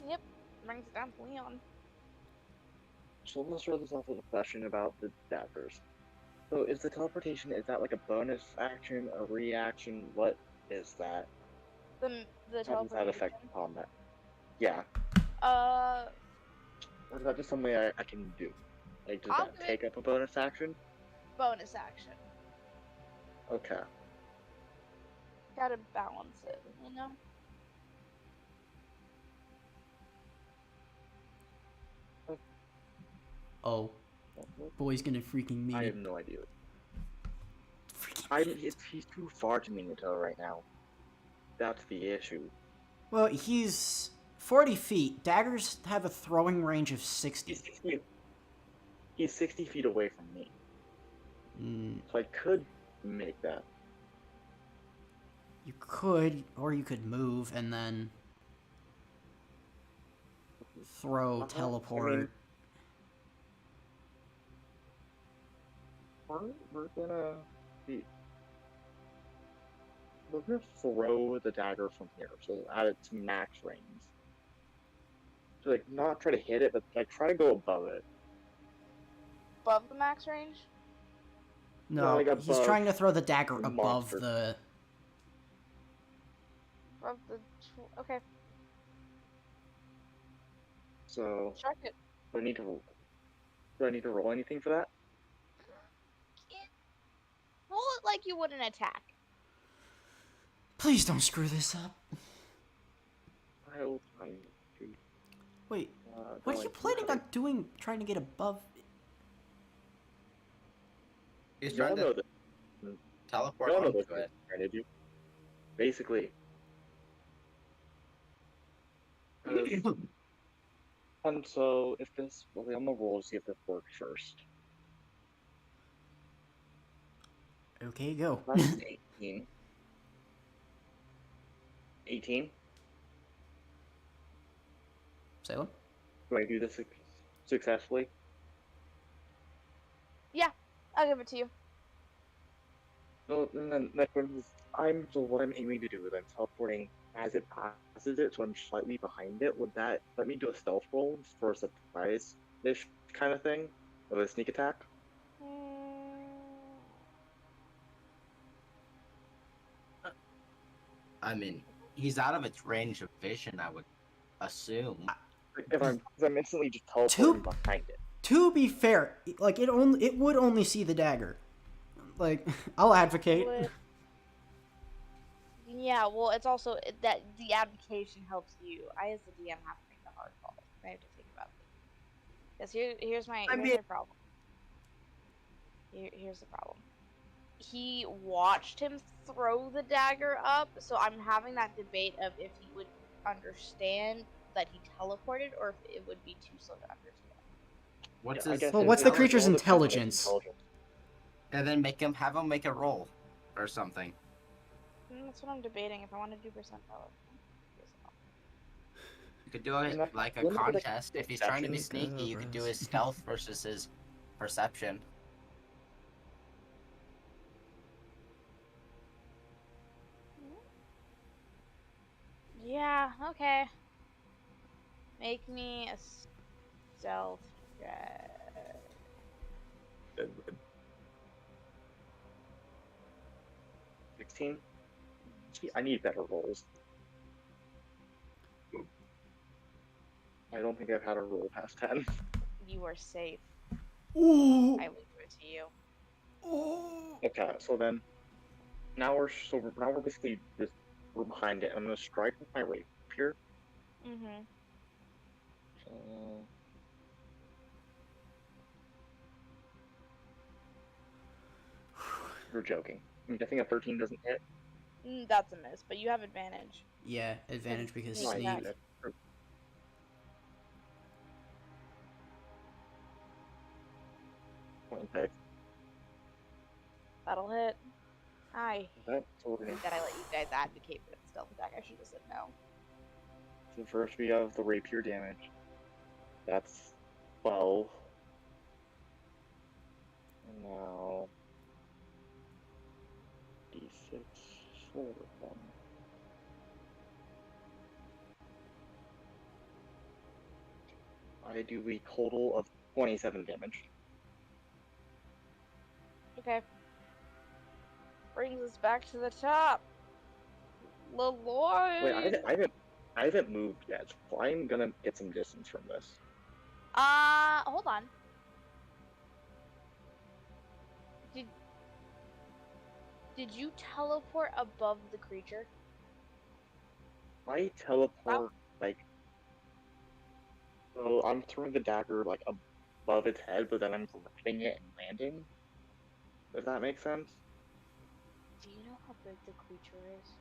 Yep. Brings it down to Leon. So let's throw this off with a question about the daggers. So is the teleportation, is that like a bonus action, a reaction? What is that? The How does that teleportation. affect combat? Yeah. Or is that just something I can do? Like, does I'll that do it. take up a bonus action? Bonus action. Okay. Gotta balance it, you know? Oh, boy's gonna freaking meet I it. have no idea. Freaking He's too far to Minato right now. That's the issue. Well, he's 40 feet. Daggers have a throwing range of 60. He's 60 feet away from me. So I could make that. You could, or you could move and then throw, teleport. I mean, we're gonna throw the dagger from here, so at its max range. So like not try to hit it, but like try to go above it. Above the max range? No, like he's above trying to throw the dagger the above monster. the. Above the. Okay. So Shark it. do I need to roll anything for that? Roll it like you would an attack. Please don't screw this up. I'll try to. Wait, what go are you into planning the- on doing? Trying to get above? He's Y'all trying know to that. teleport Y'all know onto what it. I'm trying to do. Basically. And so, if this, well, I'm gonna roll to see if this works first. Okay, go. That's 18. 18? Salem? Do I do this successfully? I'll give it to you. So, and then next one is, so what I'm aiming to do is I'm teleporting as it passes it, so I'm slightly behind it. Would that let me do a stealth roll for a surprise-ish kind of thing? Of a sneak attack? I mean, he's out of its range of vision, I would assume. Because I'm instantly just teleporting behind it. To be fair, like it would only see the dagger. Like, I'll advocate. Yeah, well, it's also that the advocation helps you. I, as the DM, have to make the hard call. I have to think about this. Because here's my problem. Here's the problem. He watched him throw the dagger up, so I'm having that debate of if he would understand that he teleported, or if it would be too slow to understand. What's the creature's intelligence? And then have him make a roll or something. That's what I'm debating. If I want to do percentile. You could do it like a contest. If he's trying to be sneaky, you could do his stealth versus his perception. Yeah, okay. Make me a stealth check. 16? Gee, I need better rolls. I don't think I've had a roll past 10. You are safe. Ooh. I will give it to you. Ooh. Okay, so then now we're basically just we're behind it. I'm gonna strike with my rapier. Mm-hmm. You're joking. I'm guessing a 13 doesn't hit. That's a miss, but you have advantage. Yeah, advantage because Sneak sneak. attack. Okay. That'll hit. Okay, so we're gonna. That I let you guys advocate for the stealth attack. I should have said no. So first we have the rapier damage. That's 12. And now D6 4 1. I do a total of 27 damage. Okay. Brings us back to the top. Lord. Wait, I haven't moved yet, so I'm gonna get some distance from this. Hold on. Did you teleport above the creature? I teleport so I'm throwing the dagger like above its head, but then I'm grabbing it and landing. Does that make sense? Do you know how big the creature is?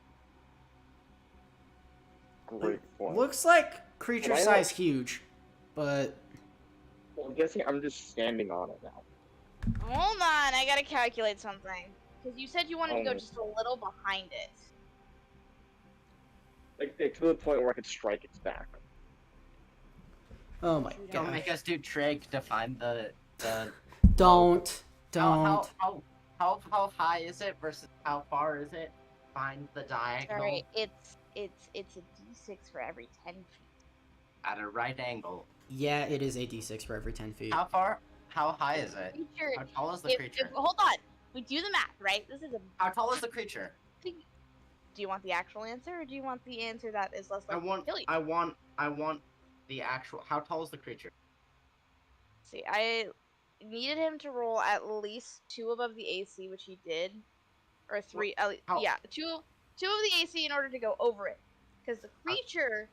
Great point. Looks like creature size huge, but Well, I'm guessing I'm just standing on it now. Hold on, I gotta calculate something. Because you said you wanted to go just a little behind it. Like to the point where I could strike its back. oh my Don't god! make us do trig to find the. Don't. How high is it versus how far is it? Find the diagonal. Sorry, it's a d6 for every 10 feet. At a right angle. Yeah, it is a d6 for every 10 feet. How far? How high is it? Creature, How tall is the creature? hold on, we do the math, right? This is a. How tall is the creature? Do you want the actual answer, or do you want the answer that is less likely to kill you? I want the actual. How tall is the creature? See, I needed him to roll at least 2 above the AC, which he did, or 3. Yeah, two 2 of the AC in order to go over it, because the creature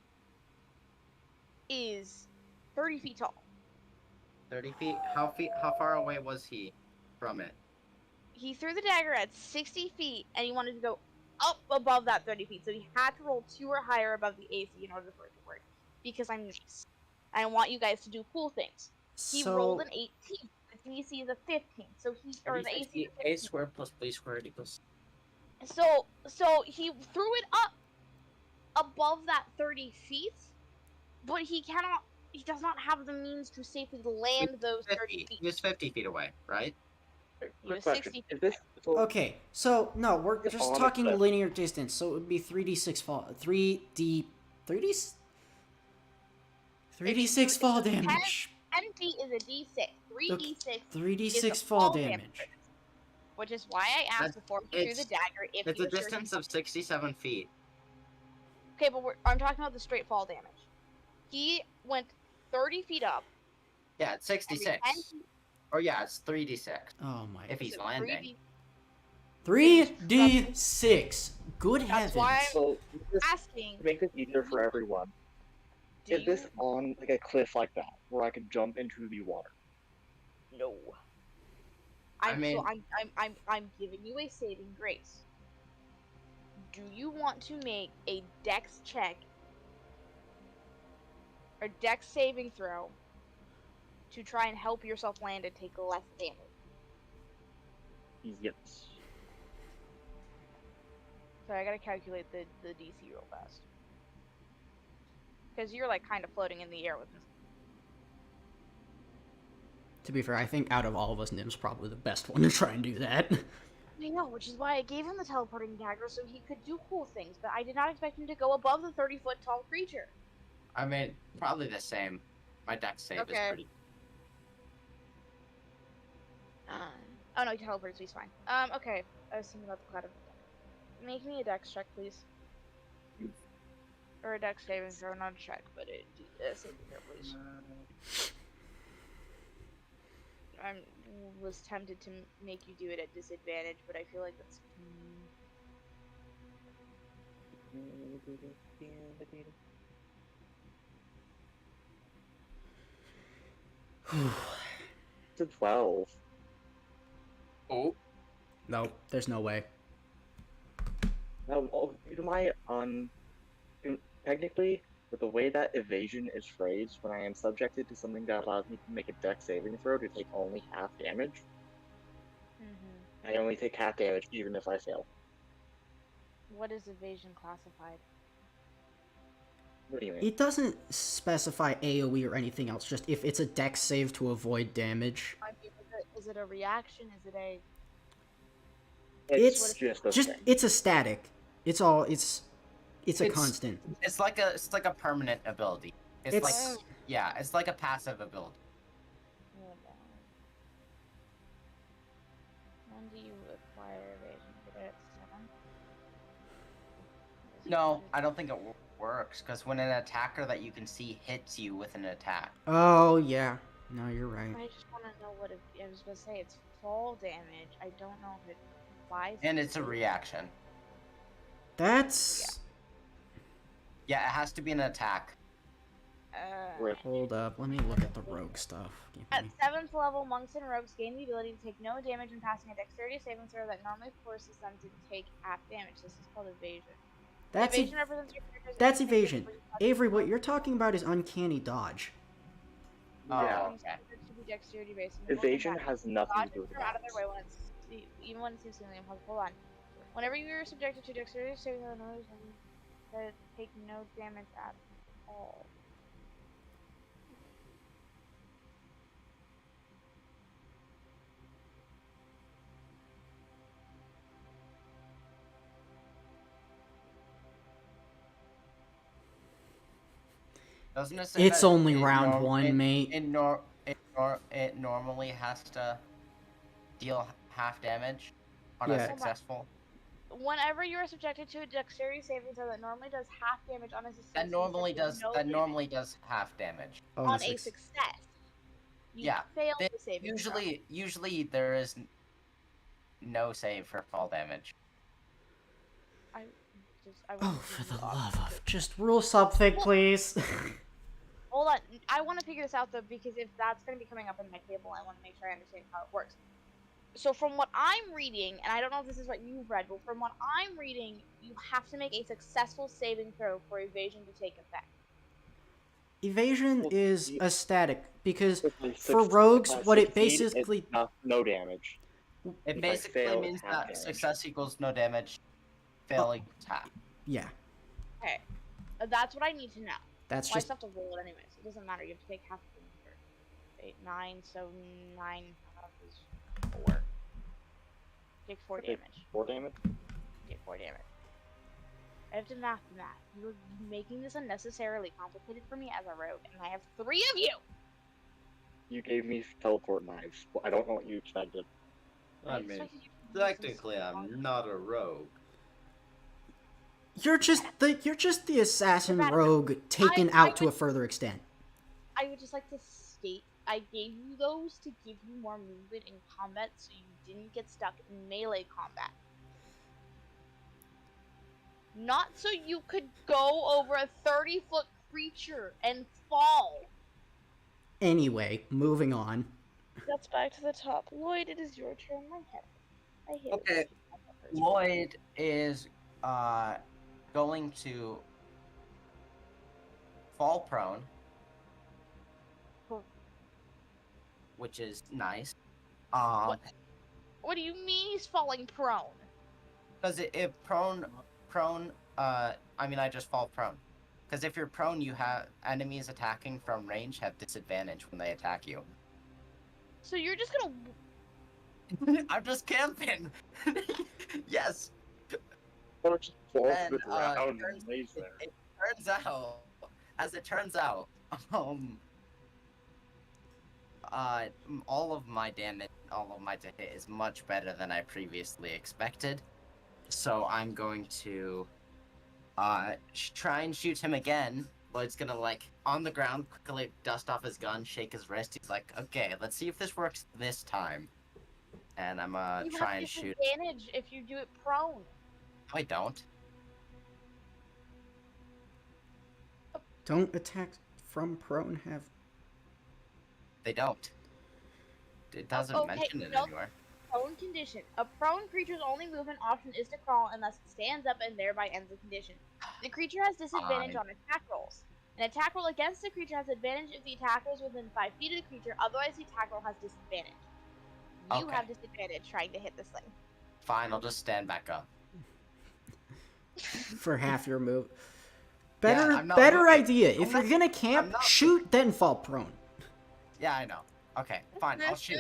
is 30 feet tall. 30 feet? How far away was he from it? He threw the dagger at 60 feet, and he wanted to go up above that 30 feet, so he had to roll 2 or higher above the AC in order for it to work. Because I'm nice. I want you guys to do cool things. He rolled an 18. The DC is a 15, so or the AC is a 15. A squared plus B squared equals. So he threw it up above that 30 feet, but he does not have the means to safely land those 30 feet. He was 50 feet away, right? He was 60 feet away. Okay, so no, we're just talking linear distance, so it would be 3d6 fall 3d6 fall damage. 10 feet is a d6. 3d6 3d6 fall damage. Which is why I asked before he threw the dagger if it's a distance of 67 feet. Okay, but I'm talking about the straight fall damage. He went 30 feet up. Yeah, it's 66. Or yeah, it's 3d6. Oh my. If he's landing. 3d6. Good heavens. That's why I'm asking. To make this easier for everyone, is this on like a cliff like that, where I could jump into the water? No. I'm giving you a saving grace. Do you want to make a dex check or dex saving throw to try and help yourself land and take less damage? Yes. So I gotta calculate the DC real fast. Because you're like kind of floating in the air with this. To be fair, I think out of all of us, Nim's probably the best one to try and do that. I know, which is why I gave him the teleporting dagger so he could do cool things, but I did not expect him to go above the 30-foot tall creature. I mean, probably the same. My dex save is pretty. Oh no, he teleports, so he's fine. Okay. I was thinking about the cloud of... Make me a dex check, please. Or a dex saving throw, not a check, but a saving throw, please. I was tempted to make you do it at disadvantage, but I feel like that's... It's a 12. Oh. No, there's no way. Now, technically, with the way that evasion is phrased, when I am subjected to something that allows me to make a dex saving throw to take only half damage, I only take half damage even if I fail. What is evasion classified? What do you mean? It doesn't specify AoE or anything else, just if it's a dex save to avoid damage. I mean, is it a reaction? Is it a... It's a static. It's a constant. It's like a permanent ability. It's like it's like a passive ability. When do you acquire evasion? Get it at 7? No, I don't think it works because when an attacker that you can see hits you with an attack. Oh yeah. No, you're right. I just want to know what I was going to say. It's fall damage. I don't know if it applies. And it's a reaction. That's... Yeah, it has to be an attack. Hold up, let me look at the rogue stuff. At 7th level, monks and rogues gain the ability to take no damage when passing a dexterity saving throw that normally forces them to take half damage. This is called evasion. That's evasion. Avery, what you're talking about is uncanny dodge. Yeah. Dexterity Evasion has nothing to do with out of their way when it's, even when it seems seemingly impossible. Hold on. Whenever you are subjected to dexterity saving throw, take no damage at all. Doesn't it say It's that only round one, mate. It normally has to deal half damage on a successful. Whenever you are subjected to a dexterity saving throw that normally does half damage on a success, That normally does half damage on a success. You fail the saving throw. Usually there is no save for fall damage. want Oh, to for do the the love of... Just rule something, please. Hold on. I want to figure this out, though, because if that's going to be coming up in my table, I want to make sure I understand how it works. So from what I'm reading, and I don't know if this is what you've read, but from what I'm reading, you have to make a successful saving throw for evasion to take effect. Evasion Well, is you- a static, because If I for rogues, what it succeed, it's basically... no damage. It If I basically fail, means it's half that damage. success equals no damage, fail equals half. Yeah, Okay. That's what I need to know. that's Well, I just... still have to roll it anyways. It doesn't matter. You have to take half of the number. 8, 9, so 9 half is 4. Take 4 Okay. damage. 4 damage? Take 4 damage. I have to math the math. You're making this unnecessarily complicated for me as a rogue, and I have 3 of you! You gave me teleport knives. Well, I don't know what you expected. I expected mean, you to use some technically, strong- I'm not a rogue. You're just the assassin You're bad. rogue taken I out to a would- further extent. I would just like to state, I gave you those to give you more movement in combat so you didn't get stuck in melee combat. Not so you could go over a 30-foot creature and fall. Anyway, moving on. That's back to the top. Lloyd, it is your turn. My head. I hate Okay. it. Lloyd is going to fall prone, which is nice. What do you mean he's falling prone? Because if I just fall prone. Because if you're prone, you have enemies attacking from range have disadvantage when they attack you. So you're just gonna... I'm just camping. Yes. Or just fall And, to the ground it and turns- lays there. It turns out, as it turns out, all of my damage, all of my to hit is much better than I previously expected. So I'm going to try and shoot him again. Lloyd's gonna on the ground quickly dust off his gun, shake his wrist. He's like, okay, let's see if this works this time. And I'm You try have and shoot. disadvantage if you do it prone. I don't. Don't attacks from prone have... They don't. It doesn't Okay, mention it no. anywhere. Prone condition. A prone creature's only movement option is to crawl unless it stands up and thereby ends the condition. The creature has disadvantage Fine. on attack rolls. An attack roll against the creature has advantage if the attacker is within 5 feet of the creature, otherwise the attack roll has disadvantage. You Okay. have disadvantage trying to hit this thing. Fine, I'll just stand back up. for half your move. Yeah, Better I'm not better moving. idea. I'm If you're not- gonna I'm camp, not shoot, then fall prone. Yeah, I know. Okay, fine, I'll shoot.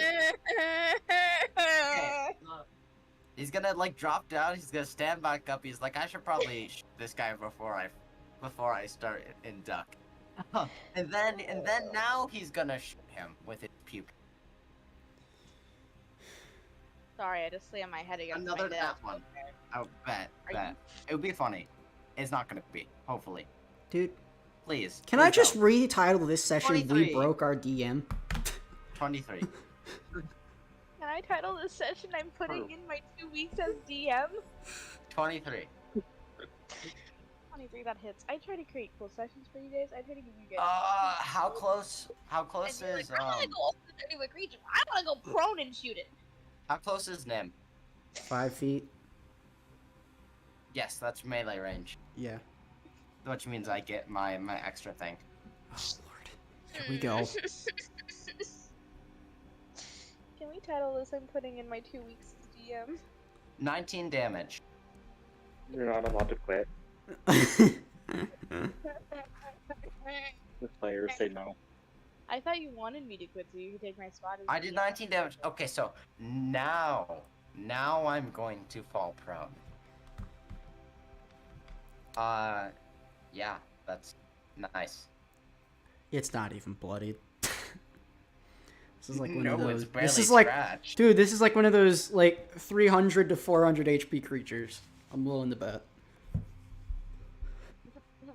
He's gonna drop down. He's gonna stand back up. He's like, I should probably shoot this guy before I start in duck. and then now he's gonna shoot him with his puke. Sorry, I just slammed my head against Another my that desk. one. Oh, bet. Are It would be funny. It's not gonna be. Hopefully, Dude, please. can I please just don't. retitle this session 23. We Broke Our DM? 23. Can I title this session I'm putting in my 2 weeks as DM? 23. 23, that hits. I try to create cool sessions for you guys. I try to give you guys... How close And you're is like, I wanna go over to a creature. I wanna go prone and shoot it. how close is Nim? 5 feet. Yes, that's melee range. Yeah. Which means I get my extra thing. Oh lord. Here we go. Can we title this I'm putting in my 2 weeks as DM? 19 damage. You're not allowed to quit. The players say no. I thought you wanted me to quit so you could take my spot as I did DM. 19 damage. Okay, so now I'm going to fall prone. Yeah, that's nice. It's not even bloodied. This is like one No, of those. it's barely This is like, scratched. dude. This is like one of those 300 to 400 HP creatures. I'm willing to bet.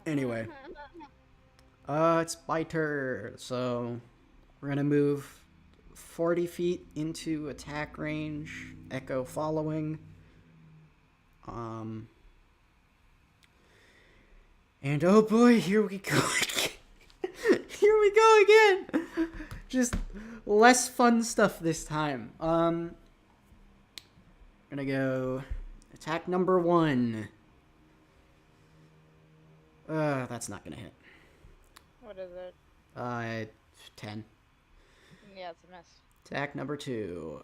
Anyway, it's my turn. So we're gonna move 40 feet into attack range. Echo following. And oh boy, here we go again. Here we go again. Just less fun stuff this time. Gonna go attack number 1. That's not gonna hit. What is it? 10. Yeah, it's a miss. Attack number 2.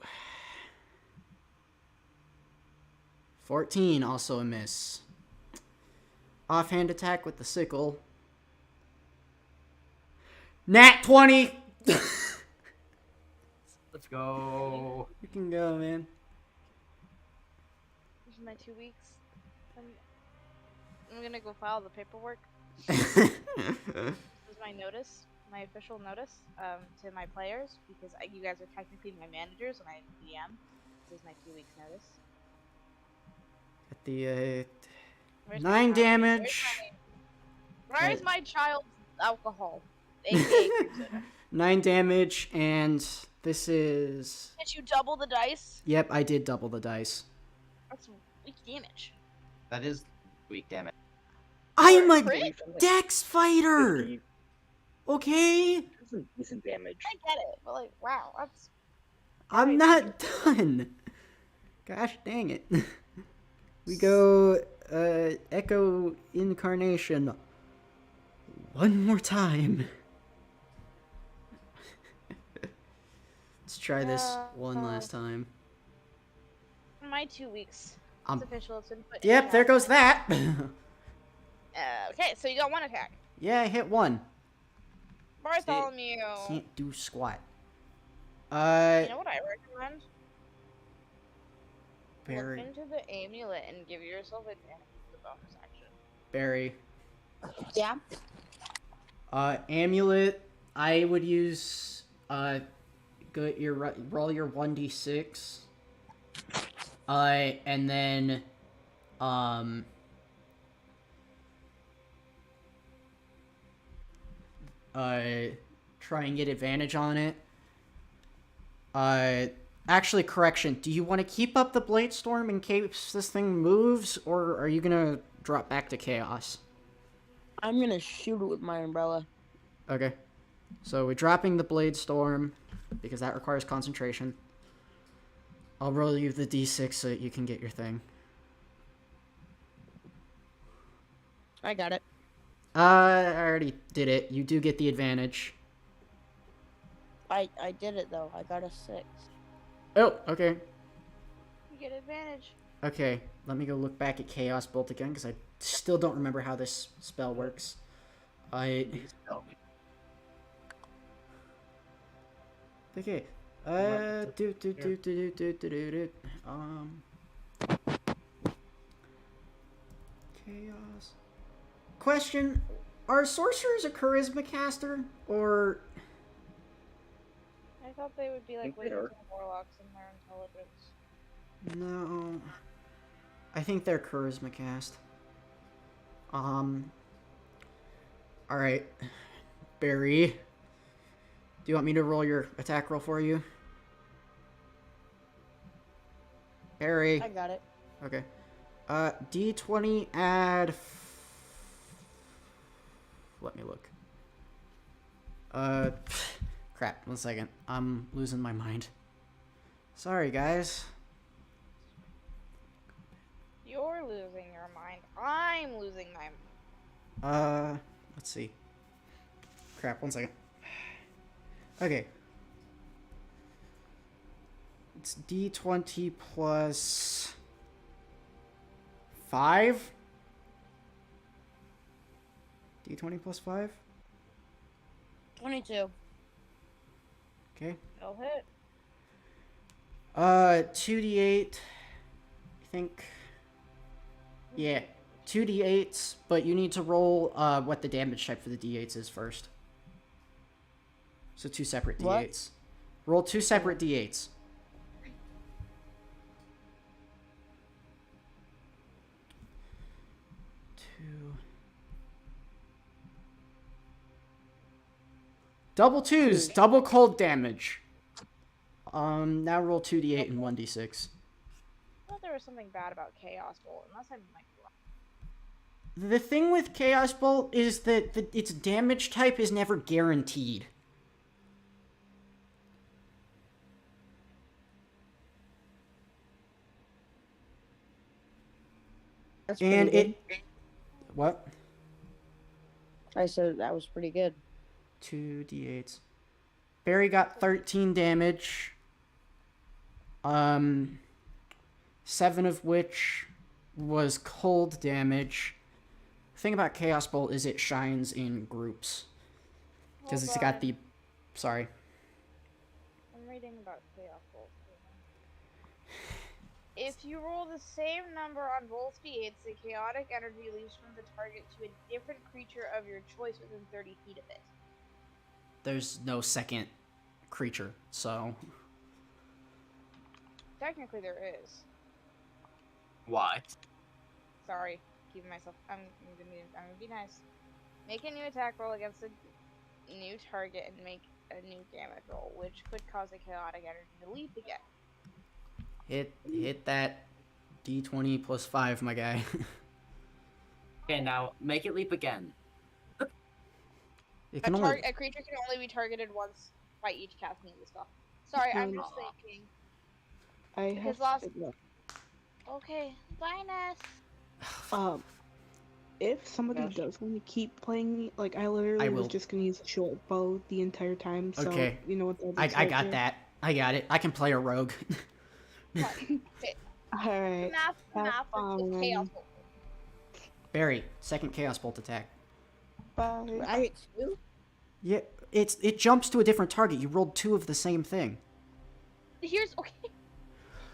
14, also a miss. Offhand attack with the sickle. Nat 20! Let's go. You can go, man. This is my 2 weeks. I'm gonna go file the paperwork. That's This is my notice, my official notice, to my players, because you guys are technically my managers and I DM. This is my 2 weeks notice. At the, Where's 9 my child? damage. Where's my child's alcohol? AKA cream soda. 9 damage, and this is... Did you double the dice? Yep, I did double the dice. That's weak damage. That is weak damage. I'm a Crit? dex fighter! Okay? That's some decent damage. I get it, but like, wow, that's I'm not done. Gosh dang it. We go, Echo Incarnation. One more time. Let's try this one last time. my 2 weeks. Um, It's official. It's been put in Yep, chat. there goes that. Okay, so you got 1 attack. Yeah, I hit 1. Bartholomew. Can't do squat. You know what I recommend? Barry. Look into the amulet and give yourself advantage of the bonus action. Barry. Yeah. Amulet, I would use, roll your 1d6. And then, try and get advantage on it. Actually, correction. Do you want to keep up the Blade Storm in case this thing moves, or are you gonna drop back to Chaos? I'm gonna shoot it with my umbrella. Okay. So we're dropping the Blade Storm, because that requires concentration. I'll roll you the d6 so that you can get your thing. I got it. I already did it. You do get the advantage. I did it though. I got a 6. Oh, okay. You get advantage. Okay, let me go look back at Chaos Bolt again, because I still don't remember how this spell works. Okay. Chaos. Question: are sorcerers a charisma caster, or? I thought they would be like think they wizards are. and warlocks in their intelligence. No. I think they're charisma cast. Alright. Barry. Do you want me to roll your attack roll for you? Barry. I got it. Okay. D20 add... Let me look. Crap, 1 second. I'm losing my mind. Sorry, guys. You're losing your mind. I'm losing my mind. Let's see. Crap, 1 second. Okay. It's D20 plus 5? D20 plus 5? 22. Okay. It'll hit. 2d8. I think. Yeah, 2d8s, but you need to roll what the damage type for the d8s is first. So 2 separate What? d8s. Roll 2 separate d8s. Double 2s, double cold damage. Now roll 2d8 and 1d6. I thought there was something bad about Chaos Bolt, unless I might be wrong. The thing with Chaos Bolt is that its damage type is never guaranteed. That's And pretty good. What? I said that was pretty good. 2d8s. Barry got 13 damage. 7 of which was cold damage. The thing about Chaos Bolt is it shines in groups. Because it's got the... Sorry. I'm reading about Chaos Bolt. If you roll the same number on both d8s, the chaotic energy leaves from the target to a different creature of your choice within 30 feet of it. There's no second creature, so... Technically there is. What? Sorry, keeping myself. I'm gonna be nice. Make a new attack roll against a new target and make a new damage roll, which could cause the chaotic energy to leap again. Hit that d20 plus 5, my guy. Okay, now make it leap again. It can only... A creature can only be targeted once by each casting of the spell. Sorry, I'm just thinking. I have no. Okay, bye, Ness. If somebody does want to keep playing me, like I literally was just gonna use a short bow the entire time. So Okay. you know what that is. I got that. I got it. I can play a rogue. Alright. Math is Chaos Bolt. Barry, second Chaos Bolt attack. Bye. I get 2? Yeah, it jumps to a different target. You rolled 2 of the same thing. Here's okay.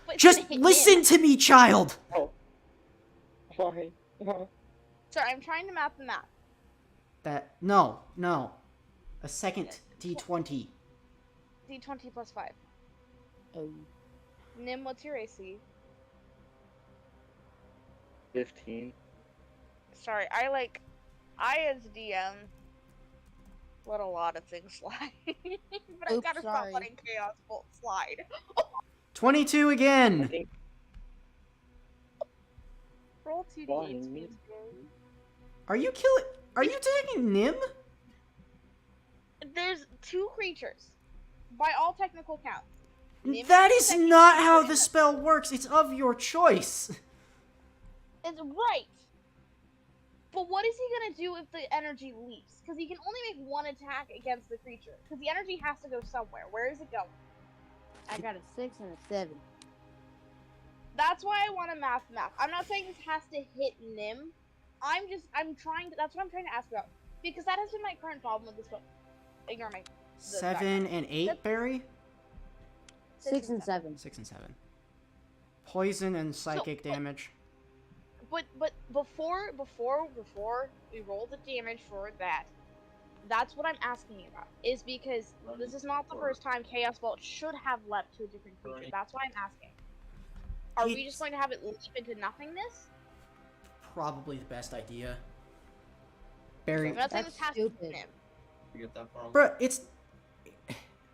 But Just listen to me, child! Oh. Sorry. Sorry, I'm trying to map the map. No. A second d20. D20 plus 5. Oh. Nim, what's your AC? 15. Sorry, I as DM let a lot of things slide. But I gotta stop letting Chaos Bolt slide. 22 again! Roll 2d8. Are you taking Nim? There's 2 creatures. By all technical counts. Nim That is not how the spell works. It's of your choice. It's right. But what is he gonna do if the energy leaves? Because he can only make one attack against the creature. Because the energy has to go somewhere. Where is it going? I got a 6 and a 7. That's why I want to math. I'm not saying this has to hit Nim. That's what I'm trying to ask about. Because that has been my current problem with this book. Ignore me. 7 and 8, Barry? 6 and 7. 6 and 7. Poison and psychic damage. But before we roll the damage for that, that's what I'm asking about. Is because this is not the first time Chaos Bolt should have leapt to a different creature. That's why I'm asking. Are we just going to have it leap into nothingness? Probably the best idea. Barry, I'm not saying this has to be him. Bruh, it's...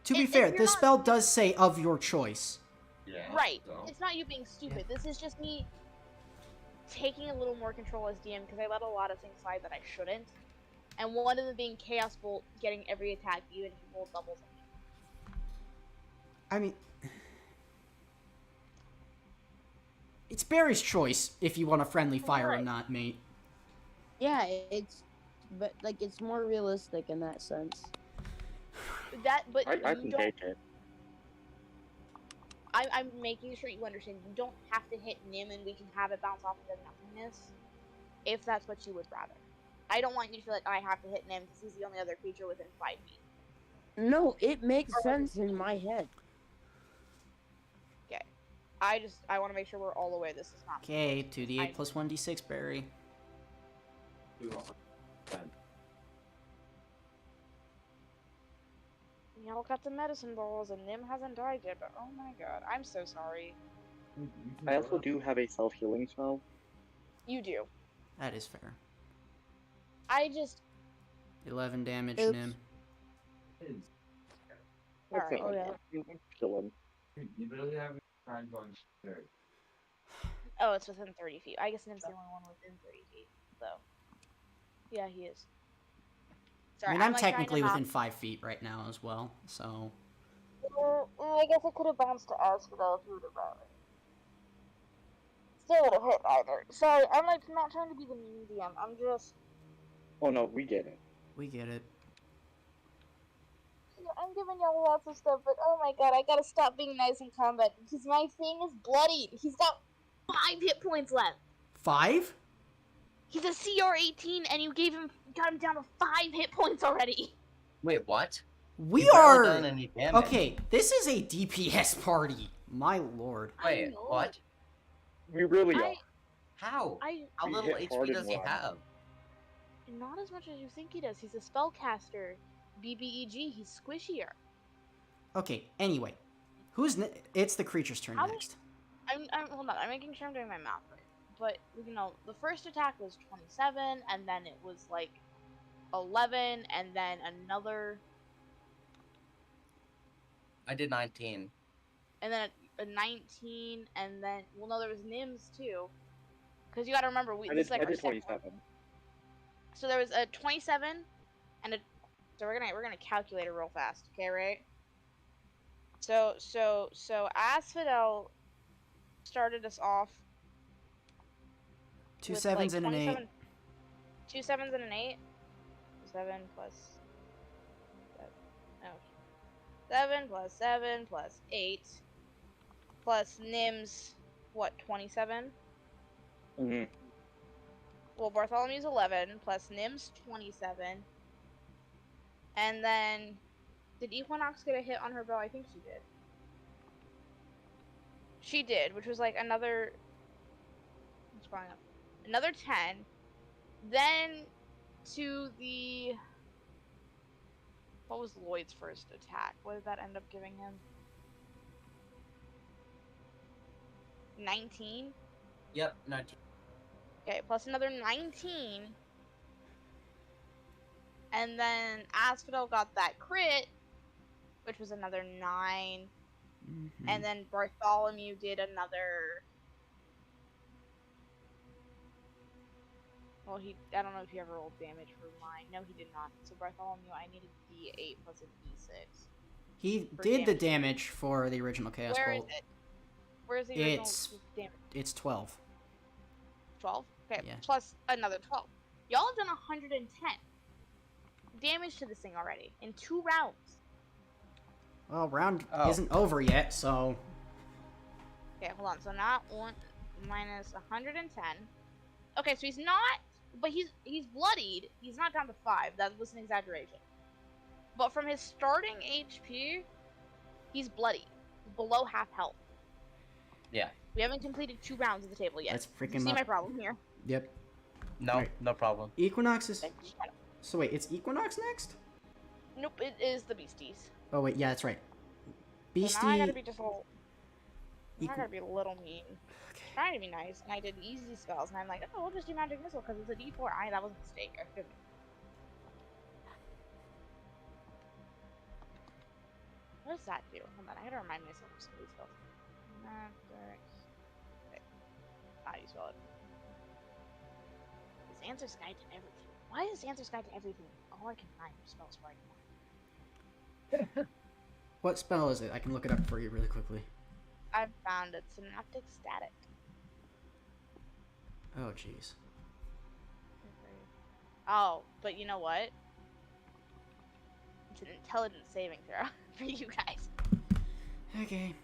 To be fair, the spell does say of your choice. Yeah. Right. It's not you being stupid. This is just me taking a little more control as DM because I let a lot of things slide that I shouldn't. And one of them being Chaos Bolt getting every attack even if you roll doubles on me. I mean... It's Barry's choice if you want a friendly fire or not, mate. Yeah, it's more realistic in that sense. But I can take it. I'm making sure you understand. You don't have to hit Nim and we can have it bounce off into nothingness. If that's what you would rather. I don't want you to feel like I have to hit Nim because he's the only other creature within 5 feet. No, it makes sense in my head. Okay. I want to make sure we're all aware this is not. Okay, 2d8 plus 1d6, Barry. Y'all got the medicine balls and Nim hasn't died yet, but oh my god, I'm so sorry. I also do have a self-healing spell. You do. That is fair. I just... 11 damage, Oops. Nim. Alright. Oh, yeah. I'm chilling. You really haven't tried going there. Oh, it's within 30 feet. I guess Nim's the only one within 30 feet, though. Yeah, he is. I Sorry, mean, I'm like, trying to technically not- within 5 feet right now as well, so... I guess I could have bounced to Asphodel if you would have brought me. Still would have hit either. Sorry, I'm like not trying to be the mean DM. I'm just. Oh no, we get it. We get it. I'm giving y'all lots of stuff, but oh my god, I gotta stop being nice in combat because my thing is bloodied. He's got 5 hit points left. 5? He's a CR 18, and you got him down to 5 hit points already. Wait, what? We You've barely are... done any damage. Okay, this is a DPS party. My lord. Wait, what? We really are. How? How We little hit hard HP and does he run. have? Not as much as you think he does. He's a spellcaster. BBEG, he's squishier. Okay, anyway. It's the creature's turn next. Hold on, I'm making sure I'm doing my math right. But, you know, the first attack was 27, and then it was like 11, and then another. I did 19. And then a 19, and then, well, no, there was Nims too. Because you gotta remember, I did 27. So there was a 27, and a. So we're gonna calculate it real fast, okay, right? So Asphodel started us off. 2 with, 7s like, and an 8. 2 7s and an 8. 7 plus. 7 plus 7 plus 8 plus Nims, what, 27? Mm-hmm. Well, Bartholomew's 11 plus Nims 27. And then, did Equinox get a hit on her bow? I think she did. She did, which was like another. What's going up? Another 10. Then to the. What was Lloyd's first attack? What did that end up giving him? 19? Yep, 19. Okay, plus another 19. And then Asphodel got that crit, which was another 9. Mm-hmm. And then Bartholomew did another. Well, I don't know if he ever rolled damage for mine. No, he did not. So Bartholomew, I needed D8 plus a D6. He did the damage for the original Chaos Where Bolt. is it? Where's the original damage? It's 12. 12? Okay, Yeah. plus another 12. Y'all have done 110 damage to this thing already in 2 rounds. Well, round isn't over yet, so... Okay, hold on. So not 1 minus 110. Okay, so he's not, but he's bloodied. He's not down to 5. That was an exaggeration. But from his starting HP, he's bloody. He's below half health. Yeah. We haven't completed 2 rounds of the table yet. That's freaking You see my problem here? Yep. No, Right. no problem. Equinox is... So wait, it's Equinox next? Nope, it is the beasties. Oh wait, yeah, that's right. Beastie... So now I gotta be just a little... Now I gotta be a little mean. Okay. Trying to be nice, and I did easy spells, and I'm like, oh, we'll just do magic missile because it's a D4. That was a mistake. I shouldn't. What does that do? Hold on, I gotta remind myself of some of these spells. Okay. You spell it. This answer's guide to everything. Why is answer's guide to everything all I can find are spells right now? What spell is it? I can look it up for you really quickly. I found it. Synaptic Static. Oh, jeez. Oh, but you know what? It's an intelligence saving throw for you guys. Okay.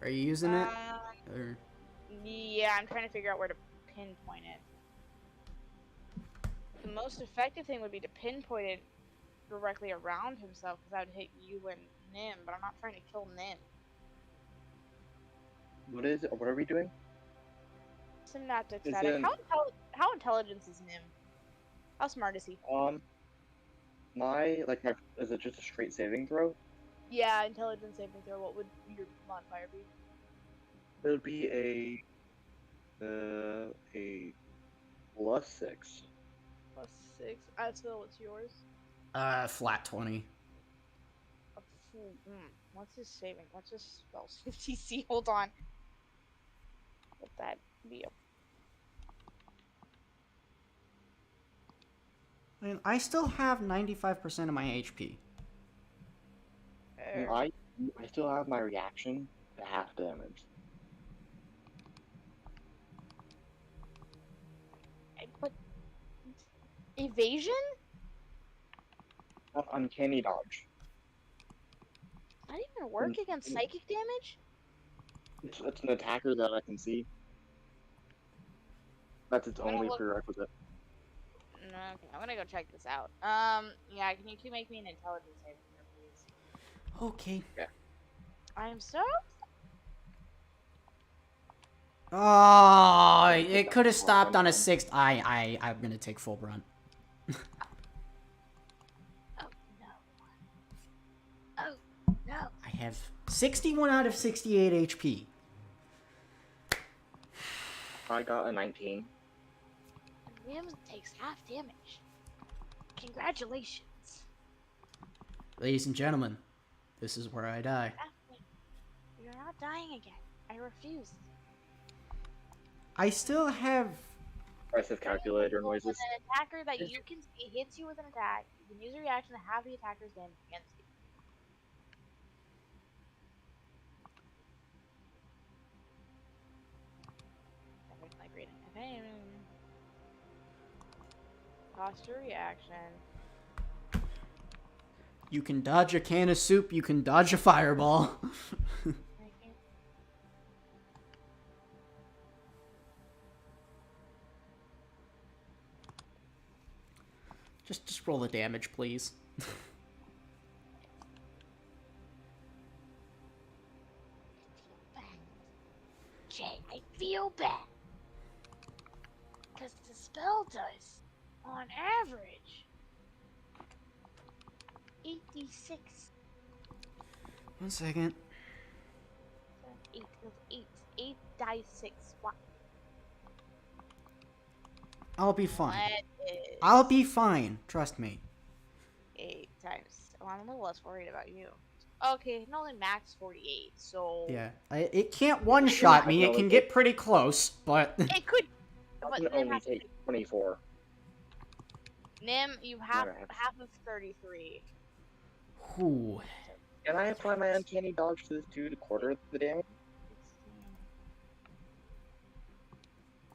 Are you using it? Or... Yeah, I'm trying to figure out where to pinpoint it. The most effective thing would be to pinpoint it directly around himself, because that would hit you and Nim, but I'm not trying to kill Nim. What is it? What are we doing? Synaptic Is Static. it- How intelligent is Nim? How smart is he? Is it just a straight saving throw? Yeah, intelligence saving throw. What would your modifier be? It would be a +6. +6. So what's yours? Flat 20. What's his saving? What's his spell DC? Hold on. Would that be a I mean, I still have 95% of my HP. I still have my reaction to half damage. But evasion? Uncanny dodge. Not even work against psychic damage? It's an attacker that I can see. That's its only prerequisite. No, okay, I'm gonna go check this out. Yeah, can you two make me an intelligence saving throw, please? Okay. Yeah. I'm so. Oh, it could have stopped on a 6th. I'm gonna take full brunt. Oh no. Oh no. I have 61 out of 68 HP. I got a 19. Williams takes half damage. Congratulations. Ladies and gentlemen, this is where I die. You're not dying again. I refuse. I still have... Impressive calculator noises. When an attacker that you can see hits you with an attack, you can use a reaction to have the attacker's damage against you. Like reading. Okay. Cost your reaction. You can dodge a can of soup, you can dodge a fireball. Just roll the damage, please. Jay, I feel bad. Because the spell does, on average, 8d6. 1 second. 8 dice 6. What? I'll be fine. What is I'll be fine. Trust me. 8 times? Well, I'm a little less worried about you. Okay, it can only max 48, so... Yeah. It can't one-shot me. It can get pretty close, but... It could... I But can Nim only has to... take 24. Nim, you have half of 33. Ooh. Can I apply my uncanny dodge to this too to quarter the damage?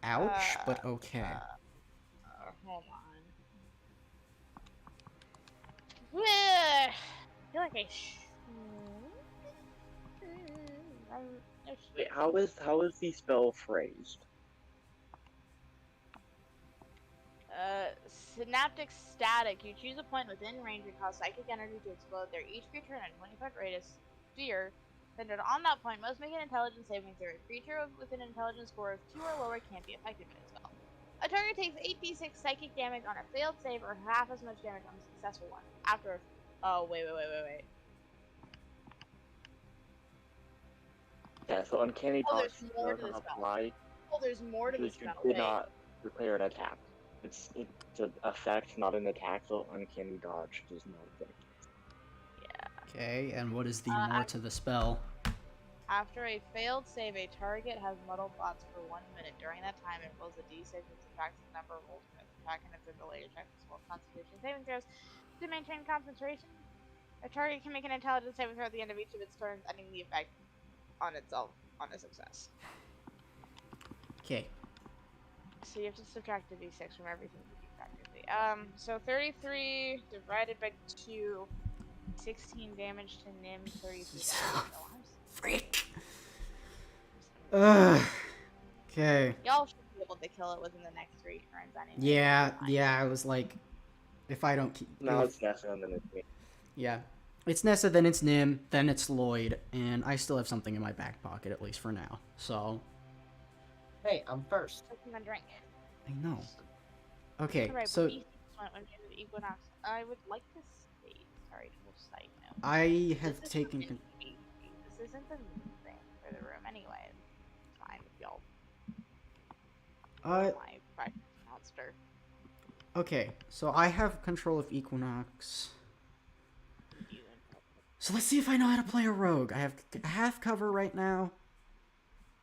Ouch, but okay. Hold on. I feel like I Wait, how is the spell phrased? Synaptic static. You choose a point within range and cause psychic energy to explode there. Each creature in a 20-foot radius sphere centered on that point must make an intelligence saving throw. A creature within an intelligence score of 2 or lower can't be affected by the spell. A target takes 8d6 psychic damage on a failed save or half as much damage on a successful one. After... Oh, wait. Yeah, so uncanny dodge doesn't apply. Oh, there's more to the because you spell. did not declare an attack. It's an effect, not an attack, so uncanny dodge does not affect. Yeah. Okay, and what is the more to the spell? After a failed save, a target has muddled thoughts for 1 minute. During that time, it rolls a d6 and subtracts the number of rolls from its attack, and if the delayed attack is well constitution saving throws. To maintain concentration, a target can make an intelligence saving throw at the end of each of its turns, ending the effect on itself on a success. Okay. So you have to subtract the d6 from everything you do practically. So 33 divided by 2, 16 damage to Nim, 33 damage. Freak. Okay. Y'all should be able to kill it within the next 3 turns anyway. Yeah, I was like, if I don't keep... No, it's Nessa and then it's me. Yeah. It's Nessa, then it's Nim, then it's Lloyd, and I still have something in my back pocket, at least for now, so... Hey, I'm first. Taking a drink. I know. Okay, Alright, so... Equinox. I would like to state, sorry, just side note. I have This taken... This isn't the main thing for the room anyway. It's fine if y'all... My practice monster. Okay, so I have control of Equinox. So let's see if I know how to play a rogue. I have half cover right now.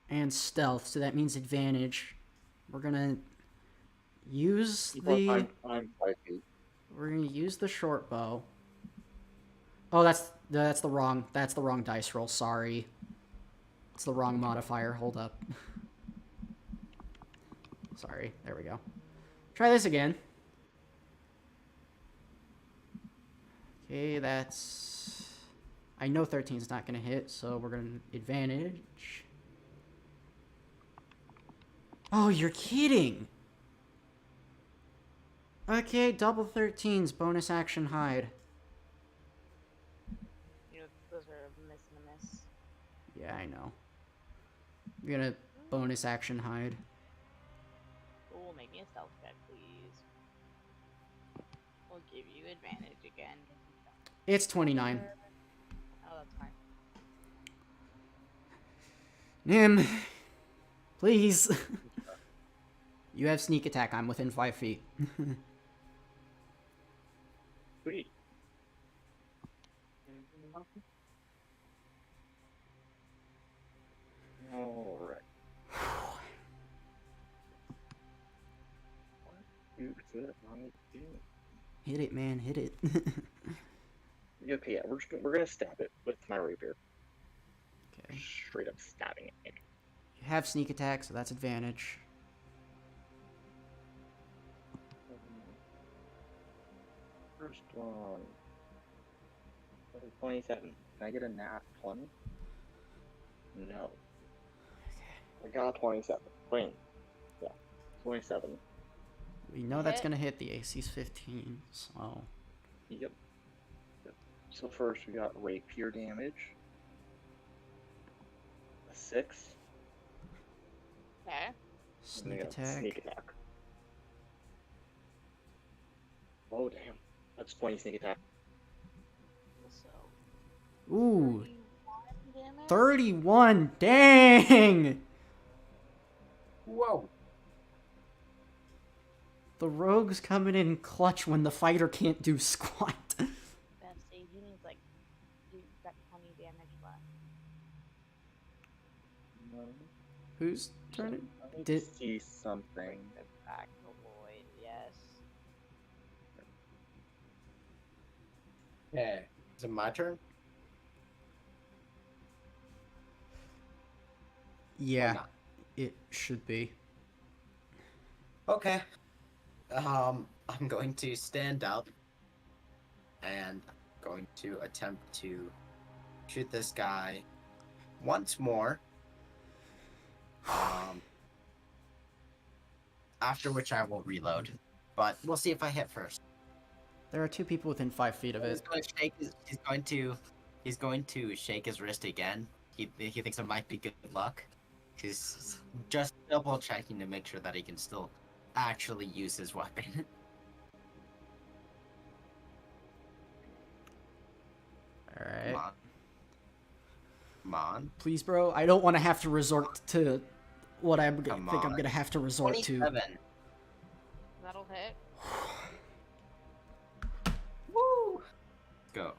And stealth, so that means advantage. We're gonna use the... I'm 5 feet. we're gonna use the short bow. Oh, that's the wrong dice roll. Sorry, it's the wrong modifier. Hold up. Sorry. There we go. Try this again. Okay, that's. I know 13's not gonna hit, so we're gonna advantage. Oh, you're kidding! Okay, double 13's bonus action hide. Those are a miss and a miss. Yeah, I know. We're gonna bonus action hide. Ooh, make me a stealth check, please. We'll give you advantage again. It's 29. Oh, that's fine. Nim, please. You have sneak attack. I'm within 5 feet. Sweet. Alright. Hit it, man. Hit it. Okay, yeah, we're gonna stab it with my rapier. Okay. Straight up stabbing it. You have sneak attack, so that's advantage. First one. 27. Can I get a nat 20? No. I got a 27. Wait. Yeah. 27. We know that's gonna hit. The AC's 15, so. Yep. So first we got rapier damage. A 6. Okay. And then Sneak attack. Sneak attack. Oh damn. That's 20 sneak attack. So. Ooh. 31 damage? 31. Dang. Whoa. The rogue's coming in clutch when the fighter can't do squat. Bestie, he needs like. He's got 20 damage left. Who's turning? I Did see something. Back to Lloyd, yes. Okay. Is it my turn? Yeah, not? it should be. Okay. I'm going to stand up and going to attempt to shoot this guy once more. After which I will reload, but we'll see if I hit first. There are 2 people within 5 feet of He's it. going to shake he's going to shake his wrist again. He thinks it might be good luck. He's just double checking to make sure that he can still actually use his weapon. Alright. Come on. Please, bro. I don't want to have to resort to what I think Come I'm on. gonna have to resort to. 27. That'll hit. Woo! Go.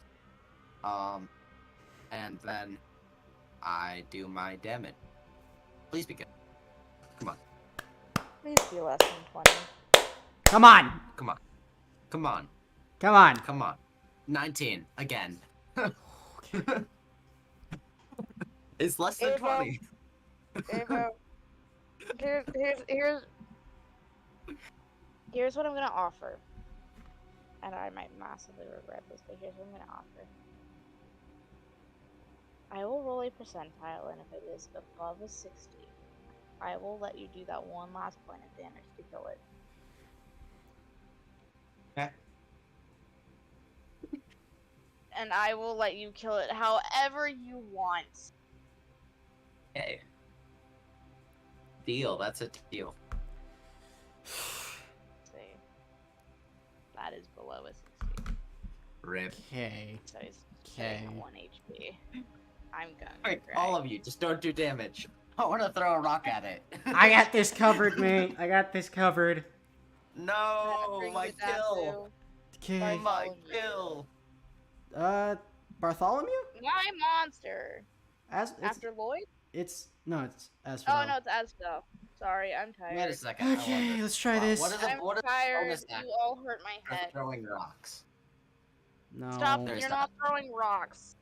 And then I do my damage. Please be good. Come on. Please be less than 20. Come on! Come on. Come on. Come on! Come on. 19 again. It's less than 20. Hey, bro. Here's what I'm gonna offer. And I might massively regret this, but here's what I'm gonna offer. I will roll a percentile, and if it is above a 60, I will let you do that one last point of damage to kill it. Okay. And I will let you kill it however you want. Okay. Deal. That's a deal. See. That is below a 60. Rip. Okay. So he's Okay. sitting at 1 HP. I'm going to Alright, regret. all of you, just don't do damage. I want to throw a rock at it. I got this covered, mate. I got this covered. No, Bring my it down kill. Okay. Sorry. My kill. Bartholomew? My monster. It's After Lloyd? It's It's Oh Asphodel. no, it's Asbel. Sorry, I'm tired. Wait a second. I Okay, wonder- let's try Wow, this. What are the I'm what are the tired. bonus You actions all hurt my for head. throwing rocks? No. Stop! There's You're that. not throwing rocks.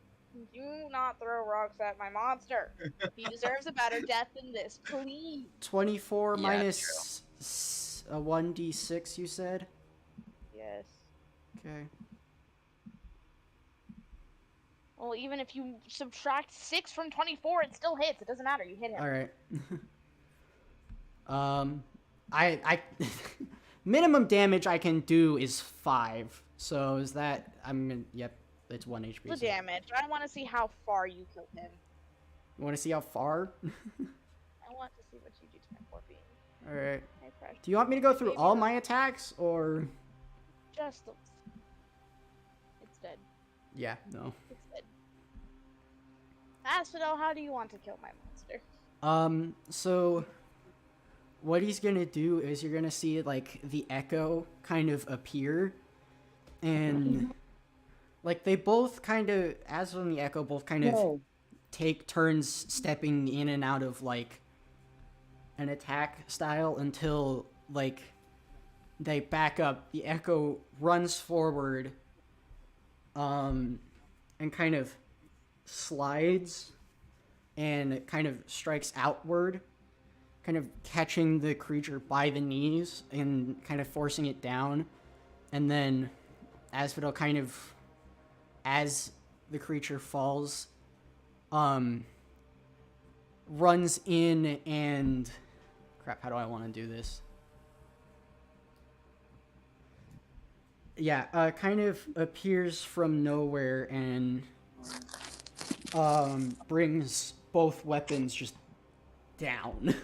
Do not throw rocks at my monster. He deserves a better death than this, please. 24 Yeah, minus a 1d6, you said? Yes. Okay. Well, even if you subtract 6 from 24, it still hits. It doesn't matter. You hit him. Alright. I minimum damage I can do is 5. So is that, yep, it's 1 HP. The so- damage. I want to see how far you killed him. You want to see how far? I want to see what you do to my poor being. Alright. I pressure. Do you want me to go through Maybe all not. my attacks, or... Just the... It's dead. Yeah, no. It's dead. Asphodel, how do you want to kill my monster? So... What he's gonna do is you're gonna see, like, the echo kind of appear, and... Like, they both kind of, Aswell and the echo both kind of take turns stepping in and out of, like, an attack style until, like, they back up. The echo runs forward, and kind of slides and kind of strikes outward, kind of catching the creature by the knees and kind of forcing it down. And then Asphodel kind of, as the creature falls, runs in and... Crap, how do I want to do this? Yeah, kind of appears from nowhere and brings both weapons just down.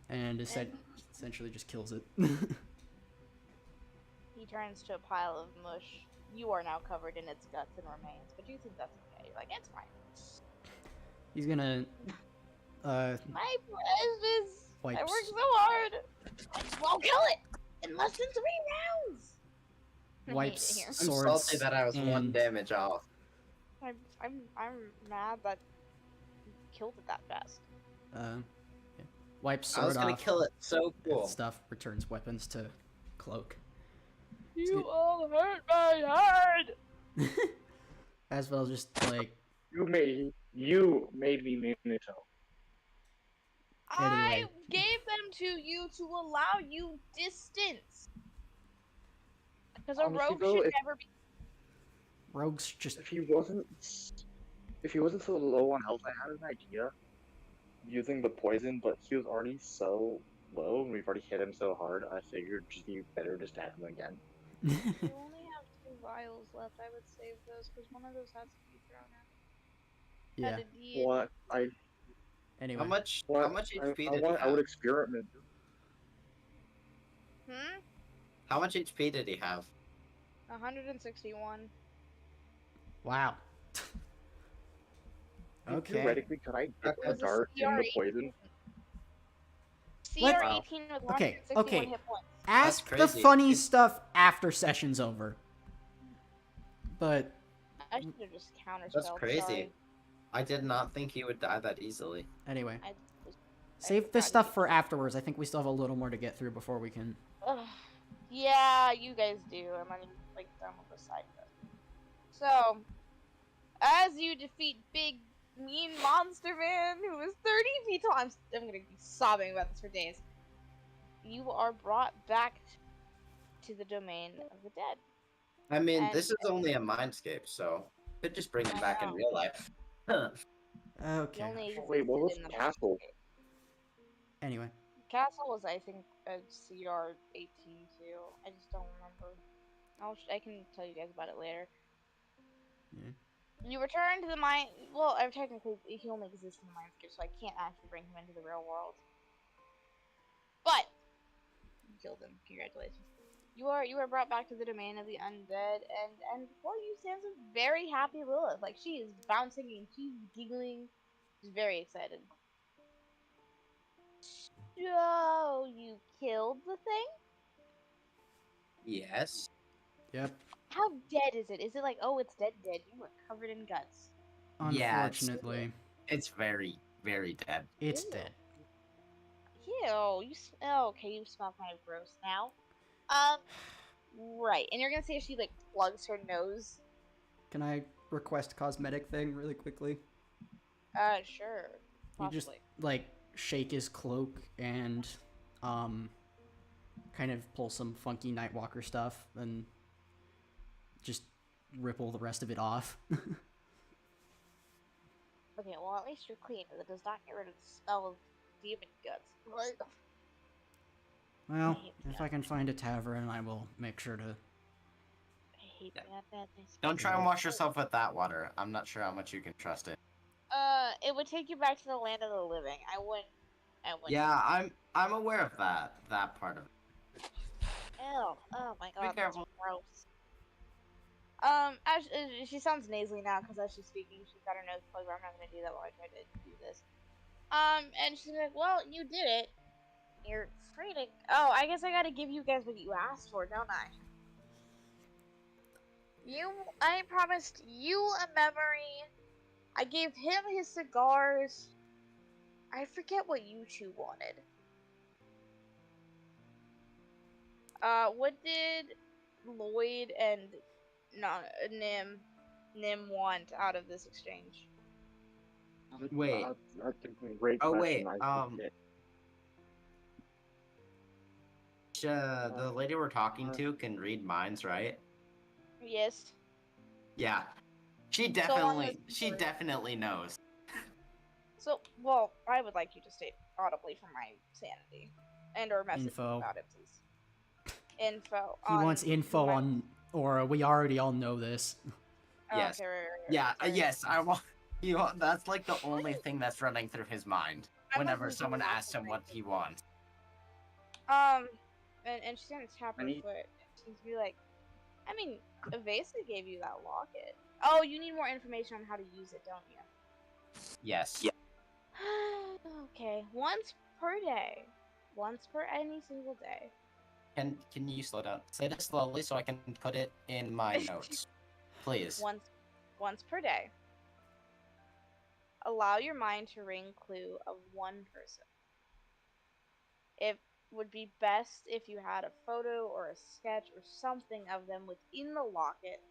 And essentially just kills it. He turns to a pile of mush. You are now covered in its guts and remains, but you think that's okay. You're like, it's fine. He's gonna My precious! I wipes. worked so hard! I'll kill it! In less than 3 rounds! I hate Wipes it here. I'm swords salty that I was 1 and damage off. I'm mad that you killed it that fast. yeah. Wipes I was sword gonna off kill it so and cool. stuff, returns weapons to Cloak. You all hurt my heart! As well, just like You made me Minato. I Anyway. gave them to you to allow you distance! Because a Honestly, rogue though, should if- never be. rogues just If he wasn't so low on health, I had an idea using the poison, but he was already so low and we've already hit him so hard. I figured it'd be better just to have him again. You only have 2 vials left. I would save those because one of those has to be thrown out. yeah. Had to be- What Anyway, How much HP I did he want have? out experiment. How much HP did he have? 161. wow. Okay. Theoretically, could I dip It a was a dart in the CR18. poison? Let- CR18 with 161 okay. hit points. Ask the crazy. funny stuff after session's over. But I should have just counterspelled. That's crazy. Sorry. I did not think he would die that easily. anyway, I was- save forgot this stuff you- for afterwards. I think we still have a little more to get through before we can. Ugh. Yeah, you guys do. I'm not even like done with the side quest. So, as you defeat Big Mean Monster Man, who is 30 feet tall, I'm gonna be sobbing about this for days. You are brought back to the domain of the dead. I mean, And- this is only a mindscape, so could just bring him I back in know. real life. Huh. He Okay. only Wait, what was existed in the castle? Anyway, Castle was, I think, a CR 18 too. I just don't remember. I can tell you guys about it later. Yeah. You return to the mine. Well, technically, he only exists in the Mindscape, so I can't actually bring him into the real world. But you killed him. Congratulations. You are brought back to the domain of the undead, and before you stands a very happy Lilith. Like, she is bouncing and she's giggling. She's very excited. So you killed the thing? Yes. yep. How dead is it? Is it like, oh, it's dead? You are covered in guts. Yeah, Unfortunately, it's very, very dead. it's Ew. dead. Ew, okay, you smell kind of gross now. Right, and you're gonna say if she like plugs her nose? Can I request a cosmetic thing really quickly? Sure. You just Possibly. like shake his cloak and kind of pull some funky Nightwalker stuff and just ripple the rest of it off. Okay, well at least you're clean. That does not get rid of the smell of demon guts. Right? Well, hate if that. I can find a tavern, I will make sure to. I hate that. Don't try and wash yourself with that water. I'm not sure how much you can trust it. It would take you back to the land of the living. I wouldn't. Yeah, I'm aware of that part of it. Ew. Oh my god, that's careful. gross. She sounds nasally now because as she's speaking, she's got her nose plugged. I'm not gonna do that while I try to do this. And she's like, "Well, you did it. You're free to. Oh, I guess I gotta give you guys what you asked for, don't I? I promised you a memory. I gave him his cigars. I forget what you two wanted. What did Lloyd and Nim want out of this exchange? Wait. That's a great Oh question. wait. I think The lady we're talking to can read minds, right? Yes. Yeah. She definitely knows. So, well, I would like you to state audibly for my sanity, and/or message Info. about it, please. Info. He wants info on, or we already all know this. Yes. Okay, right, Yeah. sorry. Yes. I want. That's like the only thing that's running through his mind whenever someone asks him what he wants. And she's gonna tap her foot. And she's be like, I mean, Evasa gave you that locket. Oh, you need more information on how to use it, don't you? Yes. Okay, once per day. Once per any single day. Can you slow down? Say it slowly so I can put it in my notes, please. Once per day. Allow your mind to ring clue of one person. It would be best if you had a photo or a sketch or something of them within the locket,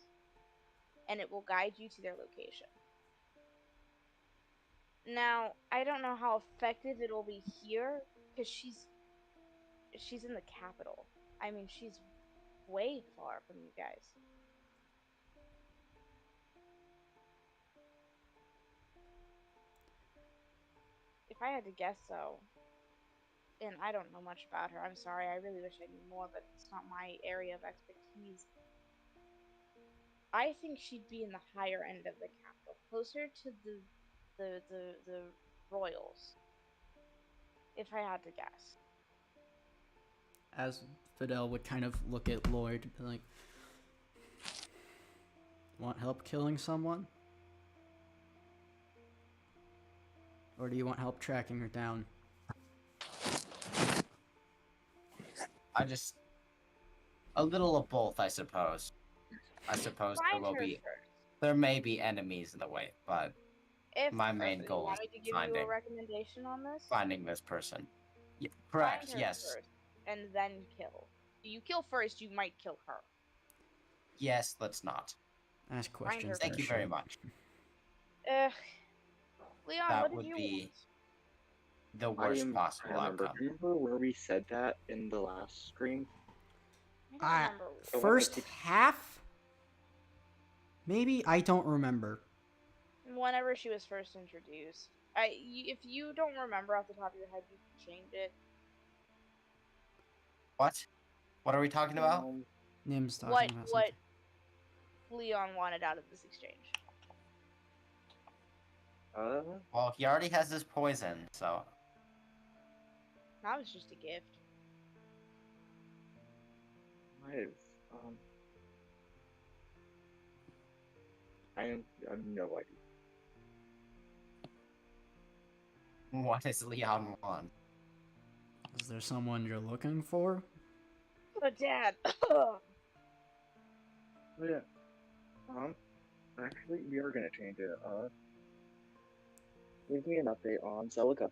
and it will guide you to their location. Now, I don't know how effective it'll be here, because she's in the capital. I mean, she's way far from you guys. If I had to guess, though, and I don't know much about her, I'm sorry, I really wish I knew more, but it's not my area of expertise. I think she'd be in the higher end of the capital, closer to the royals, if I had to guess. As Fidel would kind of look at Lloyd, like, want help killing someone? Or do you want help tracking her down? A little of both, I suppose. There may be enemies in the way, but my main goal want me to is give you a recommendation on this? finding this person. Yeah, correct, Find her yes. first, and then kill. If you kill first, you might kill her. Yes, let's not. Ask questions. Thank you very much. Leon, That what did would you be want? the worst possible outcome. Remember where we said that in the last stream? I don't remember. First half? Maybe? I don't remember. Whenever she was first introduced. If you don't remember off the top of your head, you can change it. What? What are we talking about? Nim's talking about What Leon wanted out of this exchange. Well, he already has this poison, so... That was just a gift. I have no idea. What does Leon want? Is there someone you're looking for? Oh, Dad! Oh, yeah. Actually, we are gonna change it. Give me an update on Celica.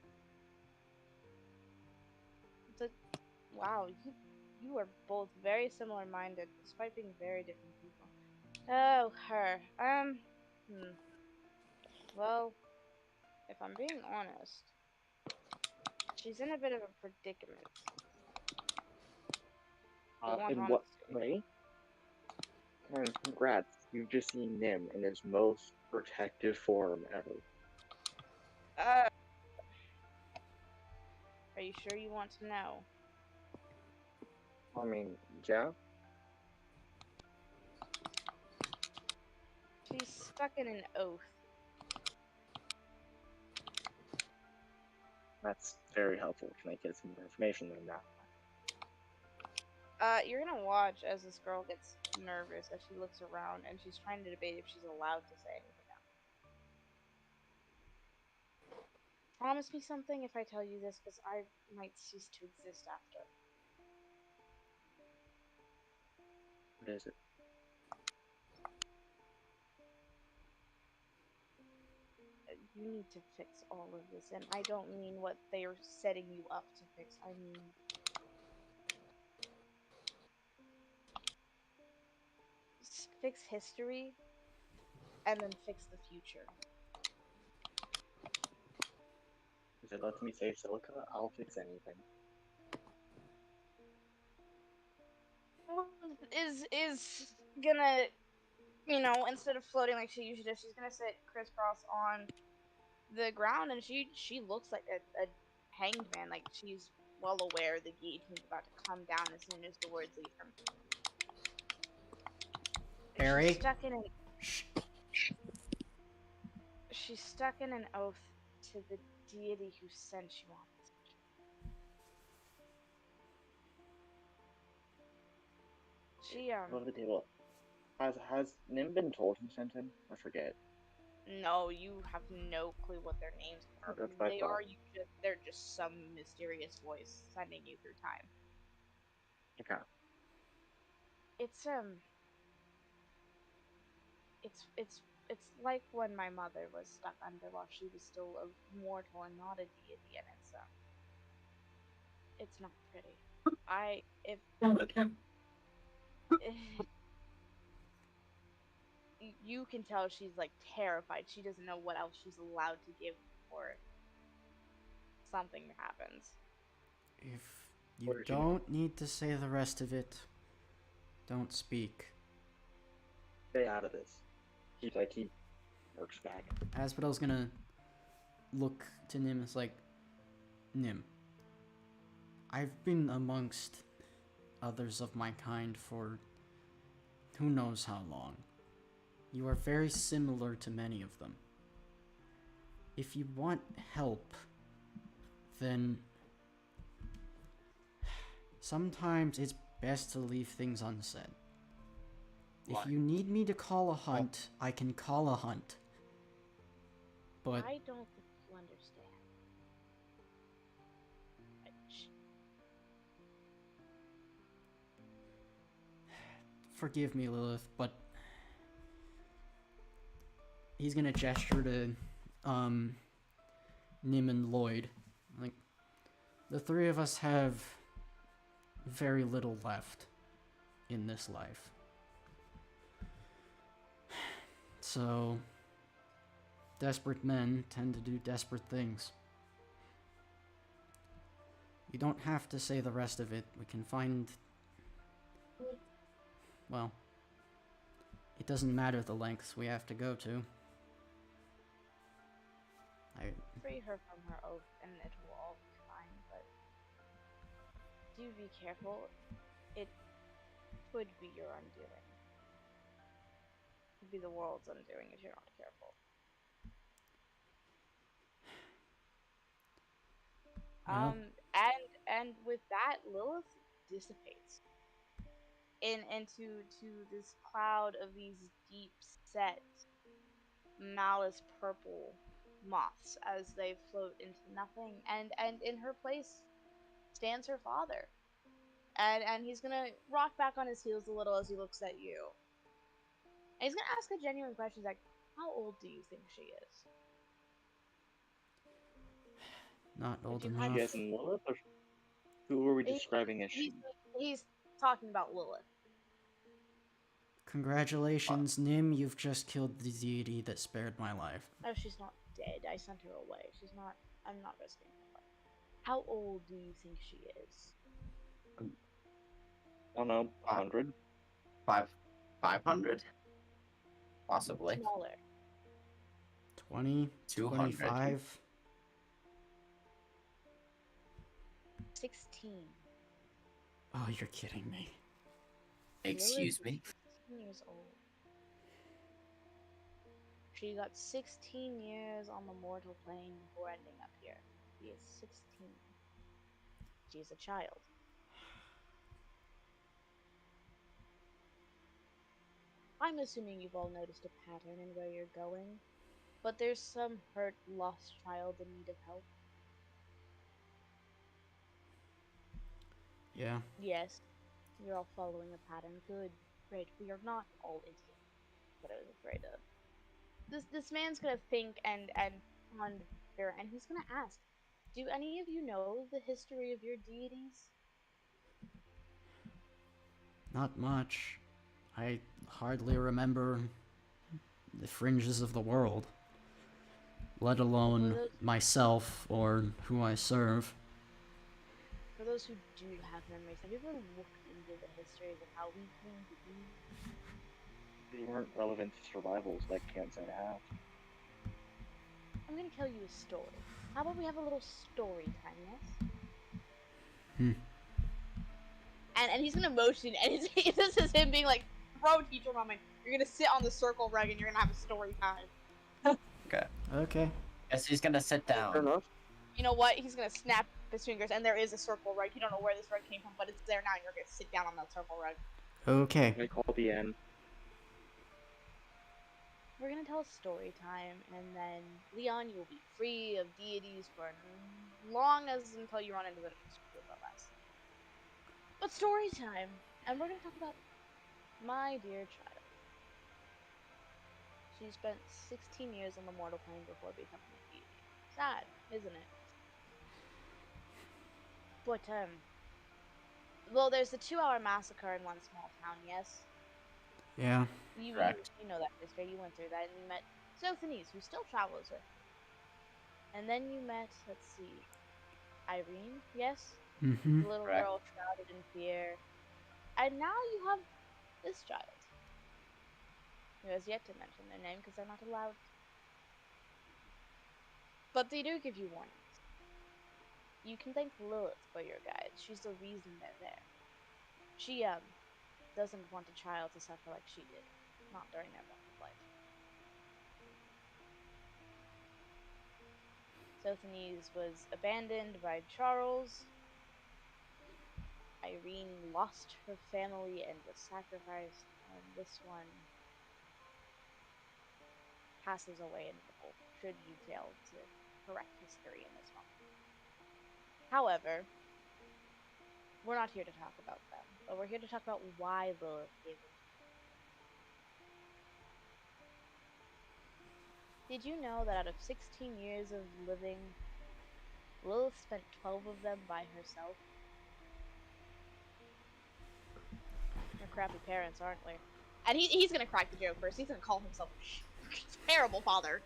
Wow, you are both very similar minded, despite being very different people. Oh, her. Well, if I'm being honest, she's in a bit of a predicament. I want In what honesty. way? And congrats, you've just seen Nim in his most protective form ever. Uh, are you sure you want to know? I mean, yeah. She's stuck in an oath. That's very helpful. Can I get some more information than that? You're gonna watch as this girl gets nervous as she looks around and she's trying to debate if she's allowed to say anything else. Promise me something if I tell you this, because I might cease to exist after. What is it? You need to fix all of this, and I don't mean what they're setting you up to fix. I mean, fix history and then fix the future. If it lets me save Silica, I'll fix anything. Is gonna, instead of floating like she usually does, she's gonna sit crisscross on the ground, and she looks like a hanged man. Like she's well aware the guillotine's about to come down as soon as the words leave her. Barry? Shh. She's stuck in an oath to the deity who sent you on this mission. She Go to the table. Has Nim been told who sent him? I forget. No, you have no clue what their names are. That's what I thought. They're just some mysterious voice sending you through time. Okay. It's like when my mother was stuck under while she was still a mortal and not a deity, and it's not pretty. You can tell she's like terrified. She doesn't know what else she's allowed to give before something happens. If you don't need to say the rest of it, don't speak. Stay out of this. He works back. Asphodel's gonna look to Nim and is like, Nim, I've been amongst others of my kind for who knows how long. You are very similar to many of them. If you want help, then sometimes it's best to leave things unsaid. Why? If you need me to call a hunt, I can call a hunt. But I don't think you understand. forgive me, Lilith, but he's gonna gesture to Nim and Lloyd. Like, the three of us have very little left in this life. So, desperate men tend to do desperate things. You don't have to say the rest of it. We can find... Well, it doesn't matter the lengths we have to go to. Free her from her oath and it will all be fine, but do be careful. It could be your undoing. It could be the world's undoing if you're not careful. Well. And with that, Lilith dissipates into this cloud of these deep set malice purple moths as they float into nothing, and in her place stands her father, and he's gonna rock back on his heels a little as he looks at you. he's gonna ask a genuine question, like, how old do you think she is? Not old you enough. She as in Lilith, or who are we He- describing as she? He's talking about Lilith. Congratulations, Nim, you've just killed the deity that spared my life. Oh, she's not dead. I sent her away. She's not. I'm not risking her life. How old do you think she is? I don't know, 100? 500? Possibly. Smaller. 20? 200. 25? 16. Oh, you're kidding me. Excuse me? 16 years old. She got 16 years on the mortal plane before ending up here. She is 16. She's a child. I'm assuming you've all noticed a pattern in where you're going, but there's some hurt, lost child in need of help. Yeah. Yes, you're all following a pattern. Good. Great. We are not all idiots. What I was afraid of. This man's gonna think and ponder, and he's gonna ask, do any of you know the history of your deities? Not much. I hardly remember the fringes of the world, let alone myself or who I serve. For those who do have memories, have you ever looked into the histories of how we came to be? They weren't relevant to survival, so I can't say I have. I'm gonna tell you a story. How about we have a little story time, yes? And he's gonna motion, and this is him being like, bro, teacher moment, you're gonna sit on the circle rug and you're gonna have a story time. Okay. Okay. Guess he's gonna sit Fair down. enough. You know what? He's gonna snap his fingers, and there is a circle rug. You don't know where this rug came from, but it's there now, and you're gonna sit down on that circle rug. Okay. I call the end. We're gonna tell a story time, and then Leon, you will be free of deities for as long as until you run into the next group of us. But story time, and we're gonna talk about my dear child. She spent 16 years on the mortal plane before becoming a deity. Sad, isn't it? But well, there's the 2-hour massacre in one small town. Yes. Yeah. You know that history. You went through that, and you met Sophones, who still travels with you. And then you met, let's see, Irene, yes? Mm-hmm. The little girl shrouded in fear. And now you have this child, who has yet to mention their name because they're not allowed to. But they do give you warnings. You can thank Lilith for your guides. She's the reason they're there. She, doesn't want a child to suffer like she did. Not during their mortal life. Sophones was abandoned by Charles. Irene lost her family and was sacrificed, and this one passes away in the should you fail to correct history in this moment. However, we're not here to talk about them, but we're here to talk about why Lilith gave them. Did you know that out of 16 years of living, Lilith spent 12 of them by herself? We're crappy parents, aren't we? And he's gonna crack the joke first. He's gonna call himself a terrible father.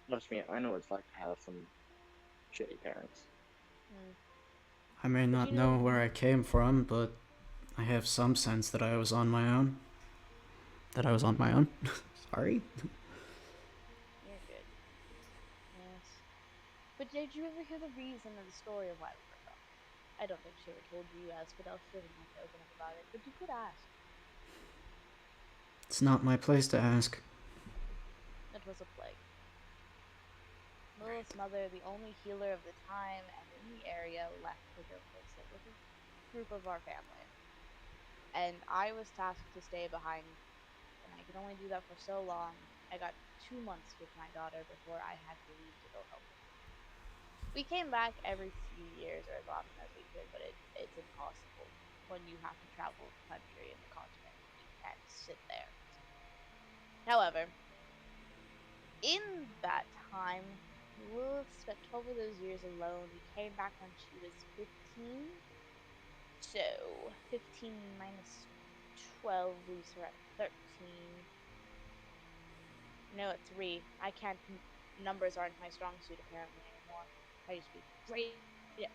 Trust me, I know what it's like to have some shitty parents. I may not know where I came from, but I have some sense that I was on my own. Sorry. You're good. Yes. But did you ever hear the reason or the story of why we were gone? I don't think she ever told you, Asphodel. She didn't have to open up about it, but you could ask. It's not my place to ask. It was a plague. Lilith's mother, the only healer of the time and in the area, left to go visit with a group of our family. And I was tasked to stay behind, and I could only do that for so long. I got 2 months with my daughter before I had to leave to go help her. We came back every few years or as often as we could, but it's impossible when you have to travel the country and the continent. You can't sit there. However, in that time, Lilith spent 12 of those years alone. We came back when she was 15. So, 15 minus 12 leaves her at 13. No, at 3. I can't. Numbers aren't my strong suit apparently anymore. I used to be great. Yeah.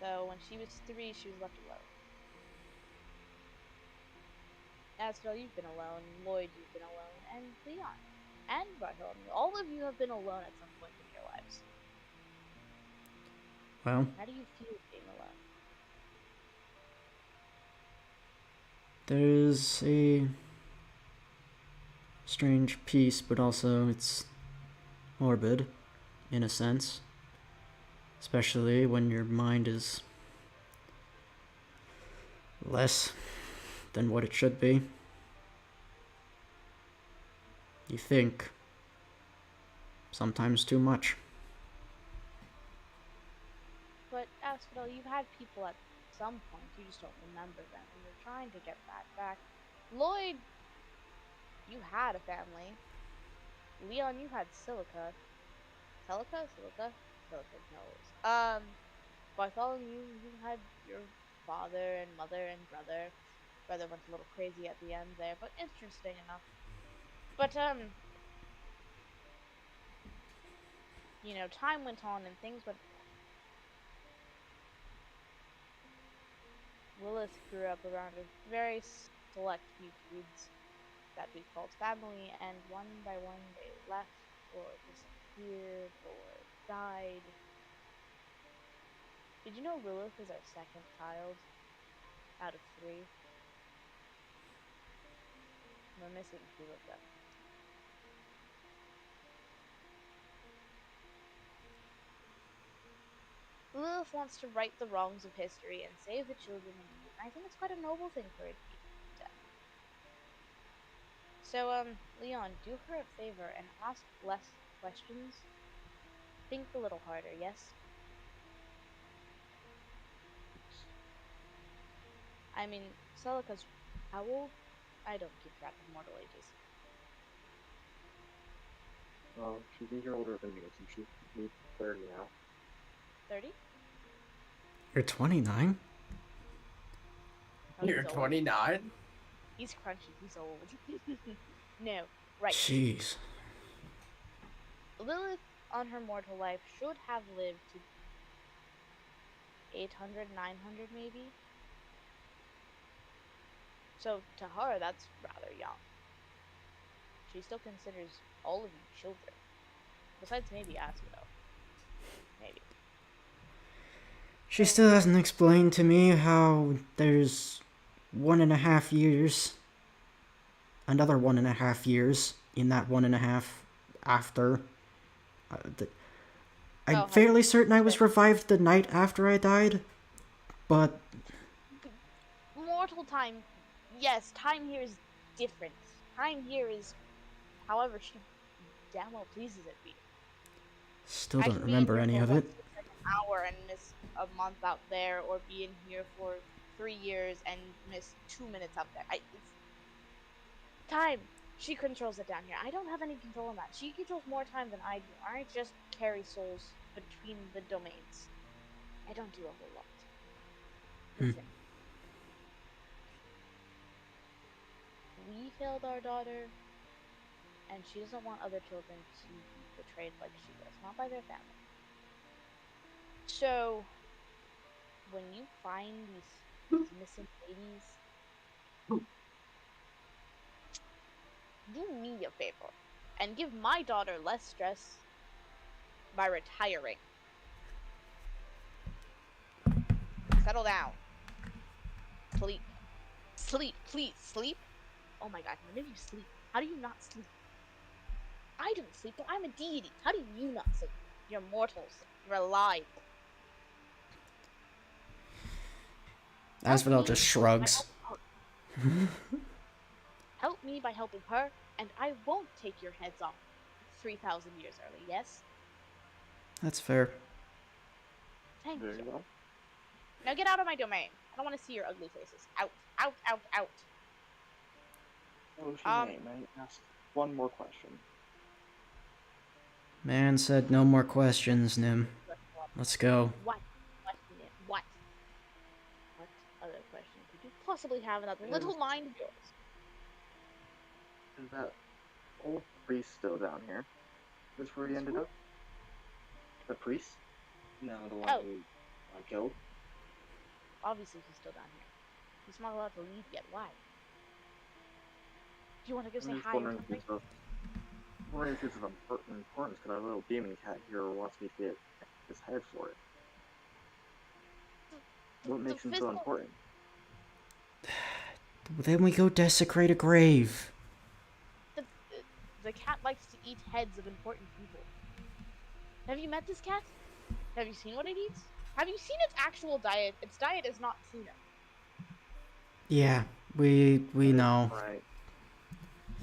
So, when she was 3, she was left alone. Asbel, you've been alone. Lloyd, you've been alone. And Leon. And Bartholomew. All of you have been alone at some point in your lives. Well, How do you feel being alone? there's a strange peace, but also it's morbid, in a sense. Especially when your mind is less than what it should be. You think. Sometimes too much. But, Asphodel, you've had people at some point, you just don't remember them, and you're trying to get that back. Lloyd, you had a family. Leon, you had Silica. Silica? Silica knows. Bartholomew, you had your father and mother and brother. Brother went a little crazy at the end there, but interesting enough. But, you know, time went on and things went. Lilith grew up around a very select few kids that we called family, and one by one they left or disappeared or died. Did you know Lilith is our second child out of 3? We're missing 2 of them. Lilith wants to right the wrongs of history and save the children in need, and I think it's quite a noble thing for her to be. So, Leon, do her a favor and ask less questions. Think a little harder, yes? I mean, Celica's how old? I don't keep track of mortal ages. She's a year older than me, so she's 30 now. 30? You're 29? Oh, You're he's old. 29? He's crunchy, he's old. No, right. Jeez. Lilith, on her mortal life, should have lived to 800, 900 maybe? So, to her, that's rather young. She still considers all of you children. Besides maybe Asphodel. Maybe. She still hasn't explained to me how there's 1.5 years, another 1.5 years in that 1.5 after. I'm fairly certain I was revived the night after I died, but... Mortal time, yes, time here is different. Time here is however she damn well pleases it be. Still don't remember any of it. An hour and miss a month out there, or be in here for 3 years and miss 2 minutes out there. It's time. She controls it down here. I don't have any control on that. She controls more time than I do. I just carry souls between the domains. I don't do a whole lot. Listen. We failed our daughter, and she doesn't want other children to be betrayed like she was, not by their family. So, when you find these missing babies, do me a favor and give my daughter less stress by retiring. Settle down. Sleep. Sleep, please, sleep. Oh my god, none of you sleep. How do you not sleep? I don't sleep, but I'm a deity. How do you not sleep? You're mortals. You're alive. Asphodel just shrugs. Help me by helping her, and I won't take your heads off 3,000 years early, yes? That's fair. Thank you. Now get out of my domain. I don't want to see your ugly faces. Out, out, out, out. Oh, if you may I ask one more question? Man said no more questions, Nim. Let's go. What? What? What other question could you possibly have in that little mind of yours? Is that old priest still down here? Is where he ended up? The priest? No, the one who I killed? Obviously, he's still down here. He's not allowed to leave yet. Why? Do you want to go say hi or something? I'm wondering if it's of importance because our little demon cat here wants me to get his head for it. What makes him so important? Then we go desecrate a grave. The cat likes to eat heads of important people. Have you met this cat? Have you seen what it eats? Have you seen its actual diet? Its diet is not tuna. Yeah, we know. Right.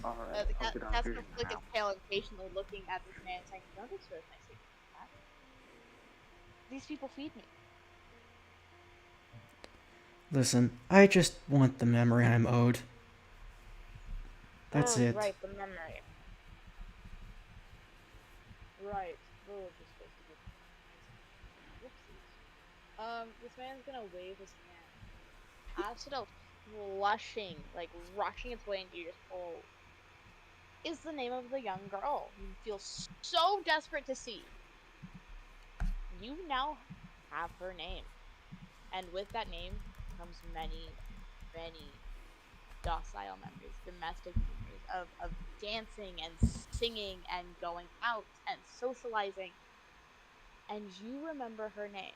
Alright. The cat's gonna flick its tail impatiently looking at this man saying, "Don't expose my secret, cat. These people feed me." Listen, I just want the memory I'm owed. That's it. Right, the memory. Right. Village is supposed to be. Whoopsies. This man's gonna wave his hand. Acido flushing, like rushing its way into your soul, is the name of the young girl you feel so desperate to see. You now have her name. And with that name comes many, many docile memories, domestic memories of dancing and singing and going out and socializing. And you remember her name.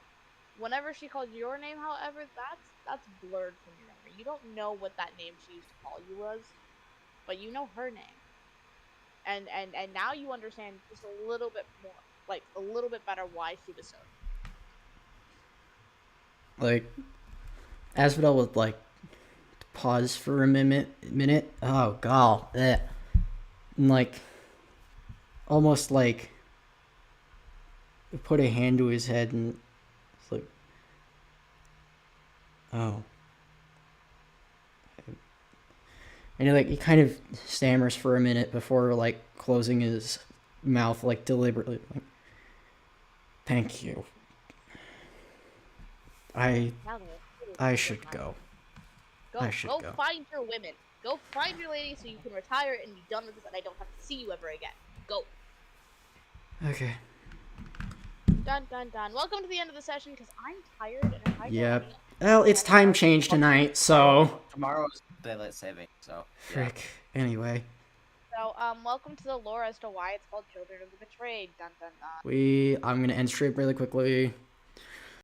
Whenever she called your name, however, that's blurred from your memory. You don't know what that name she used to call you was, but you know her name. And now you understand just a little bit more, like a little bit better why she was so. Like, Asphodel would like pause for a minute. Oh god, and like almost like put a hand to his head and it's like, oh. And he kind of stammers for a minute before like closing his mouth like deliberately. Like, thank you. I should go. Go find your women. Go find your lady so you can retire and be done with this and I don't have to see you ever again. Go. Okay. Done. Welcome to the end of the session because I'm tired and I Yep. Well, it's time change tonight, so. Tomorrow's daylight saving, so. Frick. Yeah. Anyway. So, welcome to the lore as to why it's called Children of the Betrayed. Dun. I'm gonna end stream really quickly.